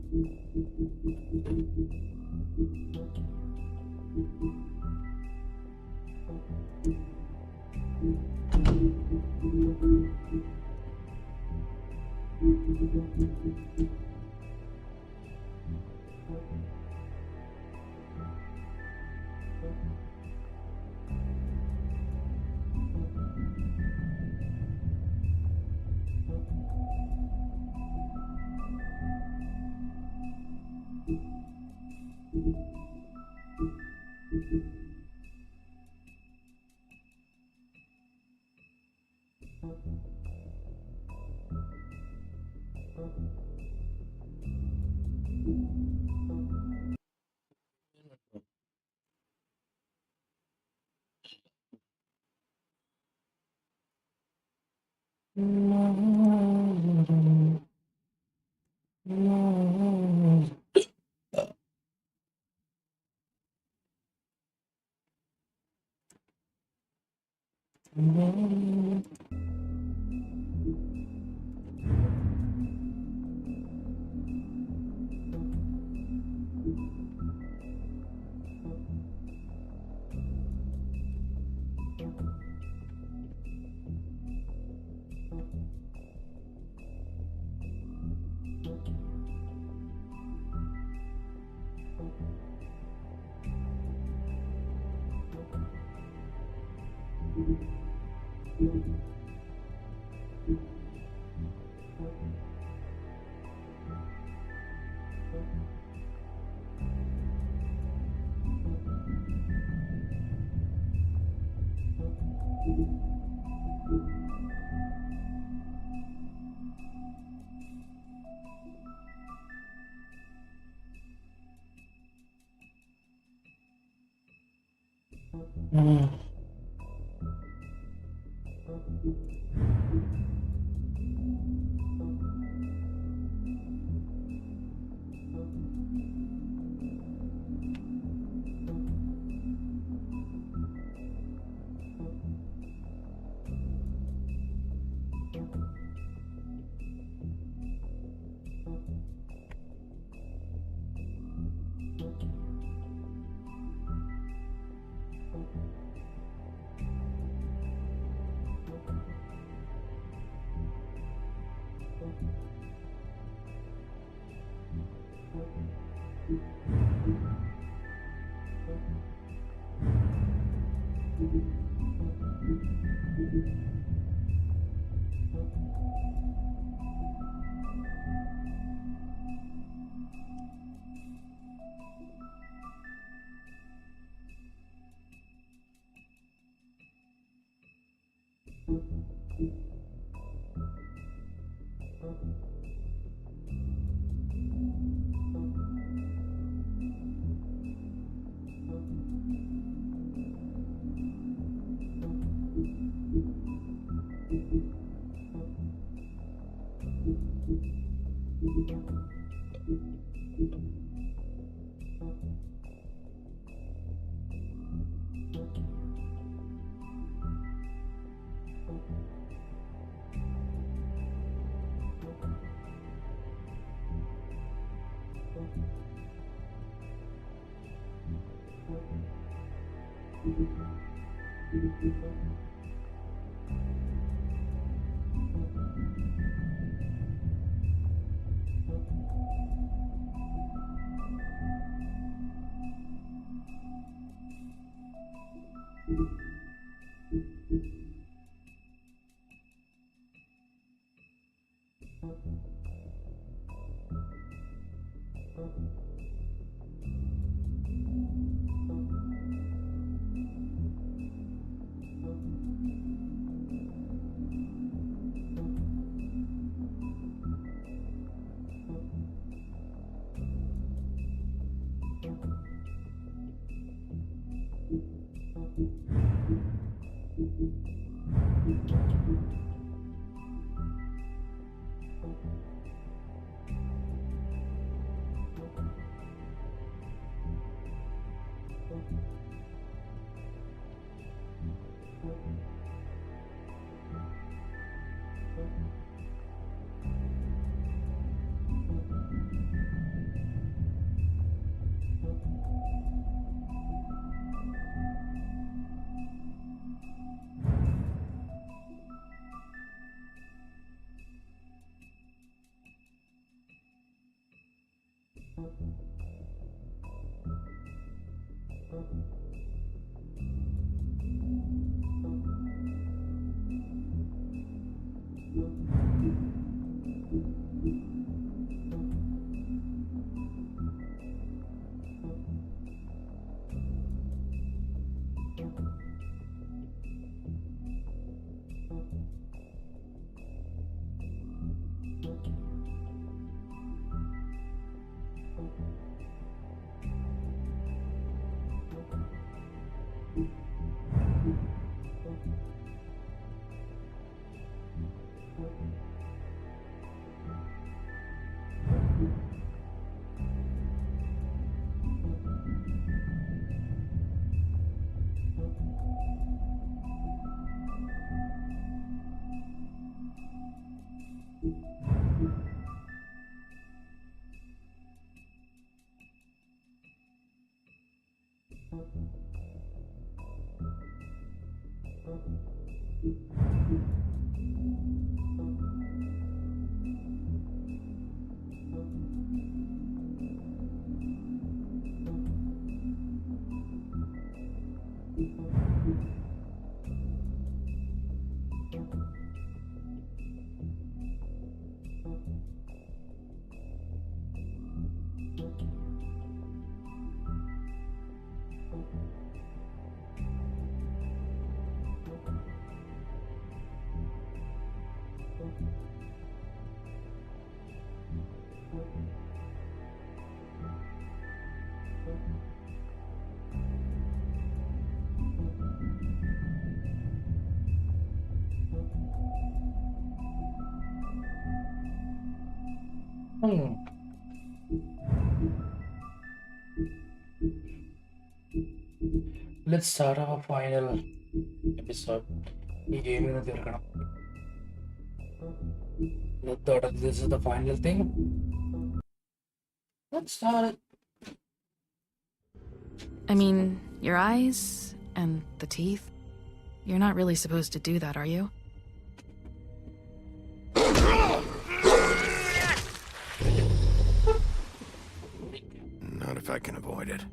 Let's start our final episode. ഈ ഗെയിമിൽ തീർക്കണം. This is the final thing. Let's start it.
I mean, your eyes and the teeth. You're not really supposed to do that, are you?
Not if I can avoid it.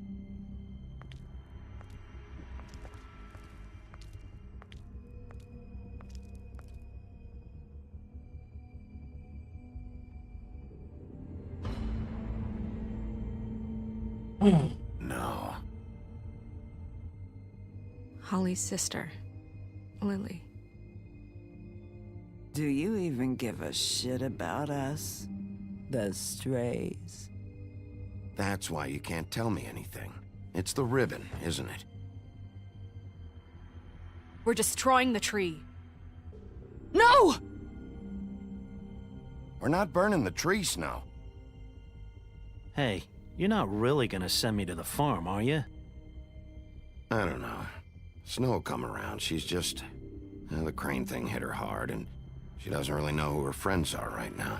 No.
Holly's sister, Lily.
Do you even give a shit about us? The strays.
That's why you can't tell me anything. It's the ribbon, isn't it?
We're destroying the tree.
No!
We're not burning the tree, Snow.
Hey, you're not really gonna send me to the farm, are you?
I don't know. Snow will come around. She's just... the crane thing hit her hard, and she doesn't really know who her friends are right now.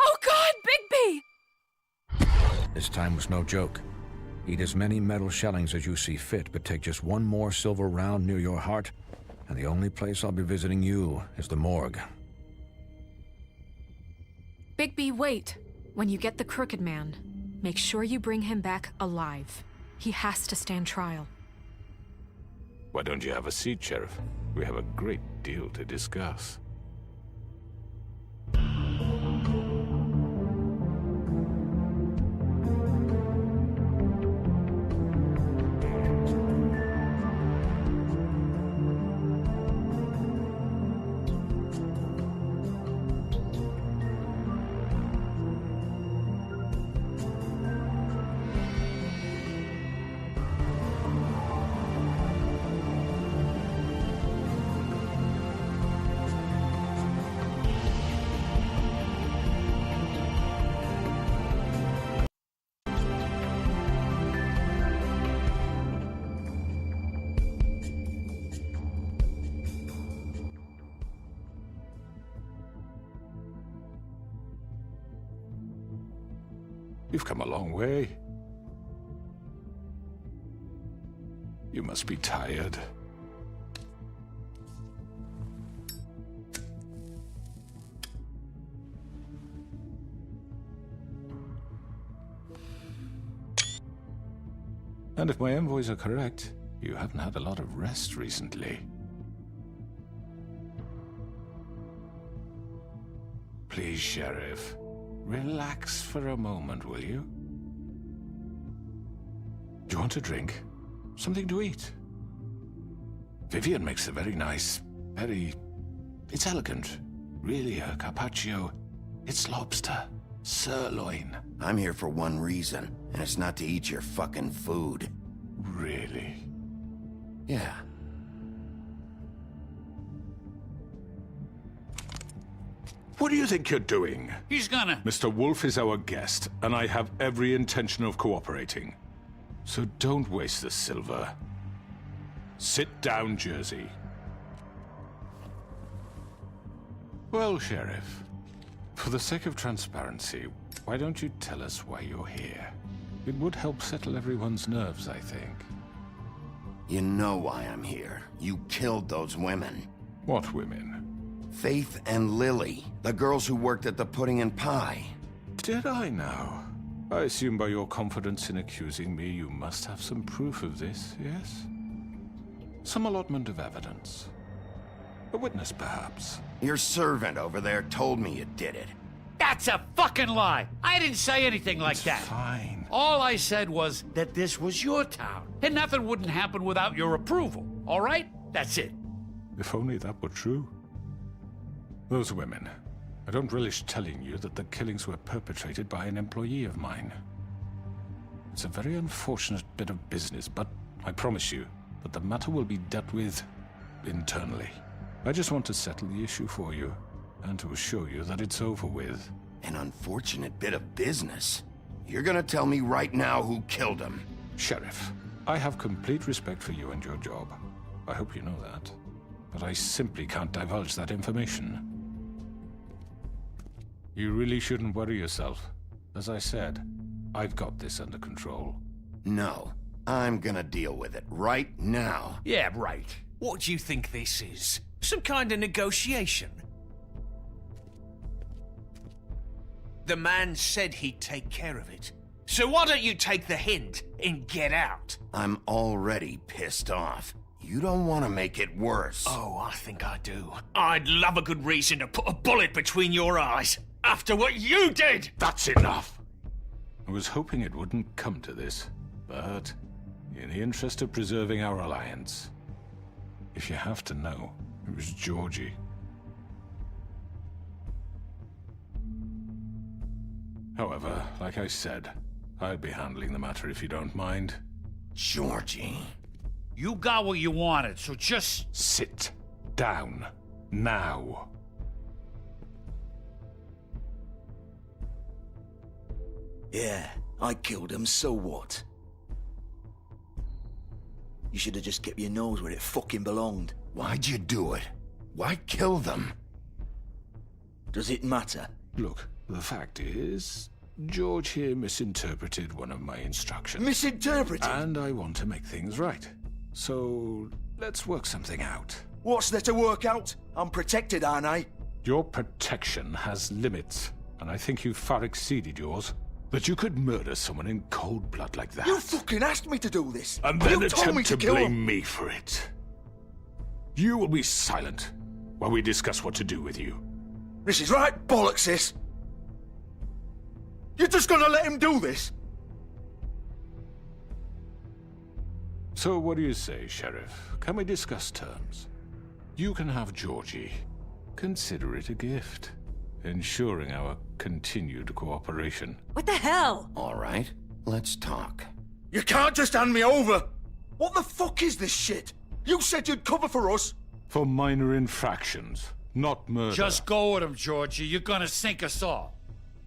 Oh God, Bigby!
This time was no joke. Eat as many metal shellings as you see fit, but take just one more silver round near your heart, and the only place I'll be visiting you is the morgue.
Bigby, wait. When you get the Crooked Man, make sure you bring him back alive. He has to stand trial.
Why don't you have a seat, Sheriff? We have a great deal to discuss. You've come a long way. You must be tired.
And if my envoys are correct, you haven't had a lot of rest recently. Please, Sheriff, relax for a moment, will you? Do you want a drink? Something to eat? Vivian makes a very nice, it's elegant. Really, a carpaccio. It's lobster. Sirloin.
I'm here for one reason, and it's not to eat your fucking food.
Really?
Yeah.
What do you think you're doing?
He's gonna...
Mr. Wolf is our guest, and I have every intention of cooperating. So don't waste the silver. Sit down, Jersey. Well, Sheriff, for the sake of transparency, why don't you tell us why you're here? It would help settle everyone's nerves, I think.
You know why I'm here. You killed those women.
What women?
Faith and Lily, the girls who worked at the Pudding and Pie.
Did I now? I assume by your confidence in accusing me, you must have some proof of this, yes? Some allotment of evidence. A witness, perhaps.
Your servant over there told me you did it.
That's a fucking lie. I didn't say anything like that.
Fine.
All I said was that this was your town, and nothing wouldn't happen without your approval. All right? That's it.
If only that were true. Those women. I don't relish telling you that the killings were perpetrated by an employee of mine. It's a very unfortunate bit of business, but I promise you that the matter will be dealt with internally. I just want to settle the issue for you, and to assure you that it's over with.
An unfortunate bit of business? You're gonna tell me right now who killed him?
Sheriff, I have complete respect for you and your job. I hope you know that. But I simply can't divulge that information. You really shouldn't worry yourself. As I said, I've got this under control.
No, I'm gonna deal with it right now.
Yeah, right.
What do you think this is? Some kind of negotiation? The man said he'd take care of it. So why don't you take the hint and get out?
I'm already pissed off. You don't want to make it worse.
Oh, I think I do. I'd love a good reason to put a bullet between your eyes after what you did!
That's enough! I was hoping it wouldn't come to this, but in the interest of preserving our alliance, if you have to know, it was Georgie. However, like I said, I'll be handling the matter if you don't mind.
Georgie.
You got what you wanted, so just...
Sit down. Now.
Yeah, I killed him, so what? You should have just kept your nose where it fucking belonged.
Why'd you do it? Why kill them?
Does it matter?
Look, the fact is, George here misinterpreted one of my instructions.
Misinterpreted?
And I want to make things right. So, let's work something out.
What's there to work out? I'm protected, aren't I?
Your protection has limits, and I think you've far exceeded yours. That you could murder someone in cold blood like that.
You fucking asked me to do this!
And then
you told me
attempt to
kill
blame
him.
me for it. You will be silent while we discuss what to do with you.
This is right bollocks, this! You're just gonna let him do this?
So what do you say, Sheriff? Can we discuss terms? You can have Georgie. Consider it a gift, ensuring our continued cooperation.
What the hell?
All right, let's talk.
You can't just hand me over! What the fuck is this shit? You said you'd cover for us!
For minor infractions, not murder.
Just go with him, Georgie. You're gonna sink us all.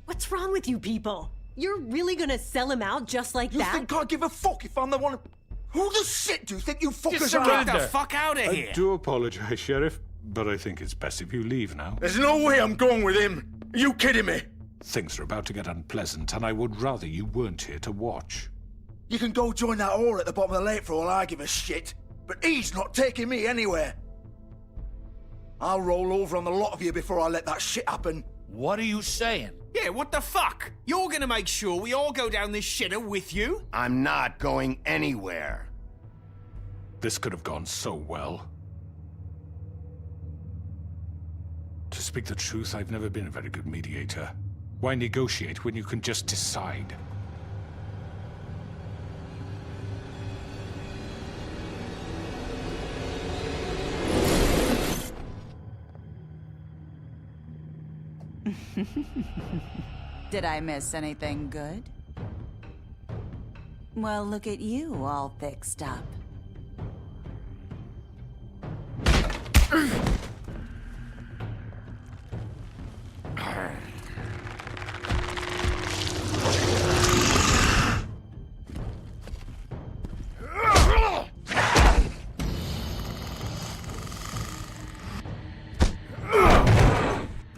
What's wrong with you people? You're really gonna sell him out just like that?
You think I give a fuck if I'm the one... Who the shit do you think you fuckers are?
Get the fuck out of here!
I do apologize, Sheriff, but I think it's best if you leave now.
There's no way I'm going with him! Are you kidding me?
Things are about to get unpleasant, and I would rather you weren't here to watch.
You can go join that whore at the bottom of the lake for all I give a shit, but he's not taking me anywhere. I'll roll over on the lot of you before I let that shit happen.
What are you saying?
Yeah, what the fuck? You're gonna make sure we all go down this shitter with you?
I'm not going anywhere.
This could have gone so well. To speak the truth, I've never been a very good mediator. Why negotiate when you can just decide?
Did I miss anything good? Well, look at you, all fixed up.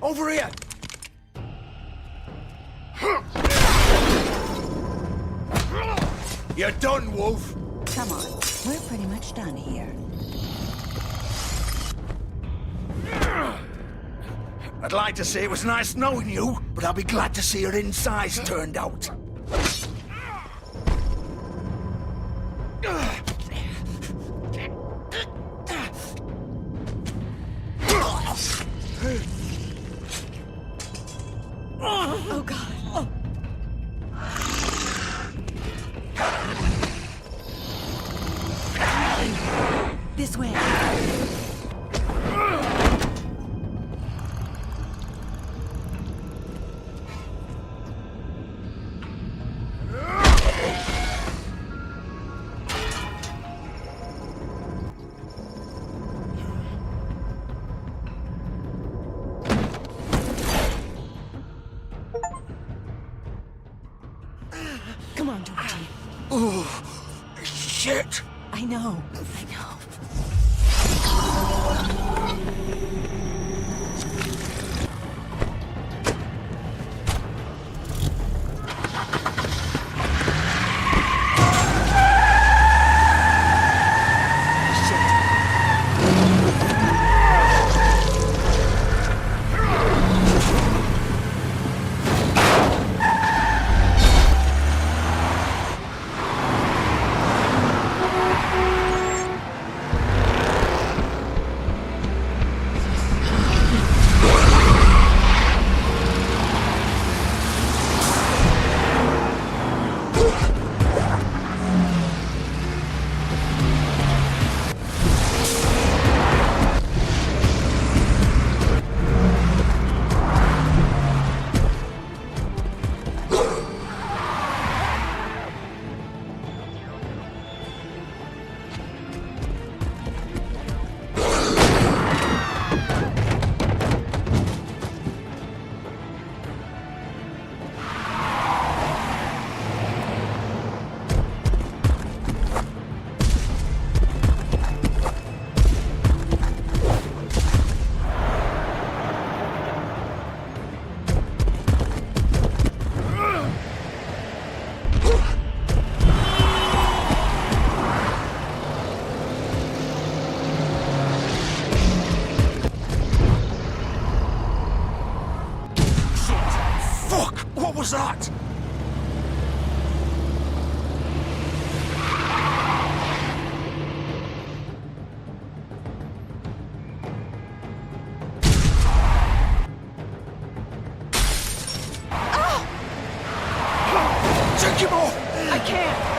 Over here! You're done, Wolf!
Come on, we're pretty much done here.
I'd like to say it was nice knowing you, but I'll be glad to see your insides turned out.
Oh, God. Oh.
This way.
Come on, Georgie.
Oh, shit!
I know.
What was that? Take him off!
I can't.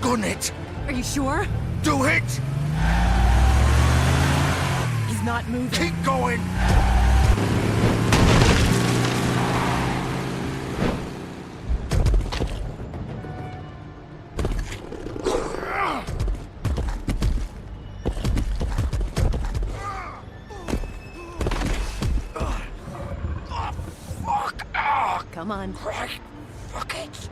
Gun it!
Are you sure?
Do it!
He's not moving.
Keep going!
Come on.
Right. Fuck it.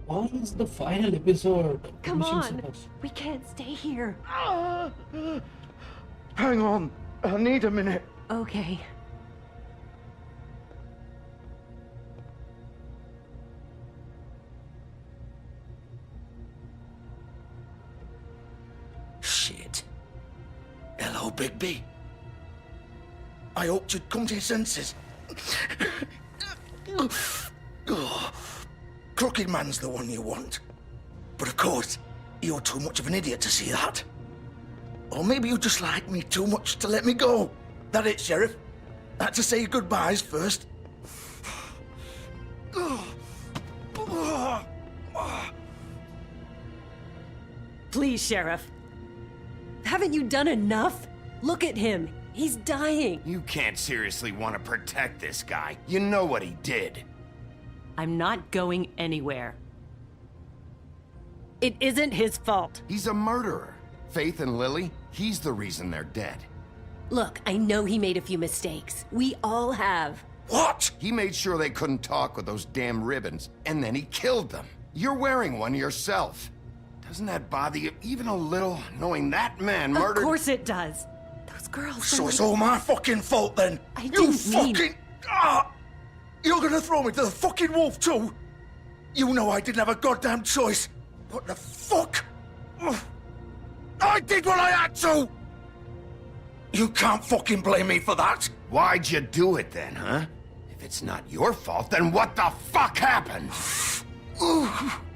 What is the final episode?
Come
Mission
on.
supposed-
We can't stay here.
Hang on. I need a minute.
Okay.
Shit. Hello, Bigby. I hoped you'd come to your senses. Oh, Crooked Man's the one you want. But of course, you're too much of an idiot to see that. Or maybe you just like me too much to let me go. That it, Sheriff? Had to say your goodbyes first.
Please, Sheriff. Haven't you done enough? Look at him. He's dying.
You can't seriously want to protect this guy. You know what he did.
I'm not going anywhere. It isn't his fault.
He's a murderer. Faith and Lily, he's the reason they're dead.
Look, I know he made a few mistakes. We all have.
What? He made sure they couldn't talk with those damn ribbons, and then he killed them. You're wearing one yourself. Doesn't that bother you even a little, knowing that man murdered—
Of course it does. Those girls—
So it's all my fucking fault then?
I didn't mean—
You're gonna throw me to the fucking wolf too? You know I didn't have a goddamn choice. What the fuck? I did what I had to! You can't fucking blame me for that.
Why'd you do it then, huh? If it's not your fault, then what the fuck happened?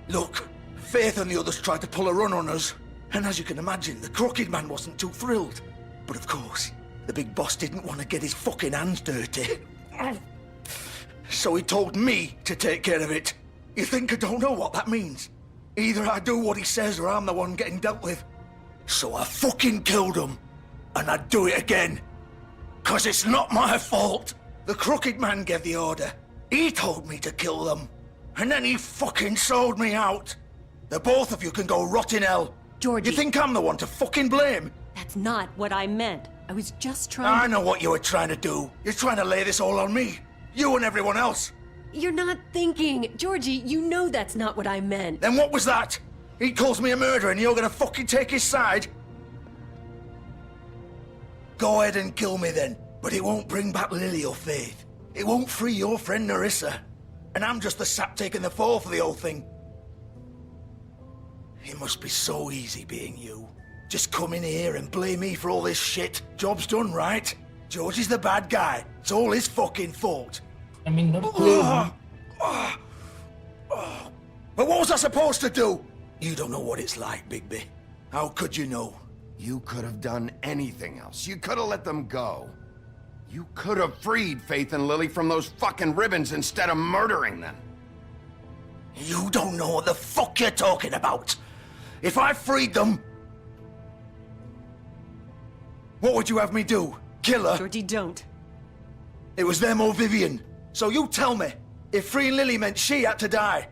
Look, Faith and the others tried to pull a run on us. And as you can imagine, the Crooked Man wasn't too thrilled. But of course, the big boss didn't want to get his fucking hands dirty. So he told me to take care of it. You think I don't know what that means? Either I do what he says or I'm the one getting dealt with. So I fucking killed him. And I'd do it again. 'Cause it's not my fault. The Crooked Man gave the order. He told me to kill them. And then he fucking sold me out. The both of you can go rot in hell.
Georgie.
You think I'm the one to fucking blame?
That's not what I meant. I was just trying
I know what you were trying to do. You're trying to lay this all on me. You and everyone else.
You're not thinking. Georgie, you know that's not what I meant.
Then what was that? He calls me a murderer and you're gonna fucking take his side? Go ahead and kill me then. But it won't bring back Lily or Faith. It won't free your friend Narissa. And I'm just the sap taking the fall for the whole thing. It must be so easy being you. Just come in here and blame me for all this shit. Job's done, right? George is the bad guy. It's all his fucking fault.
I mean, not blame.
But what was I supposed to do? You don't know what it's like, Bigby. How could you know?
You could have done anything else. You could have let them go. You could have freed Faith and Lily from those fucking ribbons instead of murdering them.
You don't know what the fuck you're talking about. If I freed them... What would you have me do? Kill her?
Georgie, don't.
It was them or Vivian. So you tell me, if freeing Lily meant she had to die,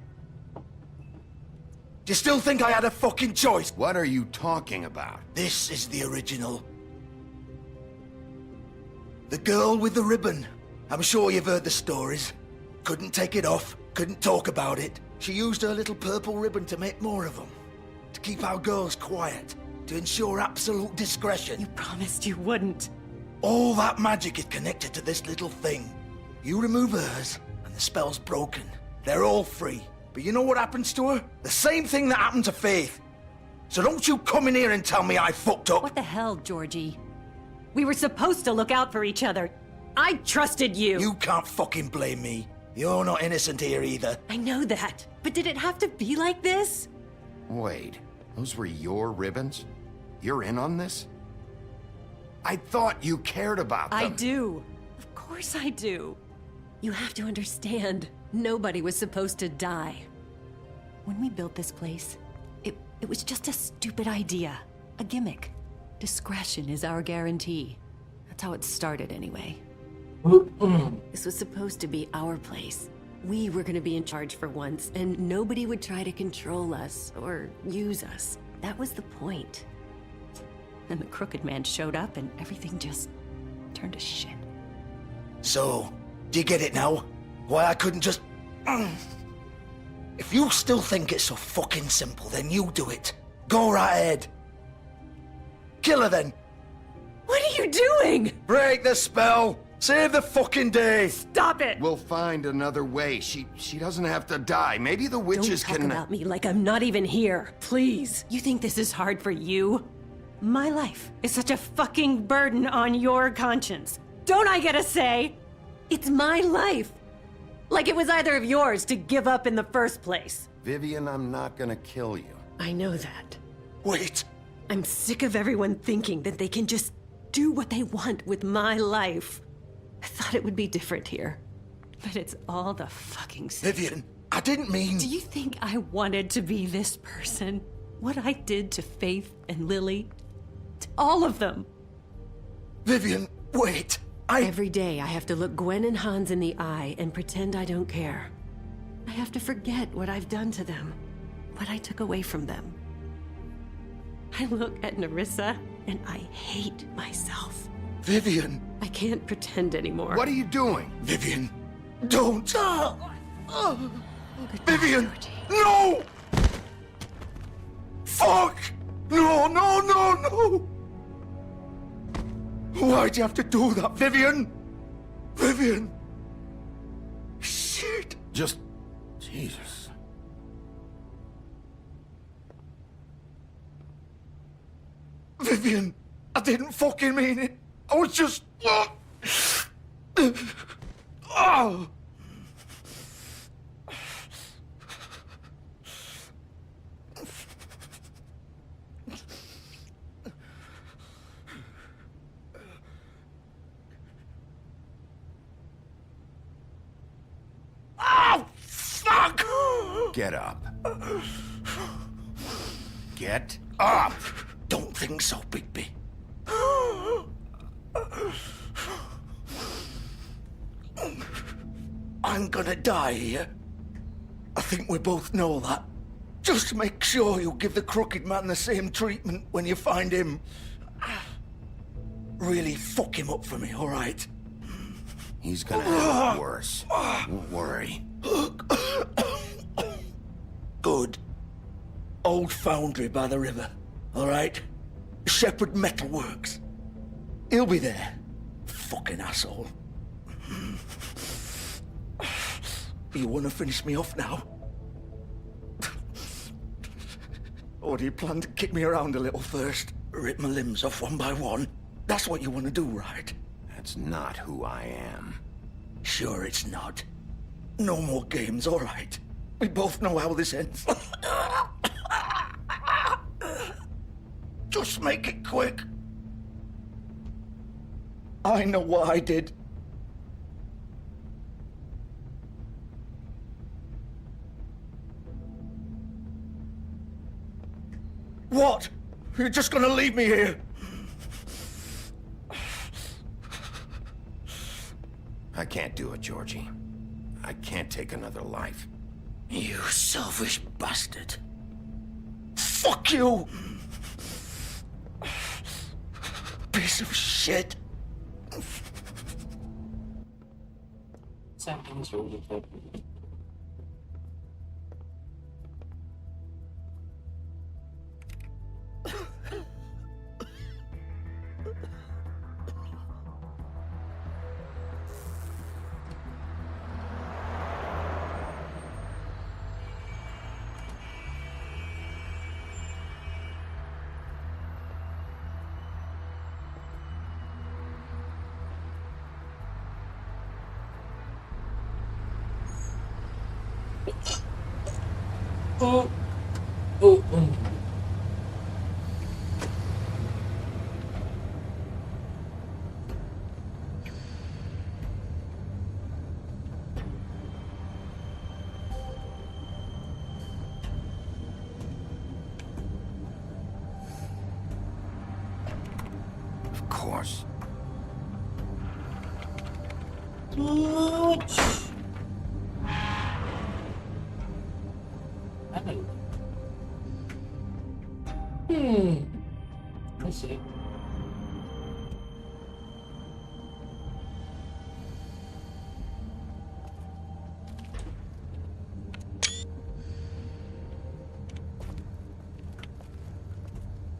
do you still think I had a fucking choice?
What are you talking about?
This is the original. The girl with the ribbon. I'm sure you've heard the stories. Couldn't take it off, couldn't talk about it. She used her little purple ribbon to make more of them. To keep our girls quiet. To ensure absolute discretion.
You promised you wouldn't.
All that magic is connected to this little thing. You remove hers, and the spell's broken. They're all free. But you know what happens to her? The same thing that happened to Faith. So don't you come in here and tell me I fucked up.
What the hell, Georgie? We were supposed to look out for each other. I trusted you.
You can't fucking blame me. You're not innocent here either.
I know that. But did it have to be like this?
Wait, those were your ribbons? You're in on this? I thought you cared about them.
I do. Of course I do. You have to understand, nobody was supposed to die. When we built this place, it was just a stupid idea. A gimmick. Discretion is our guarantee. That's how it started anyway. This was supposed to be our place. We were gonna be in charge for once, and nobody would try to control us or use us. That was the point. Then the Crooked Man showed up and everything just turned to shit.
So, do you get it now? Why I couldn't just... If you still think it's so fucking simple, then you do it. Go right ahead. Kill her then.
What are you doing?
Break the spell. Save the fucking day.
Stop it.
We'll find another way. She doesn't have to die. Maybe the witches
Don't talk
can...
about me like I'm not even here. Please. You think this is hard for you? My life is such a fucking burden on your conscience. Don't I get a say? It's my life. Like it was either of yours to give up in the first place.
Vivian, I'm not gonna kill you.
I know that.
Wait.
I'm sick of everyone thinking that they can just do what they want with my life. I thought it would be different here. But it's all the fucking same.
Vivian, I didn't mean...
Do you think I wanted to be this person? What I did to Faith and Lily? To all of them.
Vivian, wait.
Every day I have to look Gwen and Hans in the eye and pretend I don't care. I have to forget what I've done to them. What I took away from them. I look at Nerissa and I hate myself.
Vivian.
I can't pretend anymore.
What are you doing?
Vivian, don't. Vivian, no! Fuck! No, no, no, no! Why'd you have to do that, Vivian? Vivian! Shit!
Just... Jesus.
Vivian, I didn't fucking mean it. I was just... Oh! Oh, fuck!
Get up. Get up!
Don't think so, Bigby. I'm gonna die here. I think we both know that. Just make sure you give the crooked man the same treatment when you find him. Really fuck him up for me, all right?
He's gonna have it worse. Don't worry.
Good. Old foundry by the river, all right? Shepherd Metalworks. He'll be there. Fucking asshole. You wanna finish me off now? Or do you plan to kick me around a little first? Rip my limbs off one by one? That's what you wanna do, right?
That's not who I am.
Sure it's not. No more games, all right? We both know how this ends. Just make it quick. I know what I did. What? You're just gonna leave me here?
I can't do it, Georgie. I can't take another life.
You selfish bastard. Fuck you! Piece of shit.
Something's really good. Oh.
Of course.
I see.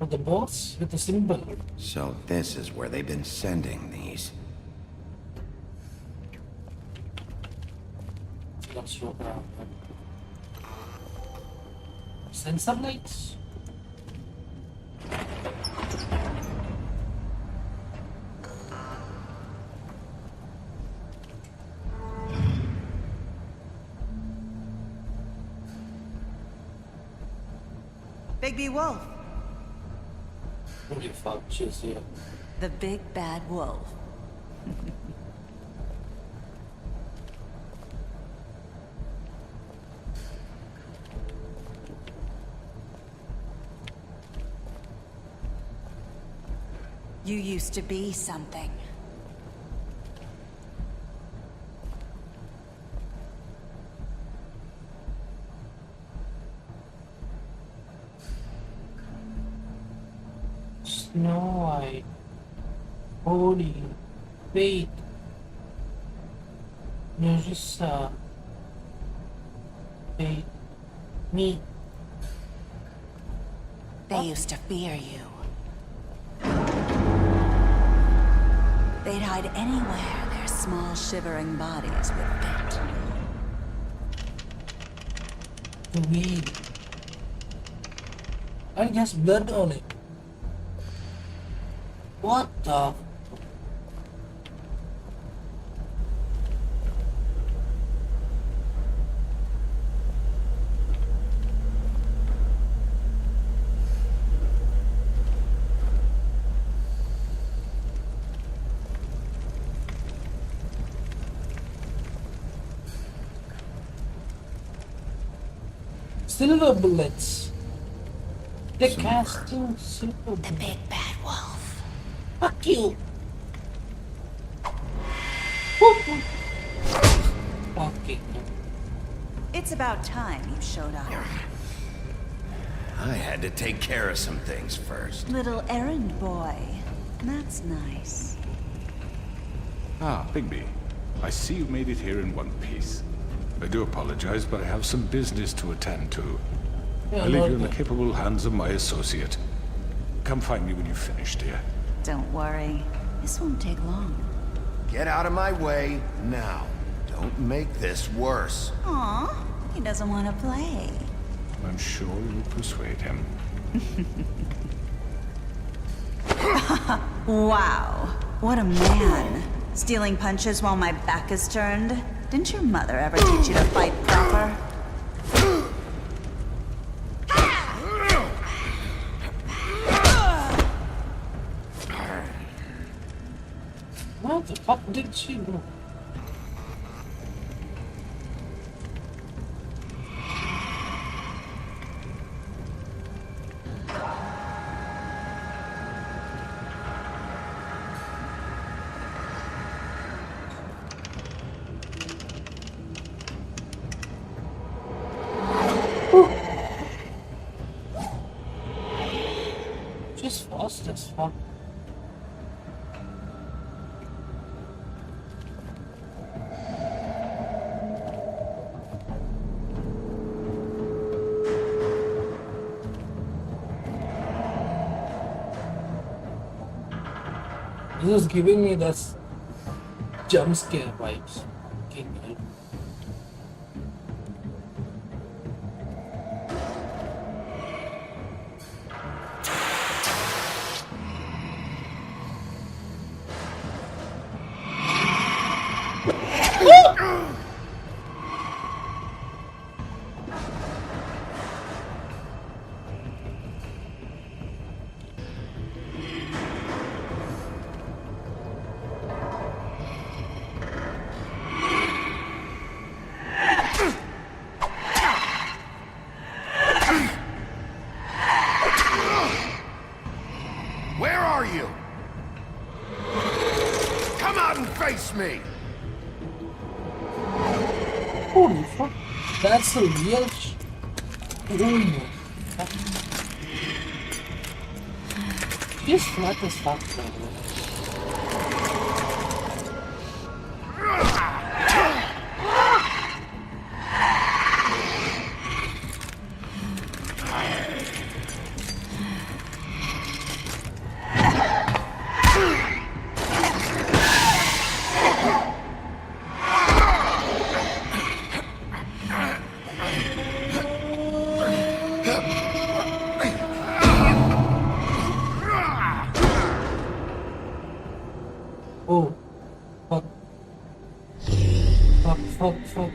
With the box with the symbol.
So this is where they've been sending these.
Sensor lights.
Bigby Wolf.
Holy fuck, she's here.
The big bad wolf. You used to be something.
Snow White. Holy. Wait. Narissa. Wait. Me.
They used to fear you. They'd hide anywhere their small shivering bodies would fit.
The weed. And it has blood on it. What the? Silver bullets. They're casting silver bullets.
The big bad wolf.
Fuck you. Fucking.
It's about time you showed up.
I had to take care of some things first.
Little errand boy. That's nice.
Ah, Bigby. I see you made it here in one piece. I do apologize, but I have some business to attend to.
Yeah,
I leave you in the capable hands of my associate. Come find me when you've finished, dear.
Don't worry. This won't take long.
Get out of my way now. Don't make this worse.
Aw, he doesn't want to play.
I'm sure you'll persuade him.
Wow, what a man. Stealing punches while my back is turned? Didn't your mother ever teach you to fight proper?
What the fuck did she do? She's fast as fuck. This is giving me that jump scare vibes. Fucking hell.
Where are you? Come out and face me!
Holy fuck. That's a real oh, fuck. She's flat as fuck, bro. Oh. Fuck. Fuck.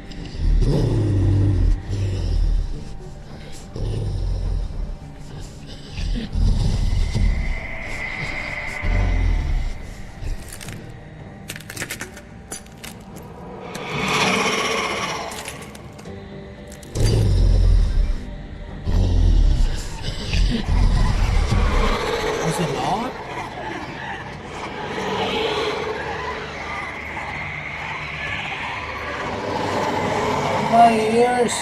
Was it not? My ears.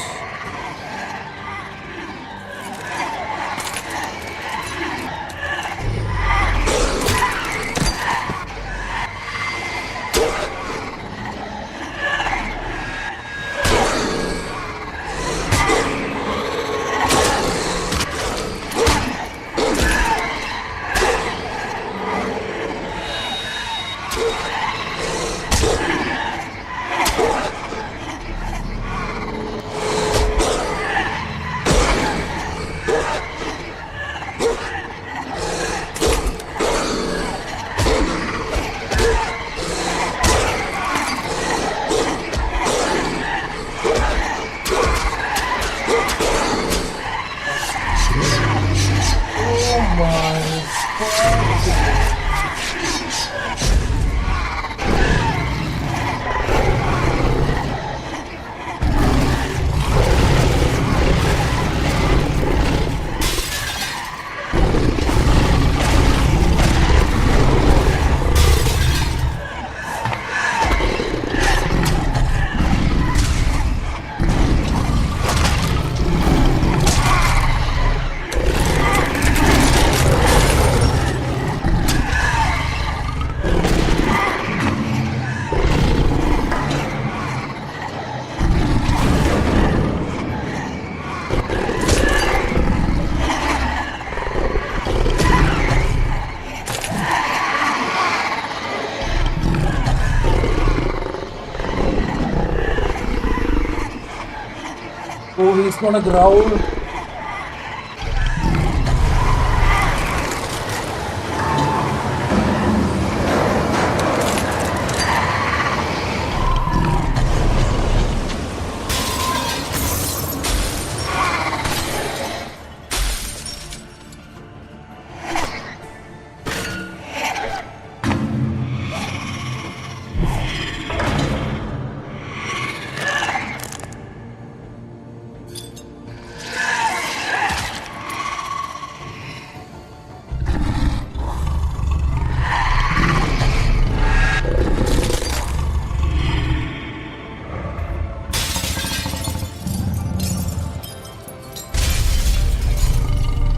Oh, he's gonna growl.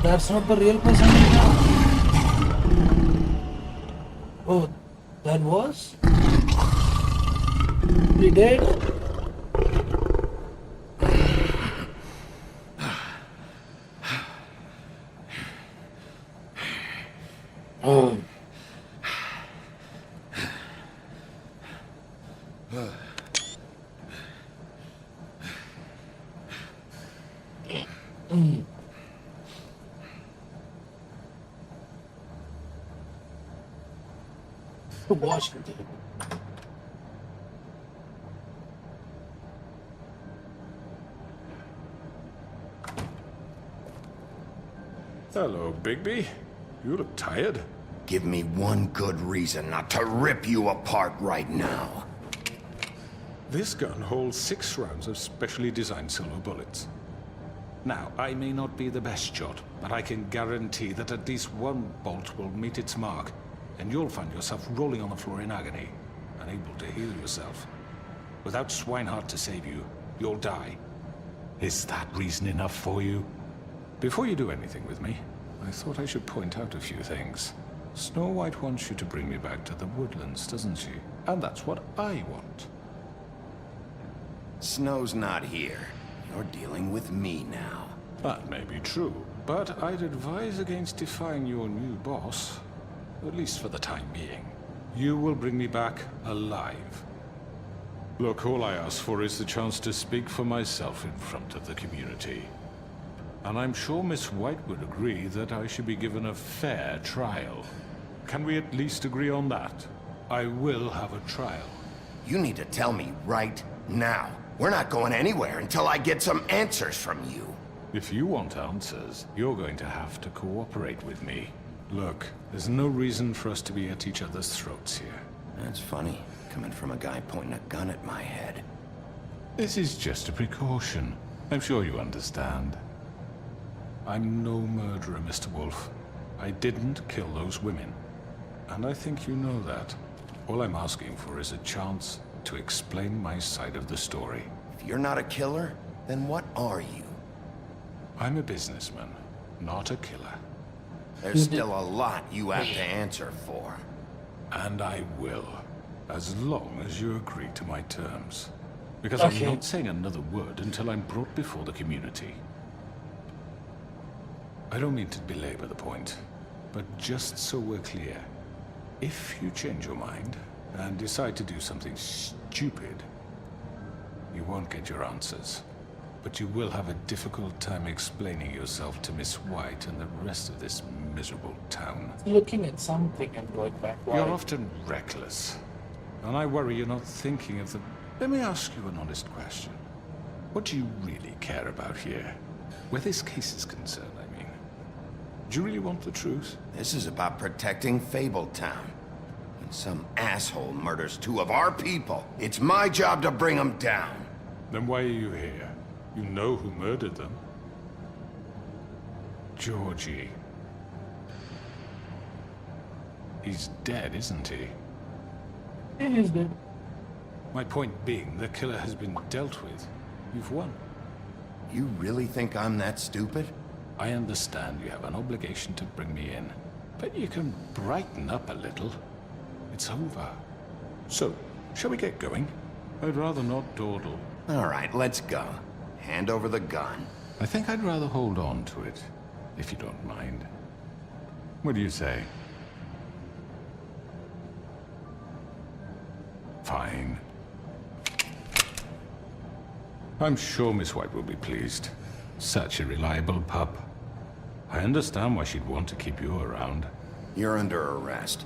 That's not the real person. Oh, that was? We did? Oh. Washington.
Hello, Bigby. You look tired.
Give me one good reason not to rip you apart right now.
This gun holds 6 rounds of specially designed silver bullets. Now, I may not be the best shot, but I can guarantee that at least one bolt will meet its mark, and you'll find yourself rolling on the floor in agony, unable to heal yourself. Without Swinehart to save you, you'll die. Is that reason enough for you? Before you do anything with me, I thought I should point out a few things. Snow White wants you to bring me back to the woodlands, doesn't she? And that's what I want.
Snow's not here. You're dealing with me now.
That may be true, but I'd advise against defying your new boss. At least for the time being. You will bring me back alive. Look, all I ask for is the chance to speak for myself in front of the community. And I'm sure Miss White would agree that I should be given a fair trial. Can we at least agree on that? I will have a trial.
You need to tell me right now. We're not going anywhere until I get some answers from you.
If you want answers, you're going to have to cooperate with me. Look, there's no reason for us to be at each other's throats here.
That's funny, coming from a guy pointing a gun at my head.
This is just a precaution. I'm sure you understand. I'm no murderer, Mr. Wolf. I didn't kill those women. And I think you know that. All I'm asking for is a chance to explain my side of the story.
If you're not a killer, then what are you?
I'm a businessman, not a killer.
There's still a lot you have to answer for.
And I will, as long as you agree to my terms. Because
Okay.
I'm not saying another word until I'm brought before the community. I don't mean to belabor the point, but just so we're clear, if you change your mind and decide to do something stupid, you won't get your answers. But you will have a difficult time explaining yourself to Miss White and the rest of this miserable town.
Looking at something and going back.
You're often reckless, and I worry you're not thinking of the... Let me ask you an honest question. What do you really care about here? Where this case is concerned, I mean. Do you really want the truth?
This is about protecting Fabletown. When some asshole murders 2 of our people, it's my job to bring them down.
Then why are you here? You know who murdered them. Georgie. He's dead, isn't he?
He is dead.
My point being, the killer has been dealt with. You've won.
You really think I'm that stupid?
I understand you have an obligation to bring me in, but you can brighten up a little. It's over. So, shall we get going? I'd rather not dawdle.
All right, let's go. Hand over the gun.
I think I'd rather hold on to it, if you don't mind. What do you say? Fine. I'm sure Miss White will be pleased. Such a reliable pup. I understand why she'd want to keep you around.
You're under arrest.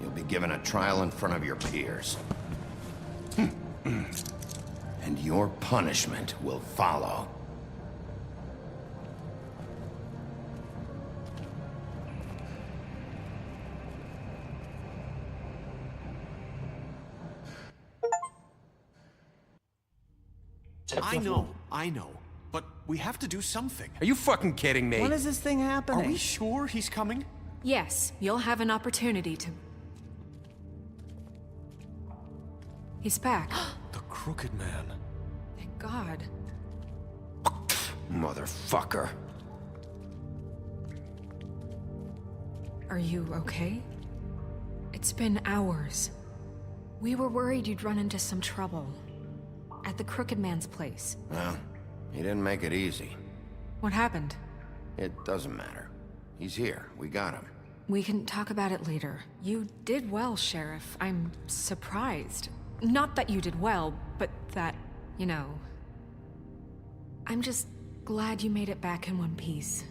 You'll be given a trial in front of your peers. And your punishment will follow.
I know. But we have to do something.
Are you fucking kidding me?
When is this thing happening?
Are we sure he's coming?
Yes, you'll have an opportunity to... He's back.
The Crooked Man.
Thank God.
Motherfucker.
Are you okay? It's been hours. We were worried you'd run into some trouble. At the Crooked Man's place.
Well, he didn't make it easy.
What happened?
It doesn't matter. He's here. We got him.
We can talk about it later. You did well, Sheriff. I'm surprised. Not that you did well, but that, you know... I'm just glad you made it back in one piece.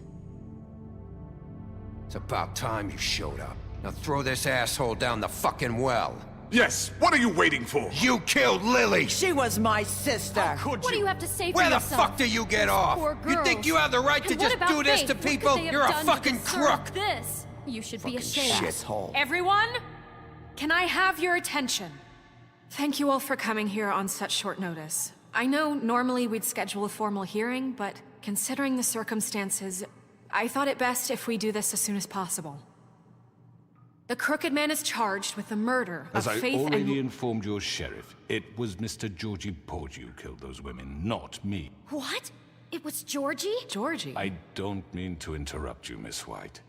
It's about time you showed up. Now throw this asshole down the fucking well.
Yes, what are you waiting for?
You killed Lily!
She was my sister.
What do you have to say for
Where the
yourself?
fuck do you get off?
Poor
You think you have the right to
And what
just
about
do this
Faith?
to
What could
people?
they have
You're a
done to
fucking
deserve
crook!
This. You should be ashamed.
Shithole.
Everyone, can I have your attention? Thank you all for coming here on such short notice. I know normally we'd schedule a formal hearing, but considering the circumstances, I thought it best if we do this as soon as possible. The Crooked Man is charged with the murder
As
of
I
Faith
already
and...
informed your sheriff, it was Mr. Georgie Porgy who killed those women, not me.
What? It was Georgie?
Georgie?
I don't mean to interrupt you, Miss White,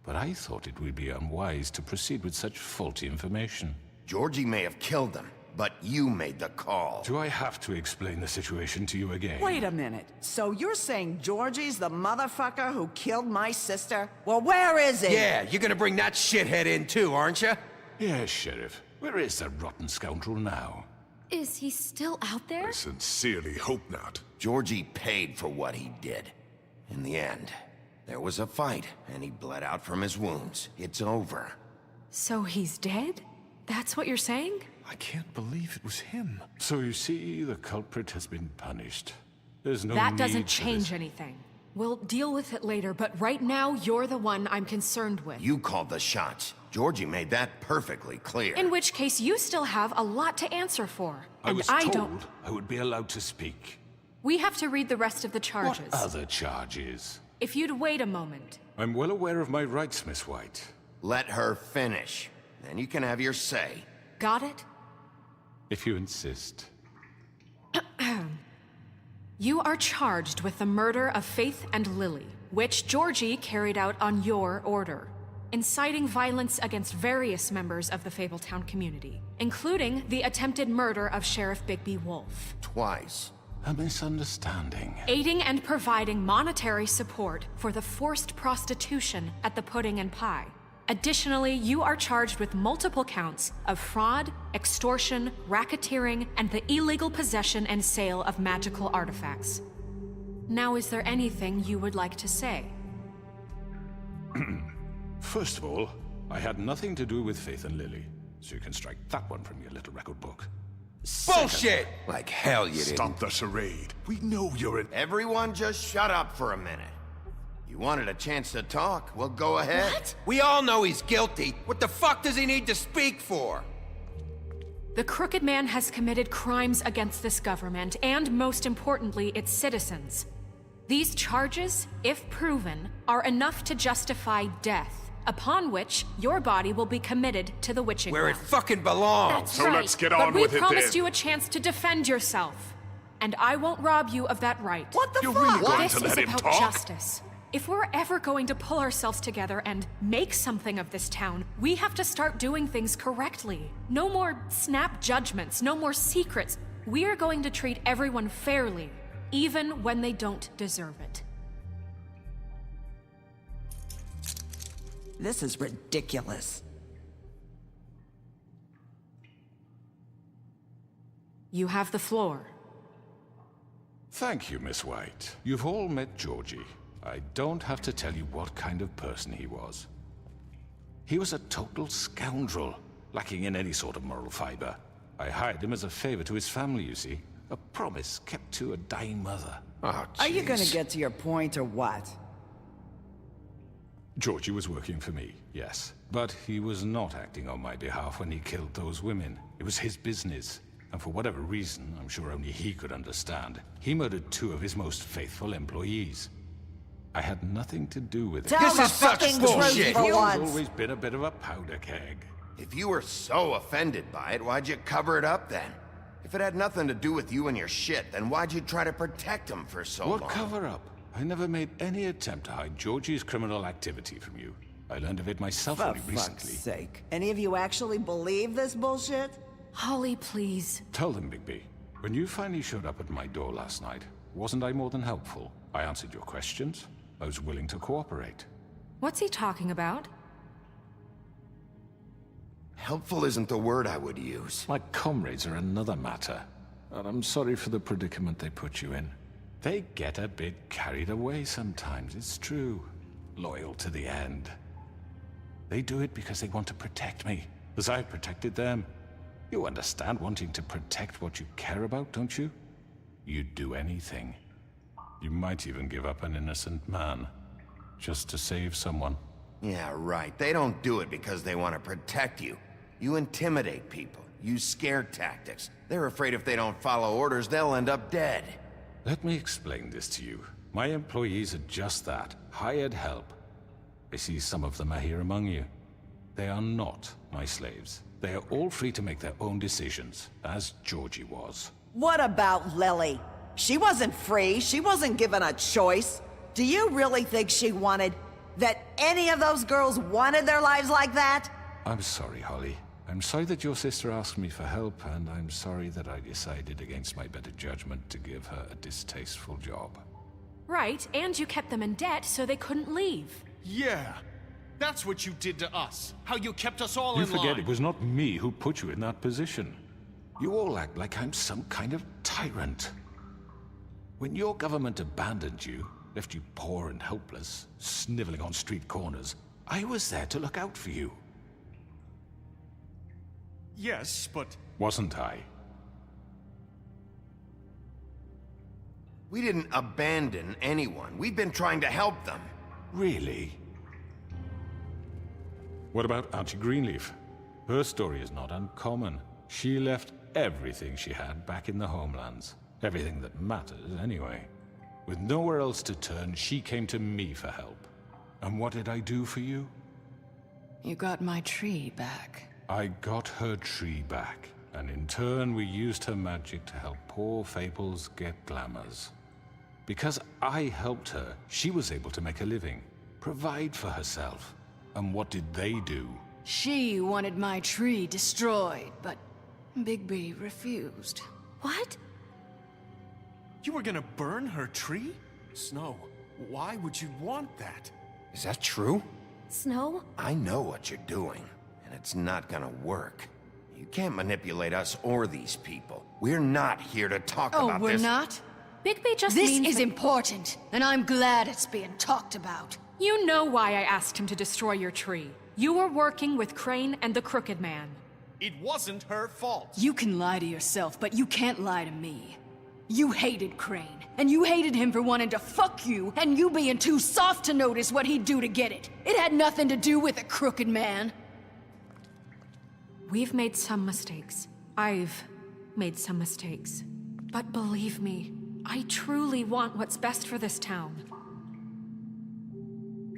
but I thought it would be unwise to proceed with such faulty information.
Georgie may have killed them, but you made the call.
Do I have to explain the situation to you again?
Wait a minute. So you're saying Georgie's the motherfucker who killed my sister? Well, where is he?
Yeah, you're gonna bring that shithead in too, aren't you?
Yes, Sheriff. Where is that rotten scoundrel now?
Is he still out there?
I sincerely hope not.
Georgie paid for what he did. In the end, there was a fight, and he bled out from his wounds. It's over.
So he's dead? That's what you're saying?
I can't believe it was him.
So you see, the culprit has been punished. There's no
That
need
doesn't
for
change
this.
anything. We'll deal with it later, but right now, you're the one I'm concerned with.
You called the shots. Georgie made that perfectly clear.
In which case, you still have a lot to answer for.
I
And
was
I
told
don't.
I would be allowed to speak.
We have to read the rest of the charges.
What other charges?
If you'd wait a moment.
I'm well aware of my rights, Miss White.
Let her finish. Then you can have your say.
Got it?
If you insist.
You are charged with the murder of Faith and Lily, which Georgie carried out on your order, inciting violence against various members of the Fabletown community, including the attempted murder of Sheriff Bigby Wolf.
Twice.
A misunderstanding.
Aiding and providing monetary support for the forced prostitution at the Pudding and Pie. Additionally, you are charged with multiple counts of fraud, extortion, racketeering, and the illegal possession and sale of magical artifacts. Now, is there anything you would like to say?
First of all, I had nothing to do with Faith and Lily, so you can strike that one from your little record book.
Bullshit! Like hell you didn't.
Stop the charade. We know you're an...
Everyone just shut up for a minute. You wanted a chance to talk? Well, go ahead.
What? We all know he's guilty. What the fuck does he need to speak for?
The Crooked Man has committed crimes against this government, and most importantly, its citizens. These charges, if proven, are enough to justify death, upon which your body will be committed to the witching
Where it
well.
fucking belongs.
That's
So
right.
let's get on with it,
But we promised
then.
you a chance to defend yourself, and I won't rob you of that right.
What the
You're
fuck?
really going
This
to
is
let him
about
talk?
justice. If we're ever going to pull ourselves together and make something of this town, we have to start doing things correctly. No more snap judgments, no more secrets. We are going to treat everyone fairly, even when they don't deserve it.
This is ridiculous.
You have the floor.
Thank you, Miss White. You've all met Georgie. I don't have to tell you what kind of person he was. He was a total scoundrel, lacking in any sort of moral fiber. I hired him as a favor to his family, you see. A promise kept to a dying mother.
Oh,
Are you gonna
jeez.
get to your point or what?
Georgie was working for me, yes. But he was not acting on my behalf when he killed those women. It was his business. And for whatever reason, I'm sure only he could understand, he murdered 2 of his most faithful employees. I had nothing to do with it.
Tell the fucking truth for
Georgie's
once.
always been a bit of a powder keg.
If you were so offended by it, why'd you cover it up then? If it had nothing to do with you and your shit, then why'd you try to protect him for so long?
What cover-up? I never made any attempt to hide Georgie's criminal activity from you. I learned of it myself
For
only
fuck's
recently.
sake. Any of you actually believe this bullshit?
Holly, please.
Tell them, Bigby. When you finally showed up at my door last night, wasn't I more than helpful? I answered your questions. I was willing to cooperate.
What's he talking about?
Helpful isn't the word I would use.
My comrades are another matter. And I'm sorry for the predicament they put you in. They get a bit carried away sometimes, it's true. Loyal to the end. They do it because they want to protect me, as I've protected them. You understand wanting to protect what you care about, don't you? You'd do anything. You might even give up an innocent man, just to save someone.
Yeah, right. They don't do it because they want to protect you. You intimidate people, use scare tactics. They're afraid if they don't follow orders, they'll end up dead.
Let me explain this to you. My employees are just that, hired help. I see some of them are here among you. They are not my slaves. They are all free to make their own decisions, as Georgie was.
What about Lily? She wasn't free. She wasn't given a choice. Do you really think she wanted... that any of those girls wanted their lives like that?
I'm sorry, Holly. I'm sorry that your sister asked me for help, and I'm sorry that I decided against my better judgment to give her a distasteful job.
Right, and you kept them in debt so they couldn't leave.
Yeah, that's what you did to us. How you kept us all
You
in line.
forget it was not me who put you in that position. You all act like I'm some kind of tyrant. When your government abandoned you, left you poor and helpless, sniveling on street corners, I was there to look out for you.
Yes, but...
Wasn't I?
We didn't abandon anyone. We've been trying to help them.
Really? What about Auntie Greenleaf? Her story is not uncommon. She left everything she had back in the homelands. Everything that matters, anyway. With nowhere else to turn, she came to me for help. And what did I do for you?
You got my tree back.
I got her tree back, and in turn we used her magic to help poor Fables get glamours. Because I helped her, she was able to make a living, provide for herself. And what did they do?
She wanted my tree destroyed, but Bigby refused.
What?
You were gonna burn her tree? Snow, why would you want that?
Is that true?
Snow?
I know what you're doing, and it's not gonna work. You can't manipulate us or these people. We're not here to talk about this.
Oh, we're not?
Bigby just
This
means
is
that-
important, and I'm glad it's being talked about.
You know why I asked him to destroy your tree. You were working with Crane and the Crooked Man.
It wasn't her fault.
You can lie to yourself, but you can't lie to me. You hated Crane, and you hated him for wanting to fuck you, and you being too soft to notice what he'd do to get it. It had nothing to do with a Crooked Man.
We've made some mistakes. I've made some mistakes. But believe me, I truly want what's best for this town.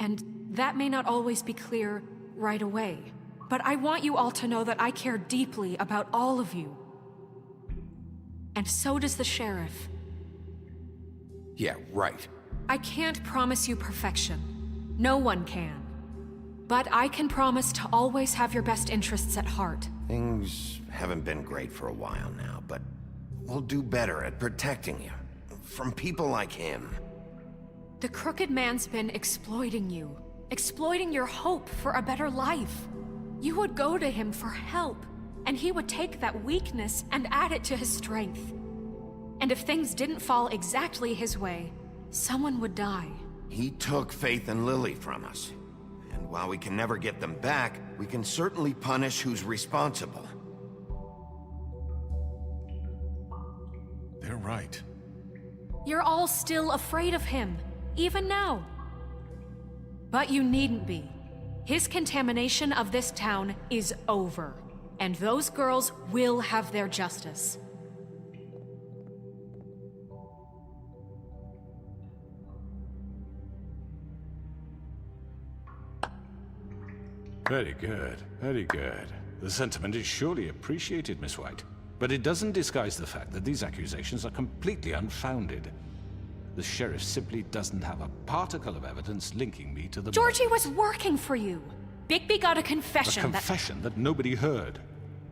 And that may not always be clear right away. But I want you all to know that I care deeply about all of you. And so does the sheriff.
Yeah, right.
I can't promise you perfection. No one can. But I can promise to always have your best interests at heart.
Things haven't been great for a while now, but we'll do better at protecting you. From people like him.
The Crooked Man's been exploiting you. Exploiting your hope for a better life. You would go to him for help, and he would take that weakness and add it to his strength. And if things didn't fall exactly his way, someone would die.
He took Faith and Lily from us. And while we can never get them back, we can certainly punish who's responsible.
They're right.
You're all still afraid of him, even now. But you needn't be. His contamination of this town is over, and those girls will have their justice.
Very good, very good. The sentiment is surely appreciated, Miss White. But it doesn't disguise the fact that these accusations are completely unfounded. The sheriff simply doesn't have a particle of evidence linking me to the...
Georgie was working for you. Bigby got a confession
A confession that nobody heard.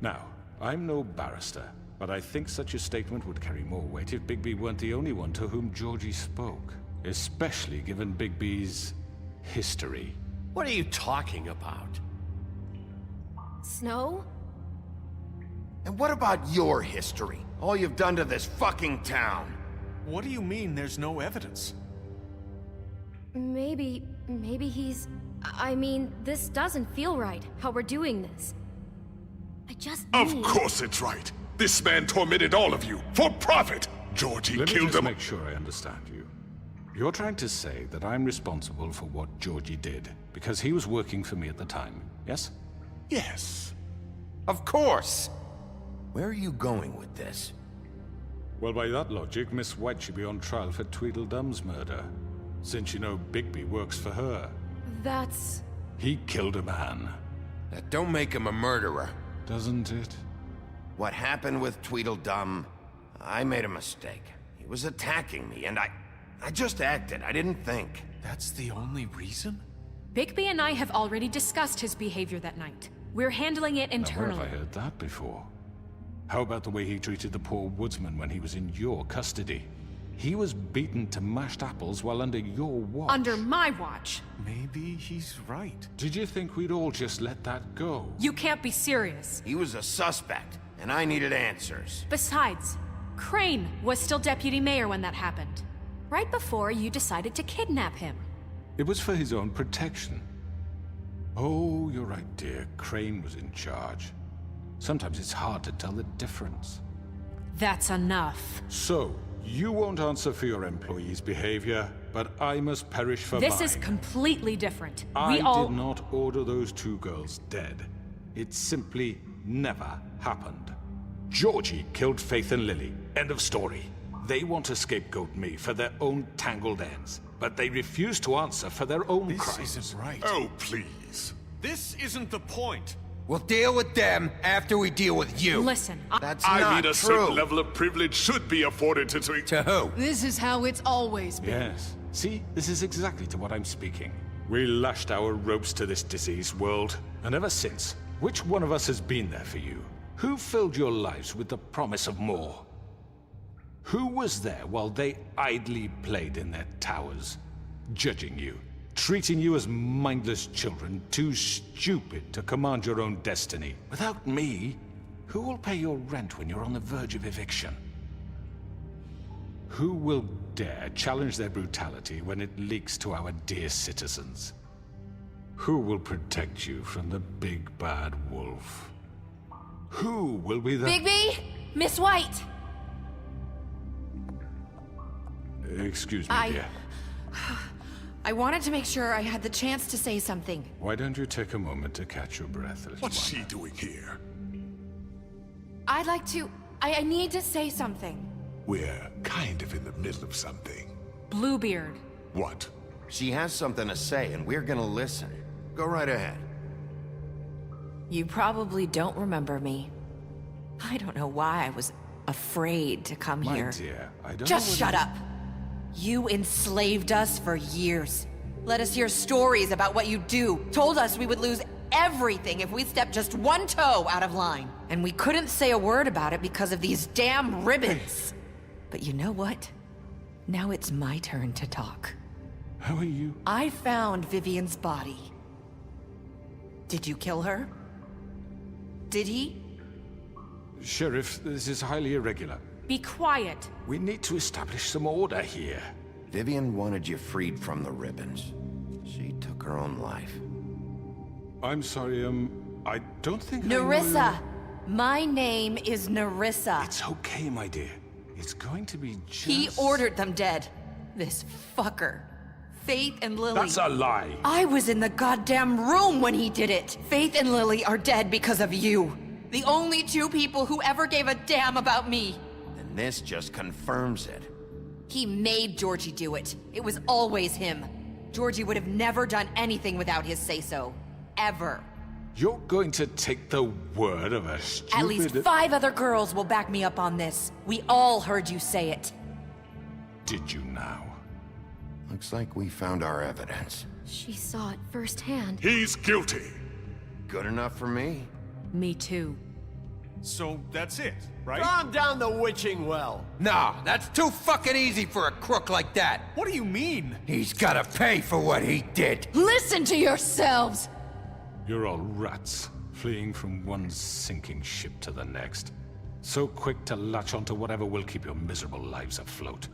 Now, I'm no barrister, but I think such a statement would carry more weight if Bigby weren't the only one to whom Georgie spoke. Especially given Bigby's history.
What are you talking about?
Snow?
And what about your history? All you've done to this fucking town?
What do you mean there's no evidence?
Maybe he's... I mean, this doesn't feel right, how we're doing this. I just
Of course it's right. This man tormented all of you, for profit! Georgie
Let me
killed
just
them.
make sure I understand you. You're trying to say that I'm responsible for what Georgie did, because he was working for me at the time, yes?
Yes.
Of course! Where are you going with this?
Well, by that logic, Miss White should be on trial for Tweedledum's murder, since you know Bigby works for her.
That's...
He killed a man.
That don't make him a murderer.
Doesn't it?
What happened with Tweedledum, I made a mistake. He was attacking me, and I just acted. I didn't think.
That's the only reason?
Bigby and I have already discussed his behavior that night. We're handling it internally.
Now, where have I heard that before? How about the way he treated the poor woodsman when he was in your custody? He was beaten to mashed apples while under your watch.
Under my watch.
Maybe he's right.
Did you think we'd all just let that go?
You can't be serious.
He was a suspect, and I needed answers.
Besides, Crane was still deputy mayor when that happened. Right before you decided to kidnap him.
It was for his own protection. Oh, you're right, dear. Crane was in charge. Sometimes it's hard to tell the difference.
That's enough.
So, you won't answer for your employees' behavior, but I must perish for mine.
This is completely different.
I
We all...
did not order those 2 girls dead. It simply never happened. Georgie killed Faith and Lily. End of story. They want to scapegoat me for their own tangled ends, but they refuse to answer for their own crimes.
This isn't right.
Oh, please.
This isn't the point.
We'll deal with them after we deal with you.
Listen,
That's
I
not
mean, a
true.
certain level of privilege should be afforded to...
To who?
This is how it's always been.
Yes. See, this is exactly to what I'm speaking. We lashed our ropes to this diseased world, and ever since, which one of us has been there for you? Who filled your lives with the promise of more? Who was there while they idly played in their towers, judging you, treating you as mindless children, too stupid to command your own destiny? Without me, who will pay your rent when you're on the verge of eviction? Who will dare challenge their brutality when it leaks to our dear citizens? Who will protect you from the big bad wolf? Who will be the...
Bigby! Miss White!
Excuse me, dear.
I wanted to make sure I had the chance to say something.
Why don't you take a moment to catch your breath, little
What's
one?
she doing here?
I'd like to... I need to say something.
We're kind of in the middle of something.
Bluebeard.
What?
She has something to say, and we're gonna listen. Go right ahead.
You probably don't remember me. I don't know why I was afraid to come
My
here.
dear, I don't
Just
know
shut up. You enslaved us for years. Let us hear stories about what you do. Told us we would lose everything if we stepped just one toe out of line. And we couldn't say a word about it because of these damn ribbons. But you know what? Now it's my turn to talk.
How are you?
I found Vivian's body. Did you kill her? Did he?
Sheriff, this is highly irregular.
Be quiet.
We need to establish some order here.
Vivian wanted you freed from the ribbons. She took her own life.
I'm sorry, I don't think
Nerissa! My name is Nerissa.
It's okay, my dear. It's going to be just...
He ordered them dead. This fucker. Faith and Lily.
That's a lie.
I was in the goddamn room when he did it. Faith and Lily are dead because of you. The only 2 people who ever gave a damn about me.
And this just confirms it.
He made Georgie do it. It was always him. Georgie would have never done anything without his say-so. Ever.
You're going to take the word of a stupid...
At least 5 other girls will back me up on this. We all heard you say it.
Did you now?
Looks like we found our evidence.
She saw it firsthand.
He's guilty.
Good enough for me.
Me too.
So that's it, right?
Calm down the witching well.
Nah, that's too fucking easy for a crook like that.
What do you mean?
He's gotta pay for what he did.
Listen to yourselves!
You're all rats, fleeing from one sinking ship to the next. So quick to latch onto whatever will keep your miserable lives afloat.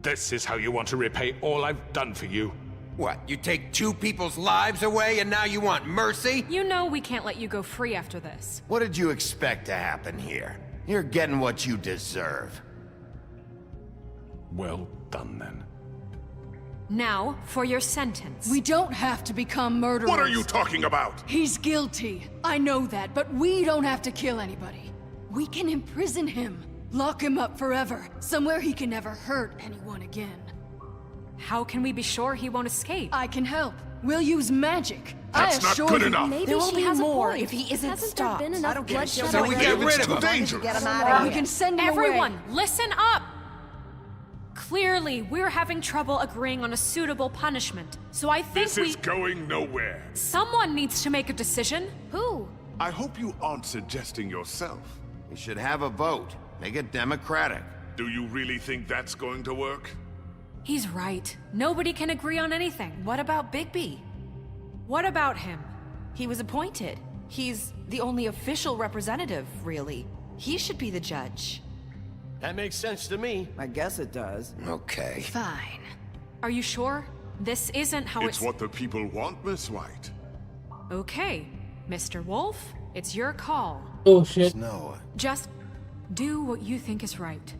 This is how you want to repay all I've done for you?
What, you take 2 people's lives away and now you want mercy?
You know we can't let you go free after this.
What did you expect to happen here? You're getting what you deserve.
Well done, then.
Now, for your sentence.
We don't have to become murderers.
What are you talking about?
He's guilty. I know that, but we don't have to kill anybody. We can imprison him. Lock him up forever. Somewhere he can never hurt anyone again.
How can we be sure he won't escape?
I can help. We'll use magic.
That's not good enough.
Maybe
There will
she
be
has
more
a point.
if he isn't
Hasn't
stopped.
there been enough bloodshed
So we
already?
get rid of him.
Get him out of
We
here.
can send him
Everyone,
away.
listen up! Clearly, we're having trouble agreeing on a suitable punishment. So I think
This is going nowhere.
Someone needs to make a decision.
Who?
I hope you aren't suggesting yourself.
We should have a vote. Make it democratic.
Do you really think that's going to work?
He's right. Nobody can agree on anything.
What about Bigby?
What about him?
He was appointed. He's the only official representative, really. He should be the judge.
That makes sense to me.
I guess it does.
Okay.
Fine. Are you sure? This isn't how
It's what the people want, Miss White.
Okay. Mr. Wolf, it's your call.
Oh shit.
Snow.
Just do what you think is right.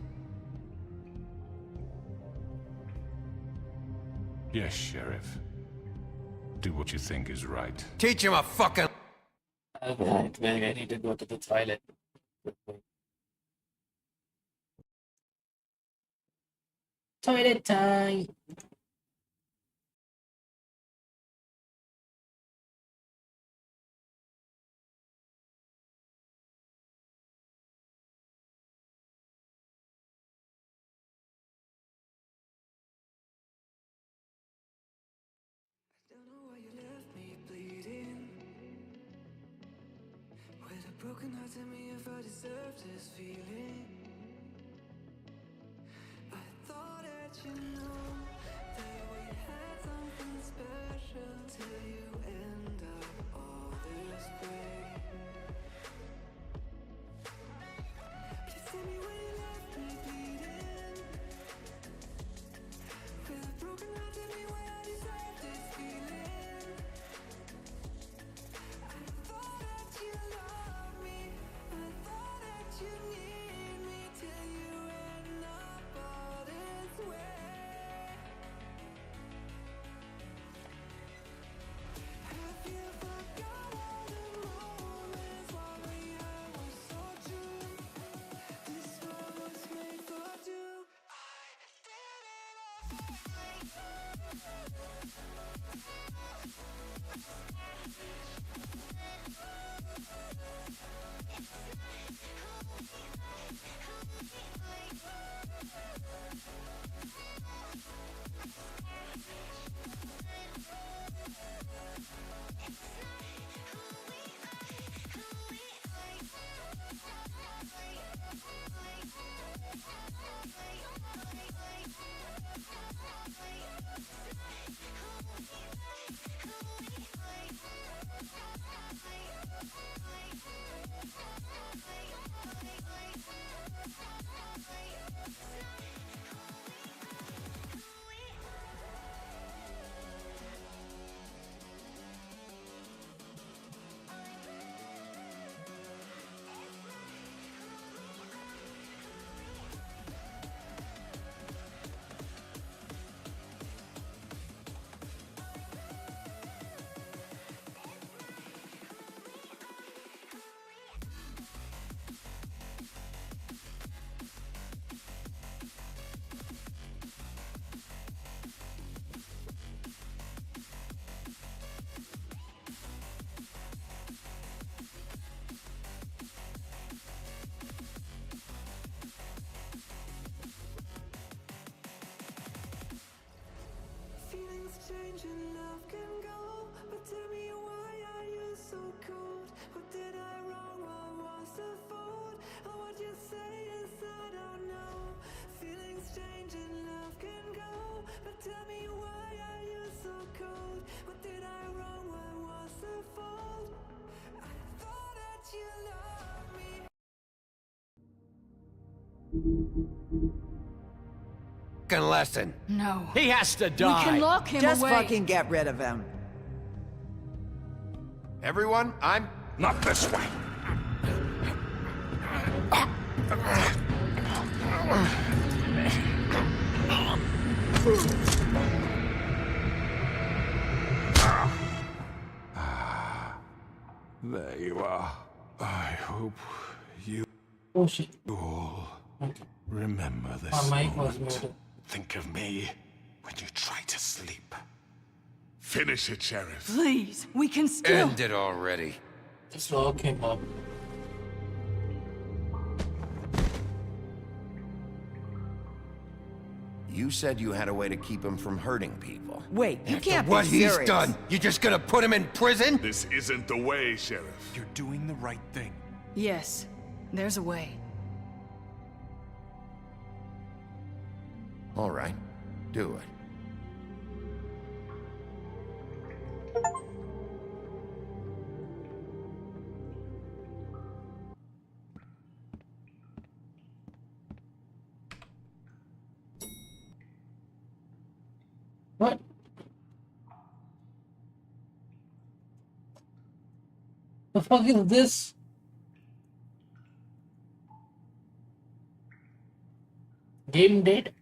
Yes, Sheriff. Do what you think is right.
Teach him a fucking...
Alright, I need to go to the toilet. Toilet time.
Broken heart, tell me if I deserve this feeling. I thought that you know that we had something special till you end up all this way. Please tell me when you left me bleeding. With a broken heart, tell me why I deserve this feeling. I thought that you loved me. I thought that you need me till you end up all this way. Have you forgot all the moments while we had was so true? This world was made for two. I did it change and love can go, but tell me why are you so cold? What did I wrong? What was the fault? Or what you say is I don't know. Feelings change and love can go, but tell me why are you so cold? What did I wrong? What was the fault? I thought that you loved me.
Lesson.
No.
He has to die.
We can lock him
Just
away.
fucking get rid of him.
Everyone, I'm...
Not this way.
There you are. I hope you all remember this
My mic was
moment.
muted.
Think of me when you try to sleep. Finish it, Sheriff.
Please, we can still.
End it already.
This all came up.
You said you had a way to keep him from hurting people.
Wait, you
After
can't
what
be
he's
serious.
done, you just gonna put him in prison?
This isn't the way, Sheriff.
You're doing the right thing.
Yes, there's a way.
All right, do it.
What? The fuck is this? Game dead?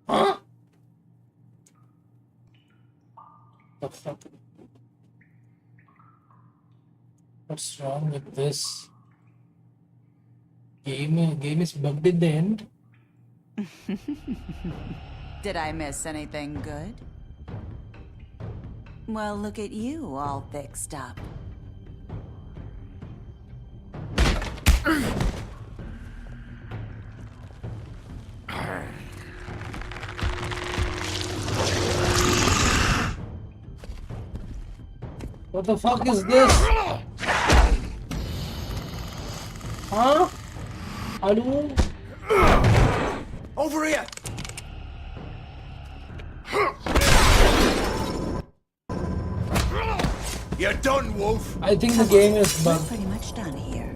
Huh? The fuck? What's wrong with this? Game is bugged in the end.
Did I miss anything good? Well, look at you, all fixed up.
What the fuck is this? Huh? Hello?
Over here! You're done, Wolf.
I think the game is bugged.
Pretty much done here.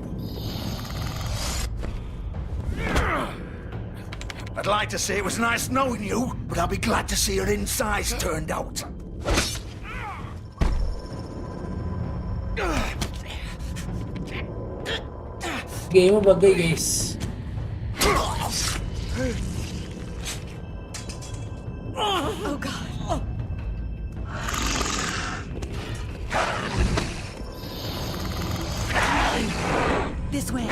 I'd like to say it was nice knowing you, but I'll be glad to see your insides turned out.
Game bug गई guys.
Oh god.
This way.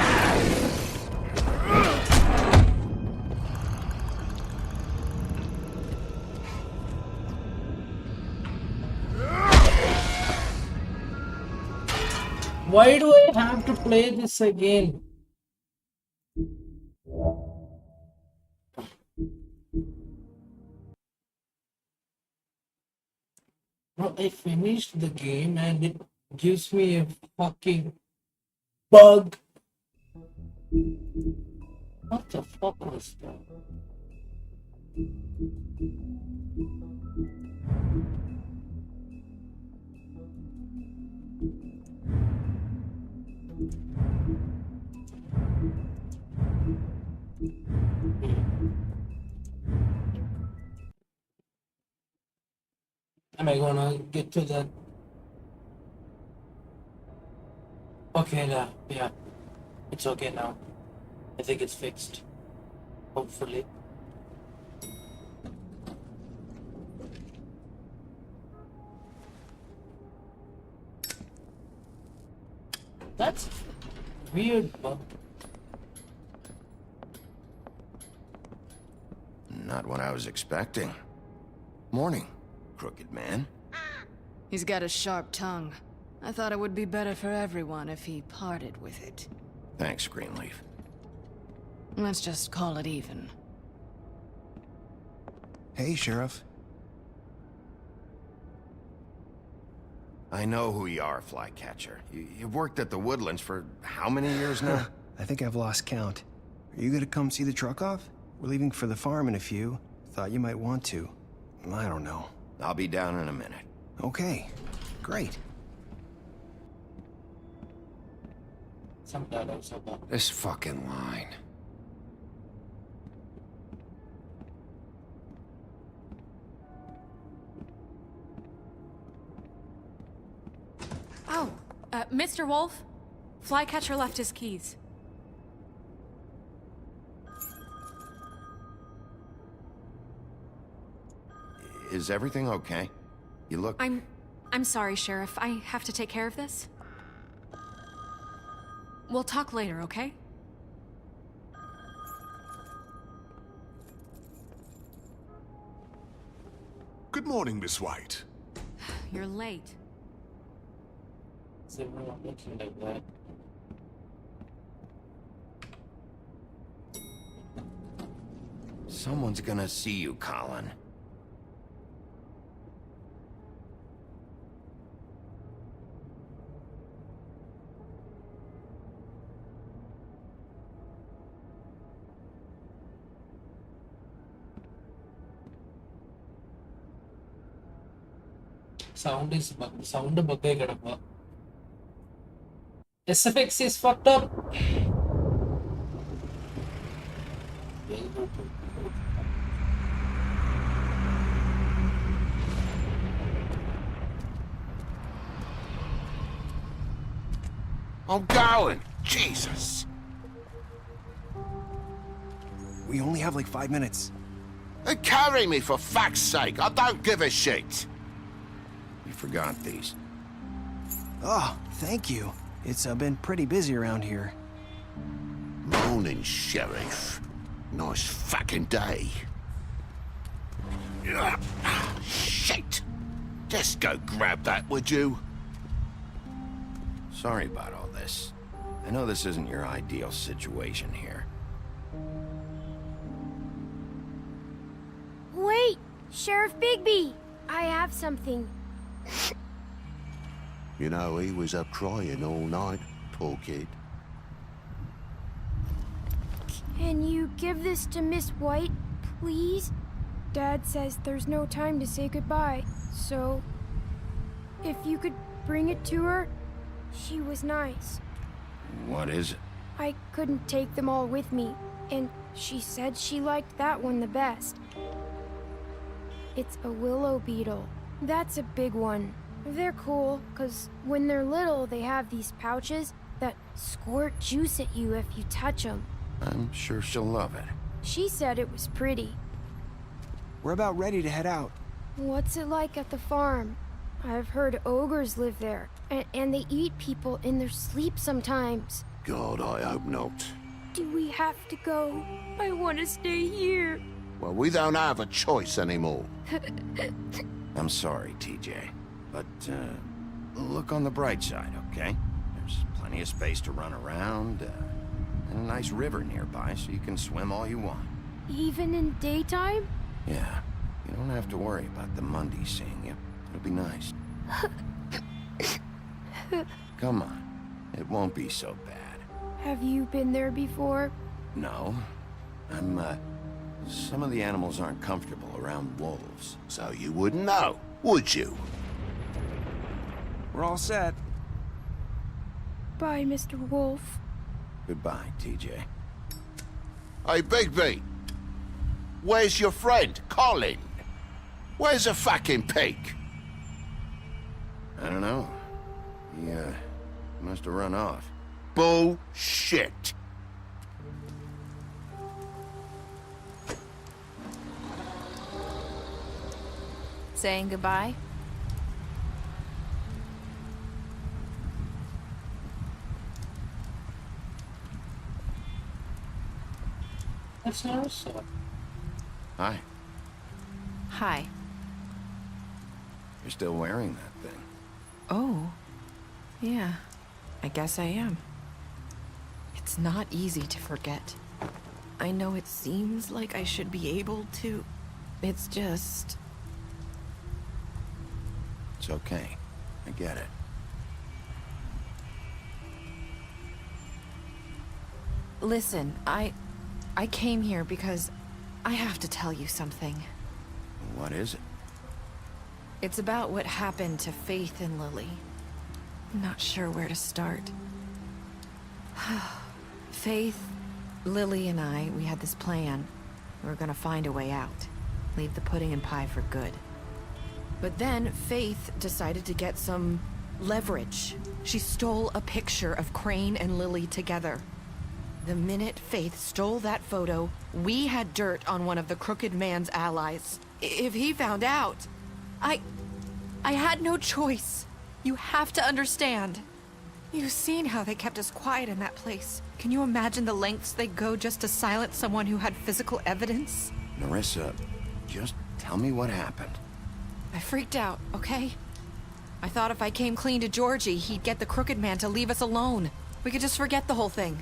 Why do I have to play this again? Bro, I finished the game and it gives me a fucking bug. What the fuck was that? Am I gonna get to that? Okay, yeah. It's okay now. I think it's fixed. Hopefully. That's weird, bug.
Not what I was expecting. Morning, crooked man.
He's got a sharp tongue. I thought it would be better for everyone if he parted with it.
Thanks, Greenleaf.
Let's just call it even.
Hey, Sheriff.
I know who you are, Flycatcher. You've worked at the Woodlands for how many years now?
I think I've lost count. Are you gonna come see the truck off? We're leaving for the farm in a few. Thought you might want to. I don't know.
I'll be down in a minute.
Okay, great.
Some dialogues about
This fucking line.
Oh, Mr. Wolf? Flycatcher left his keys.
Is everything okay? You look...
I'm sorry, Sheriff. I have to take care of this. We'll talk later, okay?
Good morning, Miss White.
You're late.
Is everyone looking like that?
Someone's gonna see you, Colin.
Sound is bug. Sound bug. SFX is fucked up.
Oh, Colin! Jesus!
We only have like 5 minutes.
Carry me, for fuck's sake. I don't give a shit.
You forgot these.
Oh, thank you. It's been pretty busy around here.
Morning, Sheriff. Nice fucking day. Shit! Just go grab that, would you?
Sorry about all this. I know this isn't your ideal situation here.
Wait! Sheriff Bigby! I have something.
You know, he was up crying all night, poor kid.
Can you give this to Miss White, please? Dad says there's no time to say goodbye, so... if you could bring it to her, she was nice.
What is it?
I couldn't take them all with me, and she said she liked that one the best. It's a willow beetle. That's a big one. They're cool, 'cause when they're little, they have these pouches that squirt juice at you if you touch them.
I'm sure she'll love it.
She said it was pretty.
We're about ready to head out.
What's it like at the farm? I've heard ogres live there, and they eat people in their sleep sometimes.
God, I hope not.
Do we have to go? I want to stay here.
Well, we don't have a choice anymore.
I'm sorry, TJ. But, look on the bright side, okay? There's plenty of space to run around, and a nice river nearby, so you can swim all you want.
Even in daytime?
Yeah, you don't have to worry about the Mundies seeing you. It'll be nice. Come on, it won't be so bad.
Have you been there before?
No, some of the animals aren't comfortable around wolves.
So you wouldn't know, would you?
We're all set.
Bye, Mr. Wolf.
Goodbye, TJ.
Hey, Bigby. Where's your friend, Colin? Where's the fucking pig?
I don't know. He, must have run off.
Bullshit.
Saying goodbye?
That's nice.
Hi.
Hi.
You're still wearing that thing.
Oh. Yeah. I guess I am. It's not easy to forget. I know it seems like I should be able to. It's just...
It's okay. I get it.
Listen, I came here because I have to tell you something.
What is it?
It's about what happened to Faith and Lily. I'm not sure where to start. Faith, Lily, and I, we had this plan. We were gonna find a way out. Leave the pudding and pie for good. But then Faith decided to get some leverage. She stole a picture of Crane and Lily together. The minute Faith stole that photo, we had dirt on one of the Crooked Man's allies. If he found out, I had no choice. You have to understand. You've seen how they kept us quiet in that place. Can you imagine the lengths they go just to silence someone who had physical evidence?
Narissa, just tell me what happened.
I freaked out, okay? I thought if I came clean to Georgie, he'd get the Crooked Man to leave us alone. We could just forget the whole thing.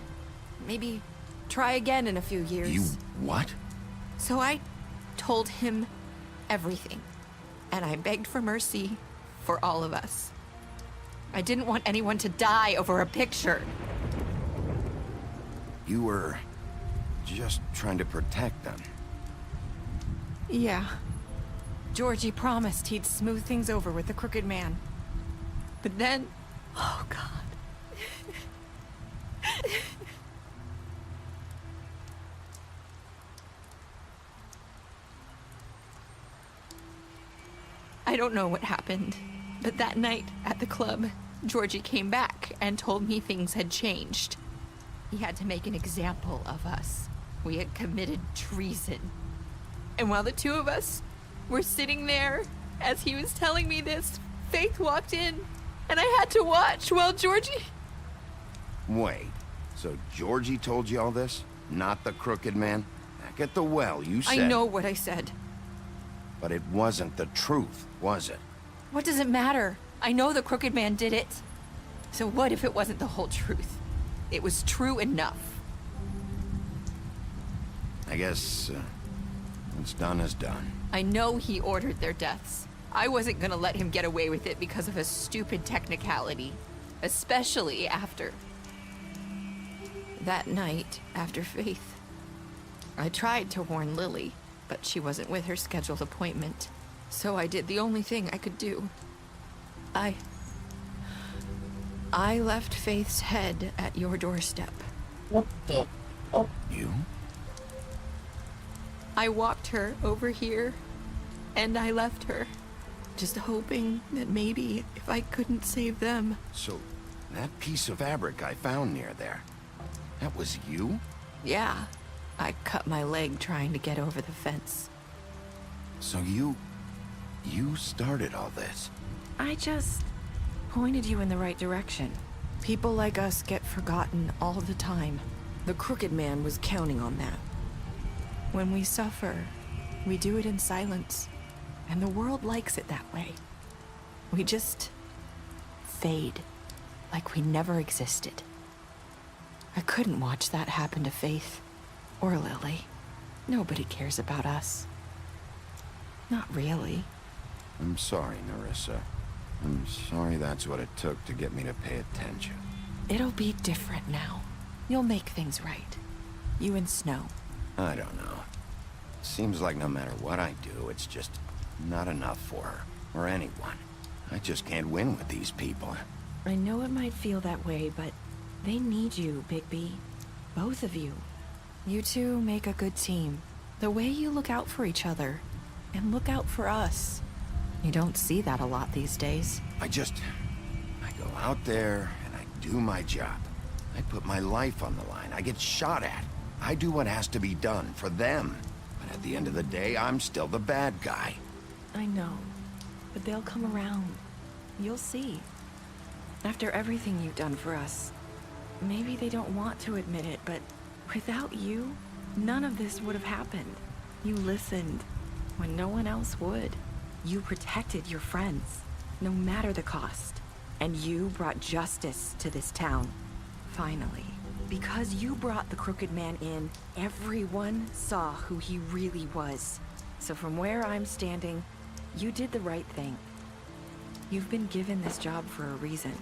Maybe try again in a few years.
You what?
So I told him everything. And I begged for mercy for all of us. I didn't want anyone to die over a picture.
You were just trying to protect them.
Yeah. Georgie promised he'd smooth things over with the Crooked Man. But then... Oh, God. I don't know what happened, but that night at the club, Georgie came back and told me things had changed. He had to make an example of us. We had committed treason. And while the two of us were sitting there, as he was telling me this, Faith walked in, and I had to watch while Georgie...
Wait, so Georgie told you all this? Not the crooked man? Back at the well, you said...
I know what I said.
But it wasn't the truth, was it?
What does it matter? I know the crooked man did it. So what if it wasn't the whole truth? It was true enough.
I guess, what's done is done.
I know he ordered their deaths. I wasn't gonna let him get away with it because of a stupid technicality. Especially after... that night, after Faith. I tried to warn Lily, but she wasn't with her scheduled appointment. So I did the only thing I could do. I left Faith's head at your doorstep.
What the? Oh.
You?
I walked her over here, and I left her, just hoping that maybe if I couldn't save them.
So, that piece of fabric I found near there, that was you?
Yeah, I cut my leg trying to get over the fence.
So you started all this?
I just pointed you in the right direction. People like us get forgotten all the time. The crooked man was counting on that. When we suffer, we do it in silence, and the world likes it that way. We just fade, like we never existed. I couldn't watch that happen to Faith, or Lily. Nobody cares about us. Not really.
I'm sorry, Nerissa. I'm sorry that's what it took to get me to pay attention.
It'll be different now. You'll make things right. You and Snow.
I don't know. Seems like no matter what I do, it's just not enough for her, or anyone. I just can't win with these people.
I know it might feel that way, but they need you, Bigby. Both of you. You two make a good team. The way you look out for each other, and look out for us. You don't see that a lot these days.
I go out there, and I do my job. I put my life on the line. I get shot at. I do what has to be done for them. But at the end of the day, I'm still the bad guy.
I know, but they'll come around. You'll see. After everything you've done for us, maybe they don't want to admit it, but without you, none of this would have happened. You listened when no one else would. You protected your friends, no matter the cost. And you brought justice to this town. Finally. Because you brought the crooked man in, everyone saw who he really was. So from where I'm standing, you did the right thing. You've been given this job for a reason.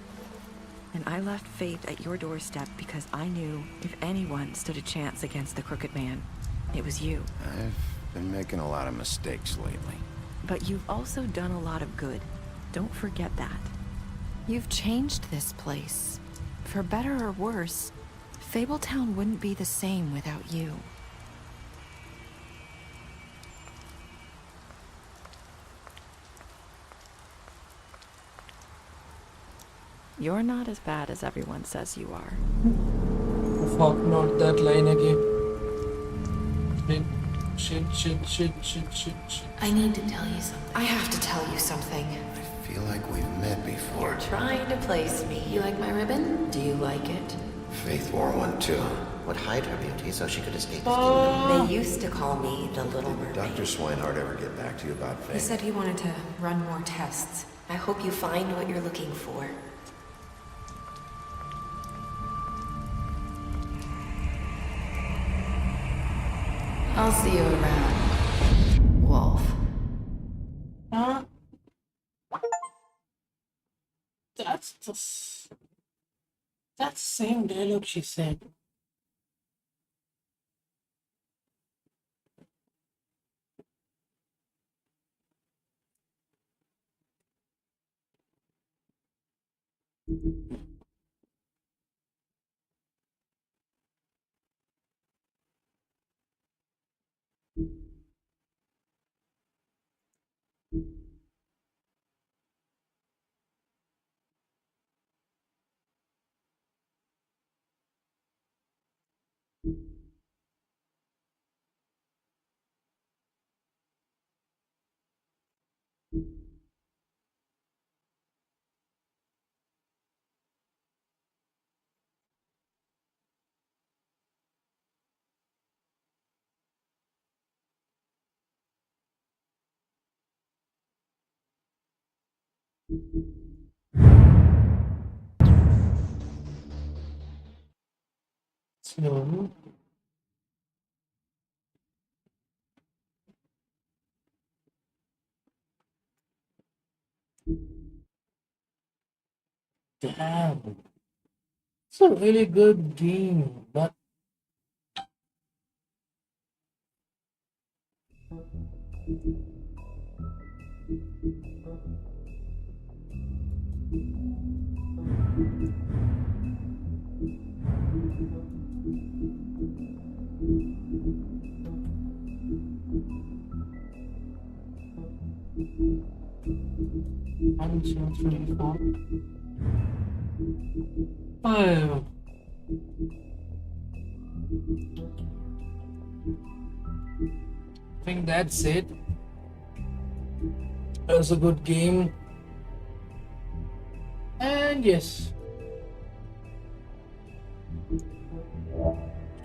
And I left Faith at your doorstep because I knew if anyone stood a chance against the crooked man, it was you.
I've been making a lot of mistakes lately.
But you've also done a lot of good. Don't forget that. You've changed this place. For better or worse, Fabletown wouldn't be the same without you. You're not as bad as everyone says you are.
Fuck, not that line again. Shit.
I need to tell you something.
I have to tell you something.
I feel like we've met before.
You're trying to place me. You like my ribbon? Do you like it?
Faith wore one too.
Would hide her beauty so she could escape his kingdom.
They used to call me the Little Mermaid.
Dr. Swinehart ever get back to you about Faith?
He said he wanted to run more tests. I hope you find what you're looking for. I'll see you around, Wolf.
Huh? That's the same dialogue she said. So, damn. It's a really good game, but one, two, three, four, five. I think that's it. It was a good game. And yes,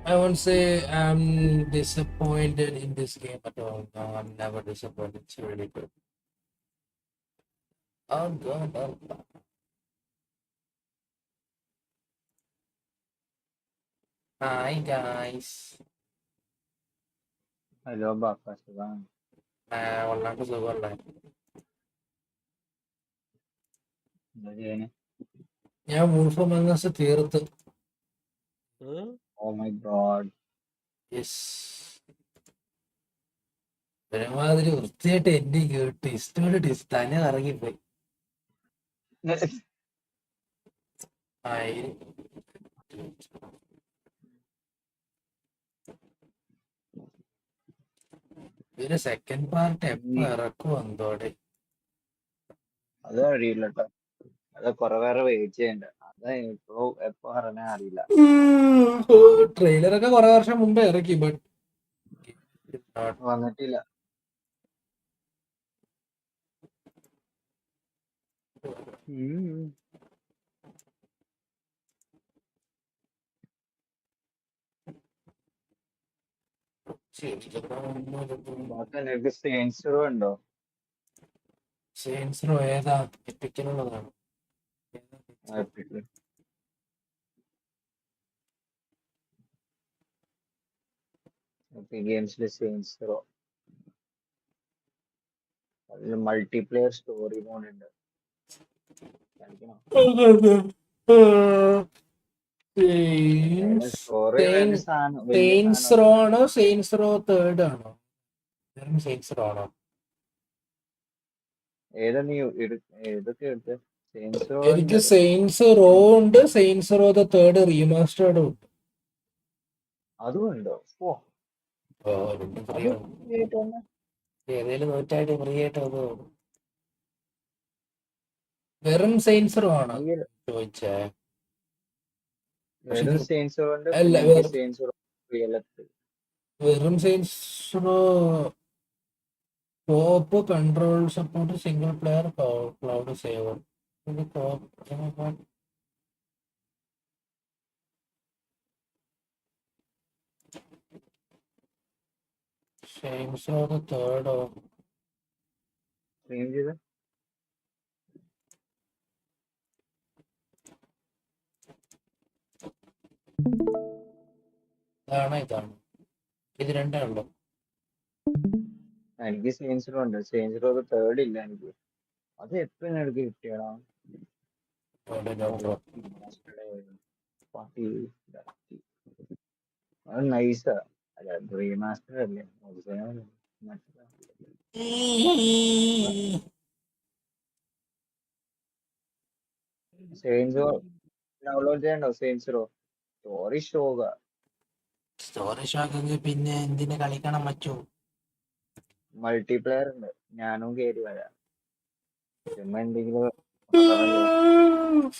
I won't say I'm disappointed in this game at all. No, I'm never disappointed. It's really good. Oh god, oh god. Hi guys.
Hello, Baaka.
വല്ലാണ്ട് സുഖമല്ലേ? ഞാൻ wolf among us തീർത്ത്.
Oh my god.
Yes. ഒരുമാതിരി വൃത്തിയായിട്ട് എന്നെ കേട്ട് ഇഷ്ടമുള്ള തല കറങ്ങിപ്പോയി. ഇതിന്റെ സെക്കൻഡ് പാർട്ട് എപ്പോ ഇറക്കും എന്തോടെ?
അത് അറിയില്ല കേട്ടോ. അത് കുറെ പേരെ വെയിറ്റ് ചെയ്യണ്ട. അത് ഇപ്പോ എപ്പോ പറഞ്ഞാ അറിയില്ല.
ട്രെയിലറൊക്കെ കുറെ വർഷം മുമ്പേ ഇറക്കി, ബട്ട്
വന്നിട്ടില്ല. നിനക്ക് സെയിൻസ് റോ ഉണ്ടോ?
സെയിൻസ് റോ ഏതാ? എപ്പിക്കിനുള്ളതാണ്.
ഗെയിംസിലെ സെയിൻസ് റോ അതിൽ മൾട്ടിപ്ലെയർ സ്റ്റോറി മോഡ് ഉണ്ട്.
സെയിൻസ് റോ ആണോ സെയിൻസ് റോ തേർഡ് ആണോ? സെയിൻസ് റോ ആണോ?
ഏതാ നീ ഏതൊക്കെ എടുത്ത്? സെയിൻസ് റോ
എനിക്ക് സെയിൻസ് റോ ഉണ്ട്, Saints Row the third remastered ഉണ്ട്.
അതും ഉണ്ടോ?
ഏതേലും നൂറ്റായിട്ട് ഫ്രീ ആയിട്ട് അത് വെറും സെയിൻസ് റോ ആണ് ചോദിച്ചേ?
വെറും സെയിൻസ് റോ ഉണ്ട്,
അല്ല,
പിന്നെ സെയിൻസ് റോ
വെറും Saints Row co-op, control support, single player, cloud saver. Saints Row the തേർഡോ? ഇതാണ് ഇതാണ് ഇത് രണ്ടാണല്ലോ.
എനിക്ക് സെയിൻസ് റോ ഉണ്ട്. സെയിൻസ് റോ തേർഡ് ഇല്ല എനിക്ക്. അത് എപ്പോഴും എനിക്ക് കിട്ടിയടാ. അത് നൈസാ. അല്ല റീമാസ്റ്റർ അല്ലേ? സെയിൻസ് റോ ഡൗൺലോഡ് ചെയ്യണ്ടോ? സെയിൻസ് റോ സ്റ്റോറി ഷോക.
സ്റ്റോറി ഷോക്കെങ്കിൽ പിന്നെ എന്തിനെ കളിക്കണം മച്ചു?
മൾട്ടിപ്ലെയർ ഉണ്ട്, ഞാനും കയറി വരാം. ചുമ്മാ എന്തെങ്കിലും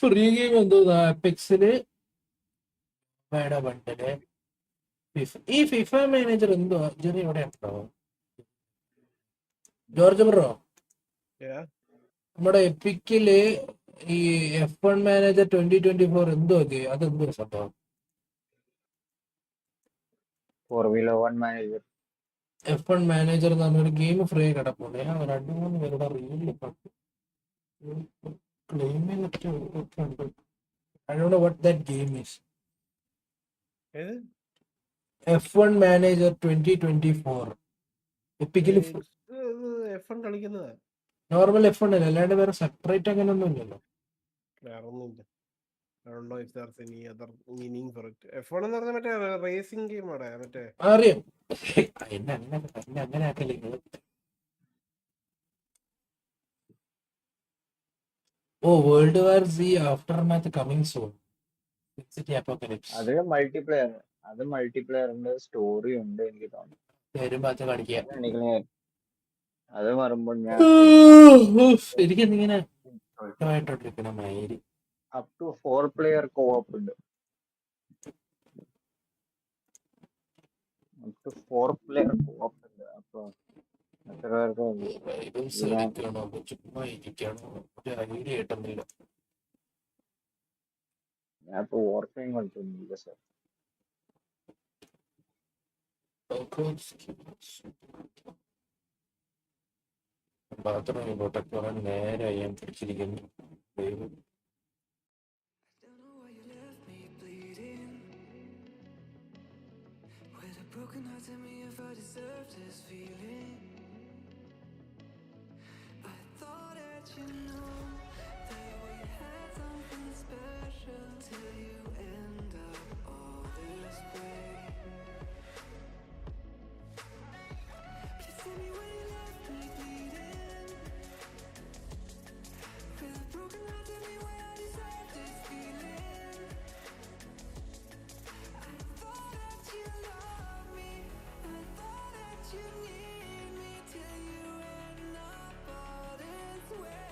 ഫ്രീ ഗെയിം എന്തോ എപ്പിക്സില് ബണ്ടില്. ഈ ഫിഫ മാനേജർ എന്തോ ജെറി ഇവിടെ ഉണ്ടോ? ജോർജ് ബ്രോ, നമ്മുടെ എപ്പിക്കില് ഈ F1 മാനേജർ 2024 എന്തോ അതെന്തോ സംഭവം?
Formula 1 manager.
F1 മാനേജർ എന്ന് പറഞ്ഞൊരു ഗെയിം ഫ്രീ കിടപ്പുണ്ട്. ഞാൻ 2-3 പേരുടെ റീലിൽ കണ്ടു. Claim I don't know what that game is. F1 Manager 2024. Epically
F1 കളിക്കുന്നതാ.
normal F1 അല്ല, അല്ലാണ്ട് വേറെ സെപ്പറേറ്റ് അങ്ങനെ ഒന്നും ഇല്ലല്ലോ.
വേറൊന്നുമില്ല. I don't know if there's any other meaning for it. F1 എന്ന് പറഞ്ഞാൽ മറ്റേ റേസിംഗ് ഗെയിം ആണ്. മറ്റേ
അറിയാം. അങ്ങനെ ആക്കല്ലേ. Oh, World War Z Aftermath coming soon. City Apocalypse.
അത് മൾട്ടിപ്ലെയർ. അത് മൾട്ടിപ്ലെയറിന്റെ സ്റ്റോറി ഉണ്ട് എനിക്ക് തോന്നുന്നു. അത് മാറുമ്പോൾ ഞാൻ
എനിക്കെന്തിങ്ങനെ
up to 4 player co-op ഉണ്ട്. up to 4 player co-op ഉണ്ട്. അപ്പൊ എത്ര പേർക്ക് ഞാൻ ഇപ്പൊ ഓർക്കുകയും കളിച്ചൊന്നുമില്ല സാർ.
ബാത്റൂമിൽ പോട്ടൊക്കെ പറയാൻ നേരെ ഞാൻ പിടിച്ചിരിക്കുന്നു.
Broken heart, tell me if I deserve this feeling. I thought that you know that we had something special till you end up all this way. Please tell me why you left me bleeding. With a broken heart, tell me why I deserve this feeling. I thought that you loved me. I thought that you need me till you end up all this way.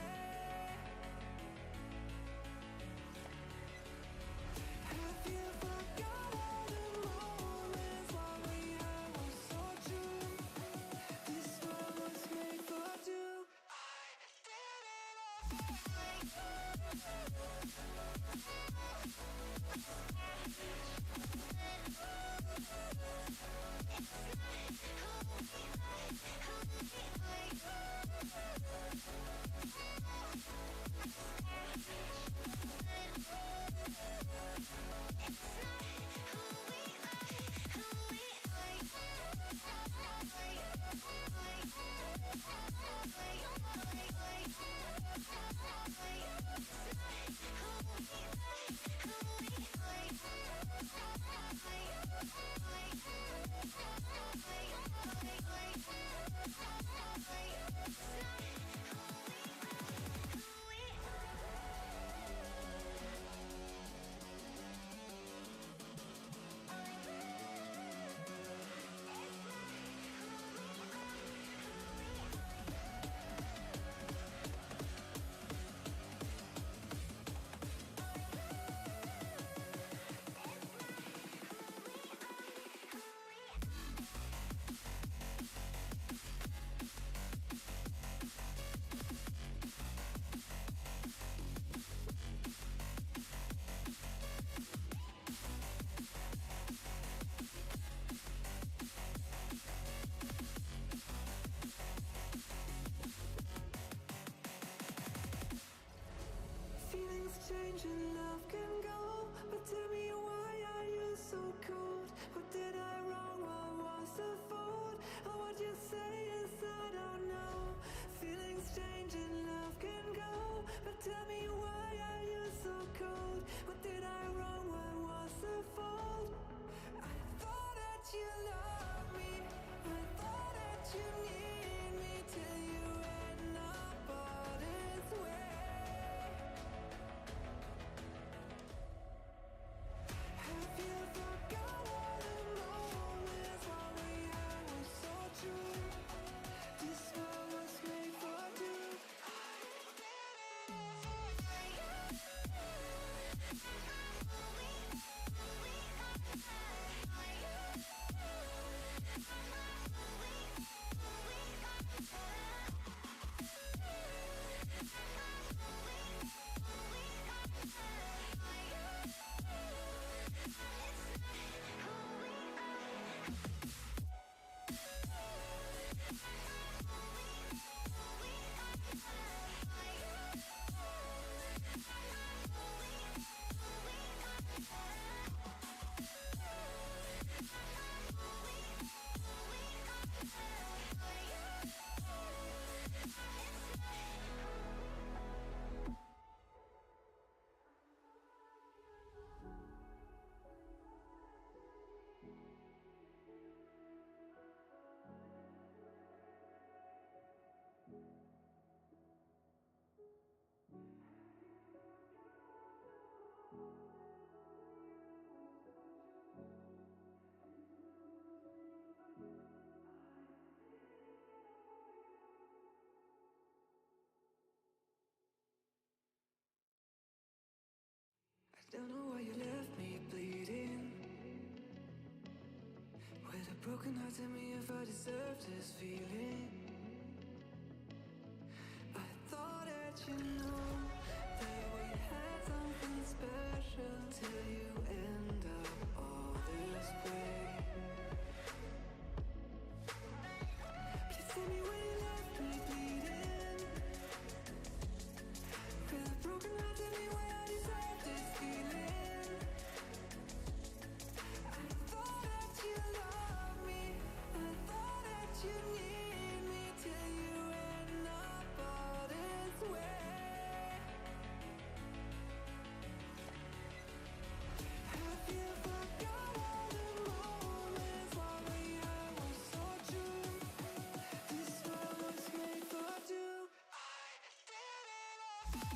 Don't know why you left me bleeding. With a broken heart, tell me if I deserve this feeling. I thought that you know that we had something special till you end up all this way. Please tell me why you left me bleeding. With a broken heart, tell me why I deserve this feeling. I thought that you loved me, I thought that you need me till you end up all this way. Have you forgot all the moments while we had was so true? This world was made for two. I did it all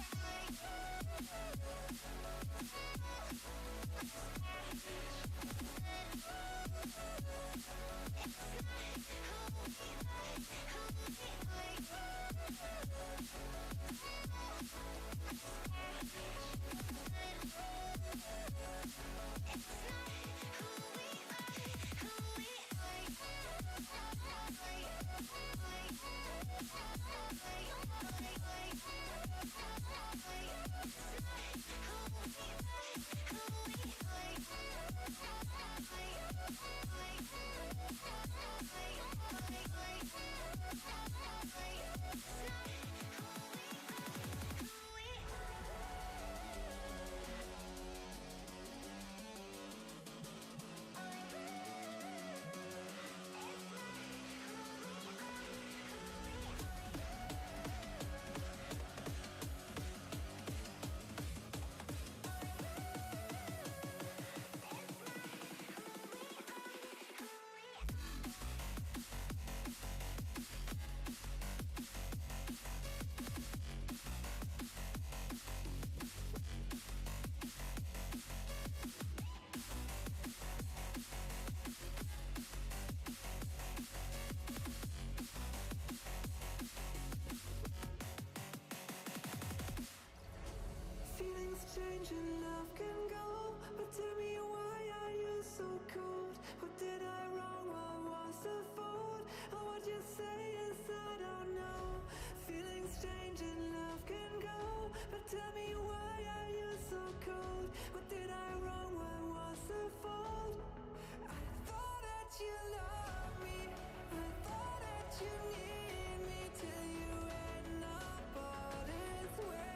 Feelings change and love can go, but tell me why are you so cold? What did I wrong? What was the fault? Or what you say is I don't know. Feelings change and love can go, but tell me why are you so cold? What did I wrong? What was the fault? I thought that you loved me, I thought that you need me till you end up all this way.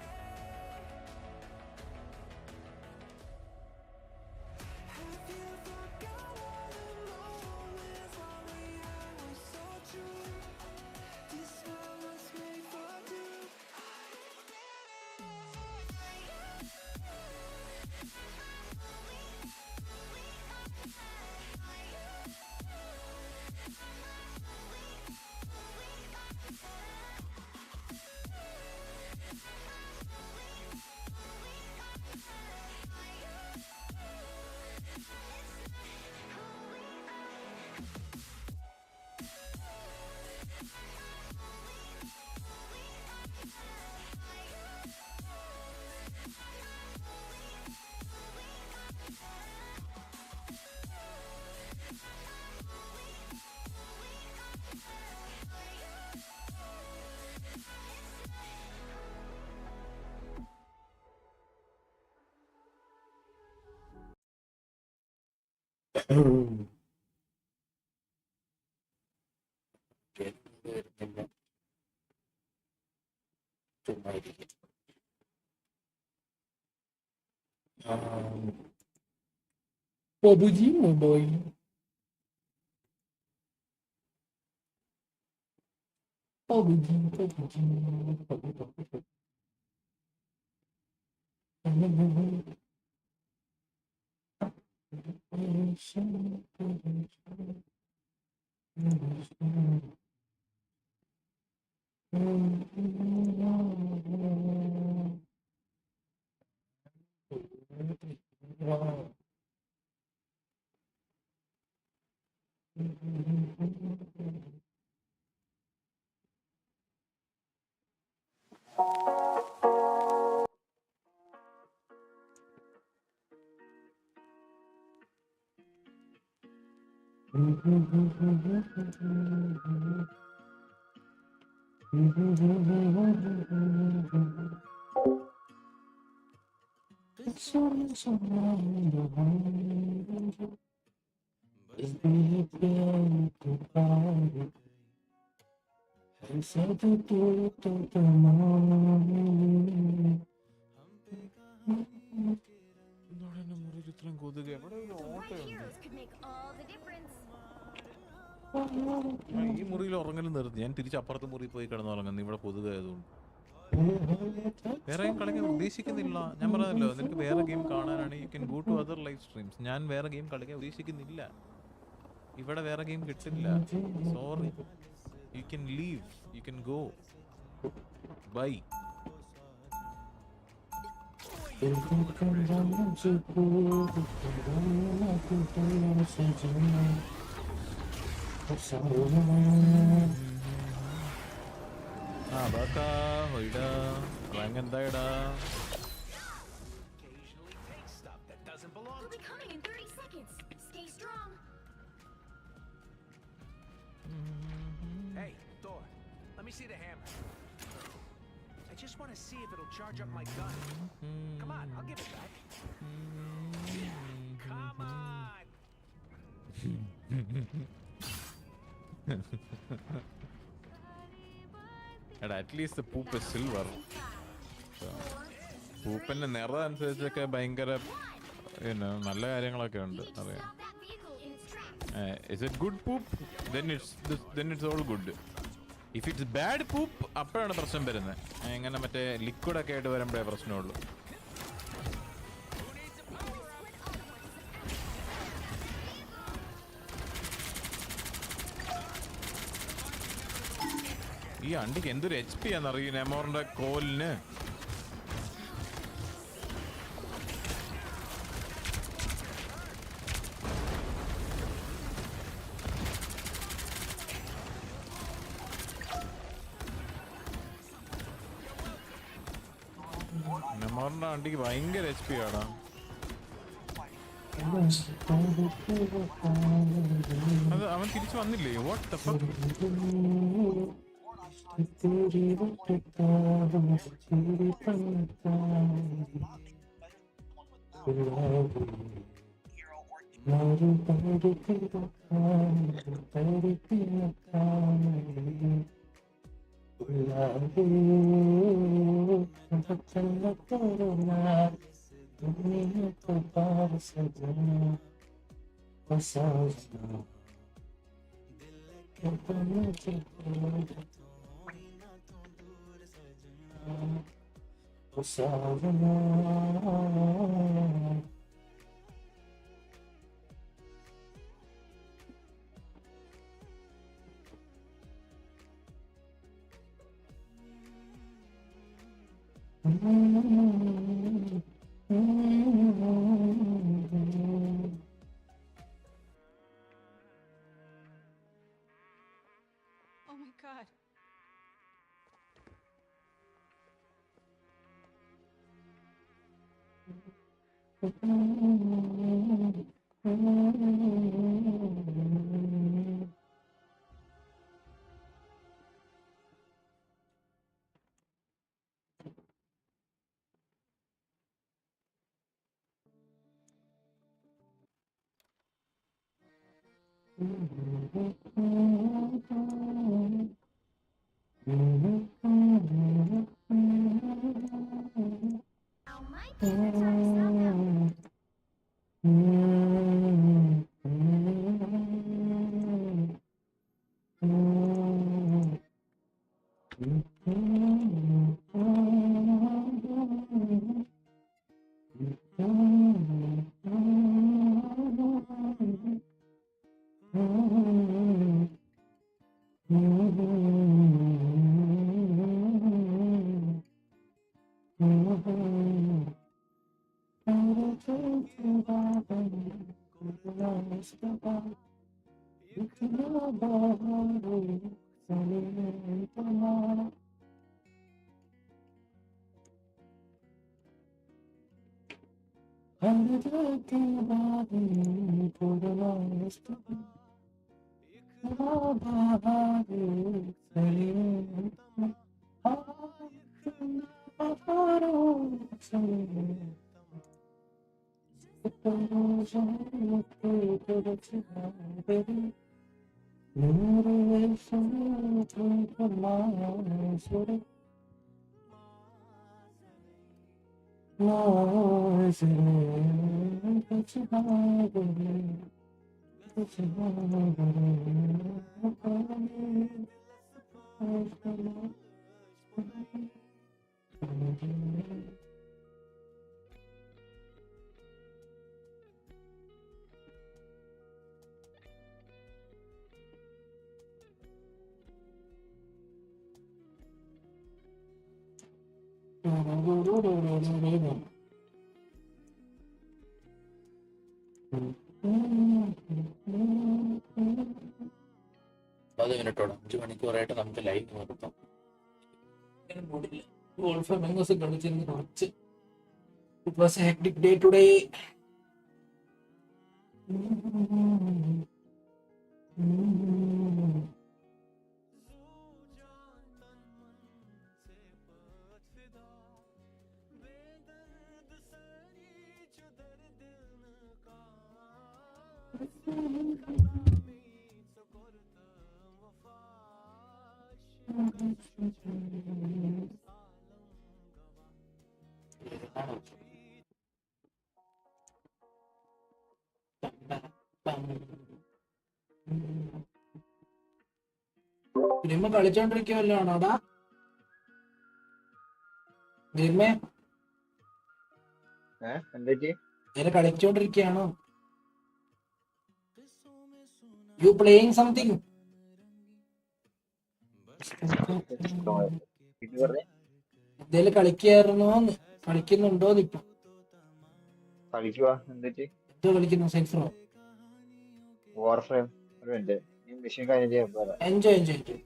Have you forgot all the moments while we had was so true? This world was made for two.
Побудимо бой. Побудим, побудим, побудим.
Heroes could make all the difference.
ഈ മുറിയിൽ ഉറങ്ങലും നിർത്തി. ഞാൻ തിരിച്ച് അപ്പുറത്തെ മുറി പോയി കിടന്നുറങ്ങുന്നു. ഇവിടെ കൊതുകായതുകൊണ്ട് വേറെ ഗെയിം കളിക്കാൻ ഉദ്ദേശിക്കുന്നില്ല. ഞാൻ പറഞ്ഞല്ലോ, നിനക്ക് വേറെ ഗെയിം കാണാനാണ് you can go to other live streams. ഞാൻ വേറെ ഗെയിം കളിക്കാൻ ഉദ്ദേശിക്കുന്നില്ല. ഇവിടെ വേറെ ഗെയിം കിട്ടില്ല. Sorry. You can leave, you can go. Bye. Baaka, hoida, rank എന്തായിടാ?
They'll be coming in 30 seconds. Stay strong.
Hey, Thor, let me see the hammer. I just want to see if it'll charge up my gun. Come on, I'll give it back. Come on.
At least the poop is silver. പൂപ്പിന്റെ നിറം അനുസരിച്ചൊക്കെ ഭയങ്കര നല്ല കാര്യങ്ങളൊക്കെ ഉണ്ട്. അറിയാം. Is it good poop? Then it's all good. If it's bad poop, അപ്പോഴാണ് പ്രശ്നം വരുന്നത്. ഇങ്ങനെ മറ്റേ ലിക്വിഡ് ഒക്കെ ആയിട്ട് വരുമ്പോഴേ പ്രശ്നമുള്ളൂ. ഈ അണ്ടിക്ക് എന്തൊരു HP ആണെന്നറിയും നെമോറിന്റെ കോലിന്. നെമോറിന്റെ അണ്ടിക്ക് ഭയങ്കര HP ആടാ. അത് അവൻ തിരിച്ചു വന്നില്ലേ? What the fuck?
Oh my god.
Now might be the time to stop now.
അത് മിനിറ്റോടെ 5 മണിക്കൂറായിട്ട് നമുക്ക് ലൈവ് നിർത്താം. മൂടില്ല. ഗോൾഫ് മെങ്ങോസ് കളിച്ചിരുന്ന് കുറച്ച്. It was a hectic day today. നിമ്മ കളിച്ചോണ്ടിരിക്കുവല്ലോടാ നിമ്മേ
എന്താ
കളിച്ചോണ്ടിരിക്കുകയാണോ? U playing something? എന്തേലും കളിക്കായിരുന്നോന്ന്, കളിക്കുന്നുണ്ടോന്ന്? ഇപ്പൊ
കളിക്കുവാ എന്നിട്ട്
എന്തോ കളിക്കുന്നു? സൈൻസ്
വാർഫ്രെയിം ഒരു മിനിറ്റ് മെഷീൻ കഴിഞ്ഞിട്ട്
enjoy enjoy enjoy.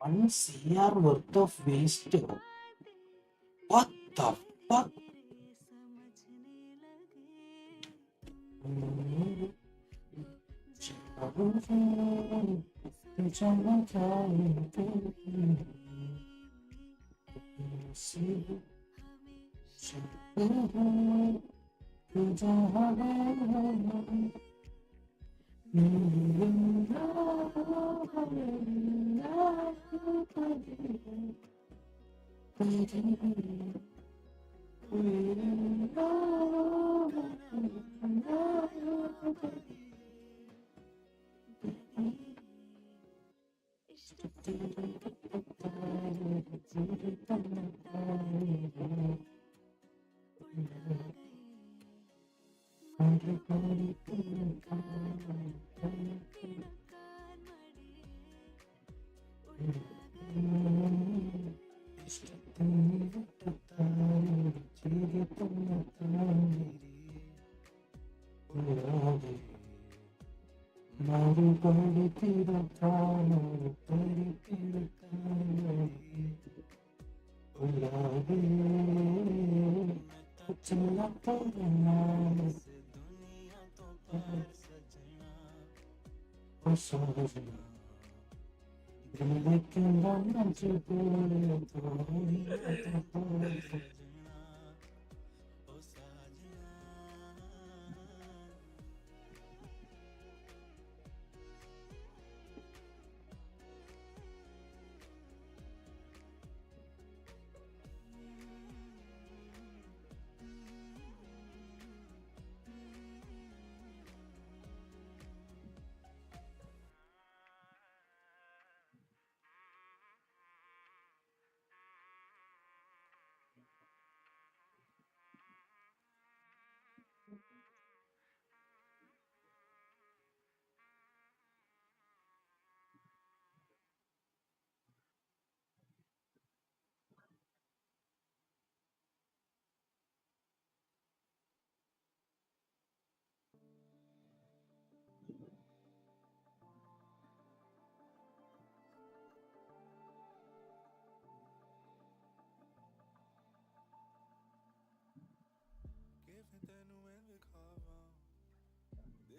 $1 CR worth of waste. What the fuck?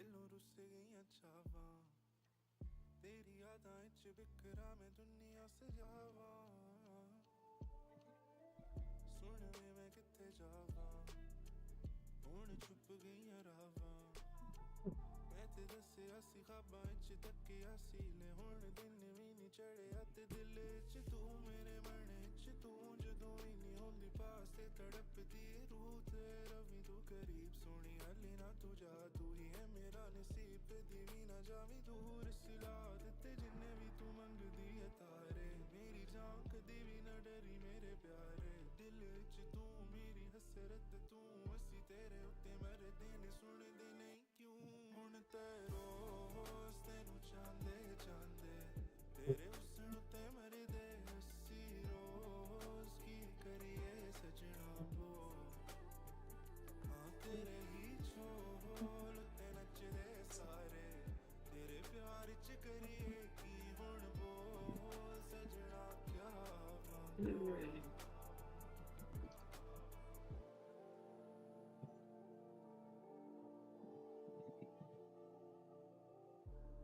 दिलों रुस गईयां चावां तेरी यादां इच बिखरा मैं दुनिया सजावां सुन वे मैं कित्थे जावां हुण छुप गईयां रावां मैं ते दस्सेआ सी ख्वाबां इच तक्किया सी ले हुण दिन भी नी चढ़िया ते दिल इच तू मेरे मन इच तू जदों ही नी होंदी पास ते तड़पदी रूह ते रवि तू करीब सोनी हले ना तू जा तू ही है मेरा नसीब दी भी ना जावी दूर सिला दित्ते जिन्ने भी तू मंगदी है तारे मेरी जान कदी भी ना डरी मेरे प्यारे दिल इच तू मेरी हसरत तू असी तेरे उत्ते मरदे ने सुनदे नहीं क्यों हुण ते रोज तेनू चांदे चांदे तेरे हुस्न उत्ते मरदे असी रोज की करिए सजना बोल हाँ तेरे ही झोल उत्ते नचदे सारे तेरे प्यार च करिए की हुण बोल सजना क्या मांगो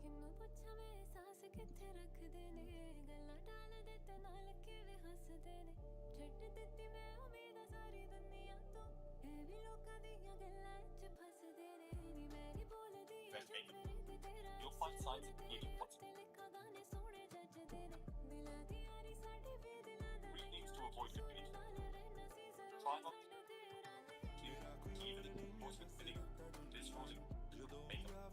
किन्नू पुछा मैं एहसास कित्थे रखदे ने गल्लां टाल दे ते नाल किवें हसदे ने छड्ड दित्ती मैं उम्मीद सारी दुनिया तो ए भी लोकां दियां गल्लां च फसदे ने नी मैं नी बोलदी जो करे ते तेरा
You'll find signs including what's
लिखा गाने सोहणे जजदे ने दिलां दी यारी साडी वे दिलां दा
three things to avoid committing. Try not to even post with video, disrolling, makeup.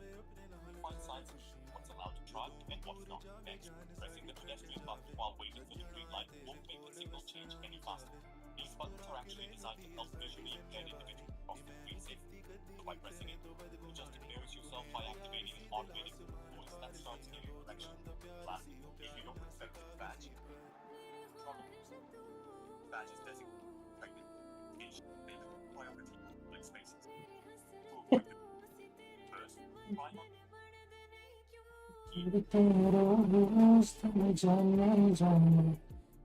Find signs what's allowed to try and what's not. Next, pressing the pedestrian button while waiting for the green light won't make the signal change any faster. These buttons are actually designed to help visually impaired individuals cross the street safely. So by pressing it, you just embarrass yourself by activating an automated voice that starts in your direction. Lastly, if you don't respect the badge, trouble. Badges designate pregnant, engaged, major, priority, blank spaces. To avoid them, first, try not
तेरे रोज तुम जाने जाने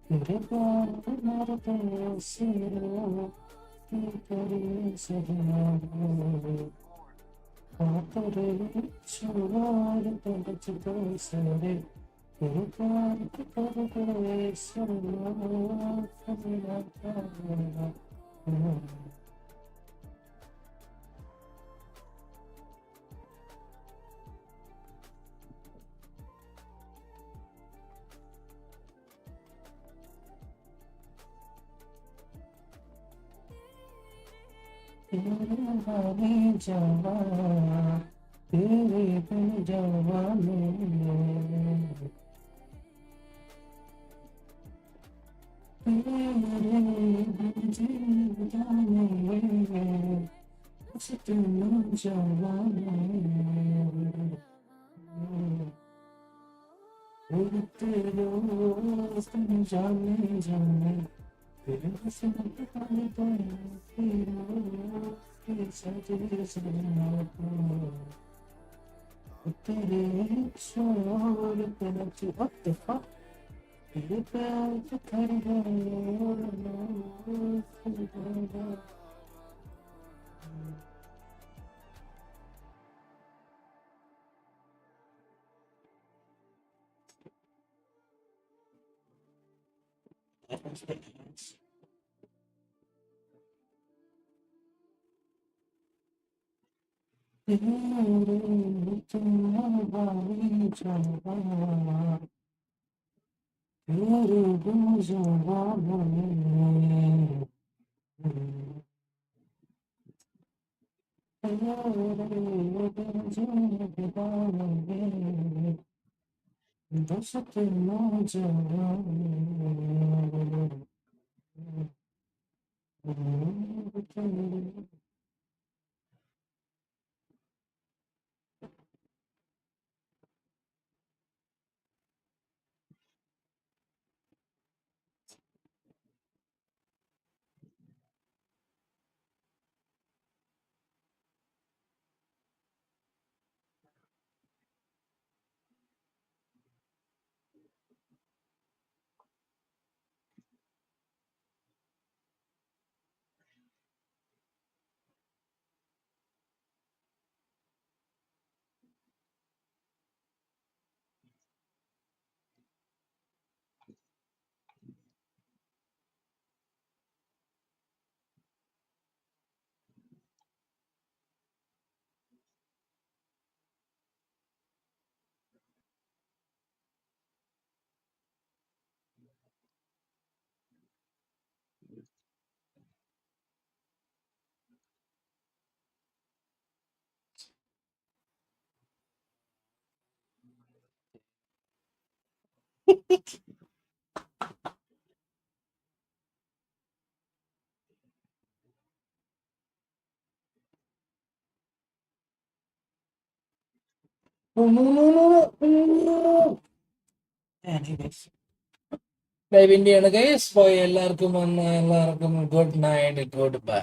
तेरे प्यार मरते सिरो की करिए सजना हाँ तेरे छोड़ ते बचते सारे तेरे प्यार के करते सजना सजना प्यारा तेरे वाले जावा तेरे बिन जावा तेरे बिन जाने तेरे जावा तेरे रोज तुम जाने जाने तेरे हसन दिखाने तेरे सजने सजना तेरे छोड़ पे नच what the fuck तेरे प्यार के कर तेरे तुम्हारी जावा तेरे बिन जावा तेरे बिन जाने दीवाने बस तेरा जावा ലൈവ് ഇന്ത്യയാണ് ഗൈസ്. പോയി എല്ലാവർക്കും ഗുഡ് നൈറ്റ്, ഗുഡ് ബൈ.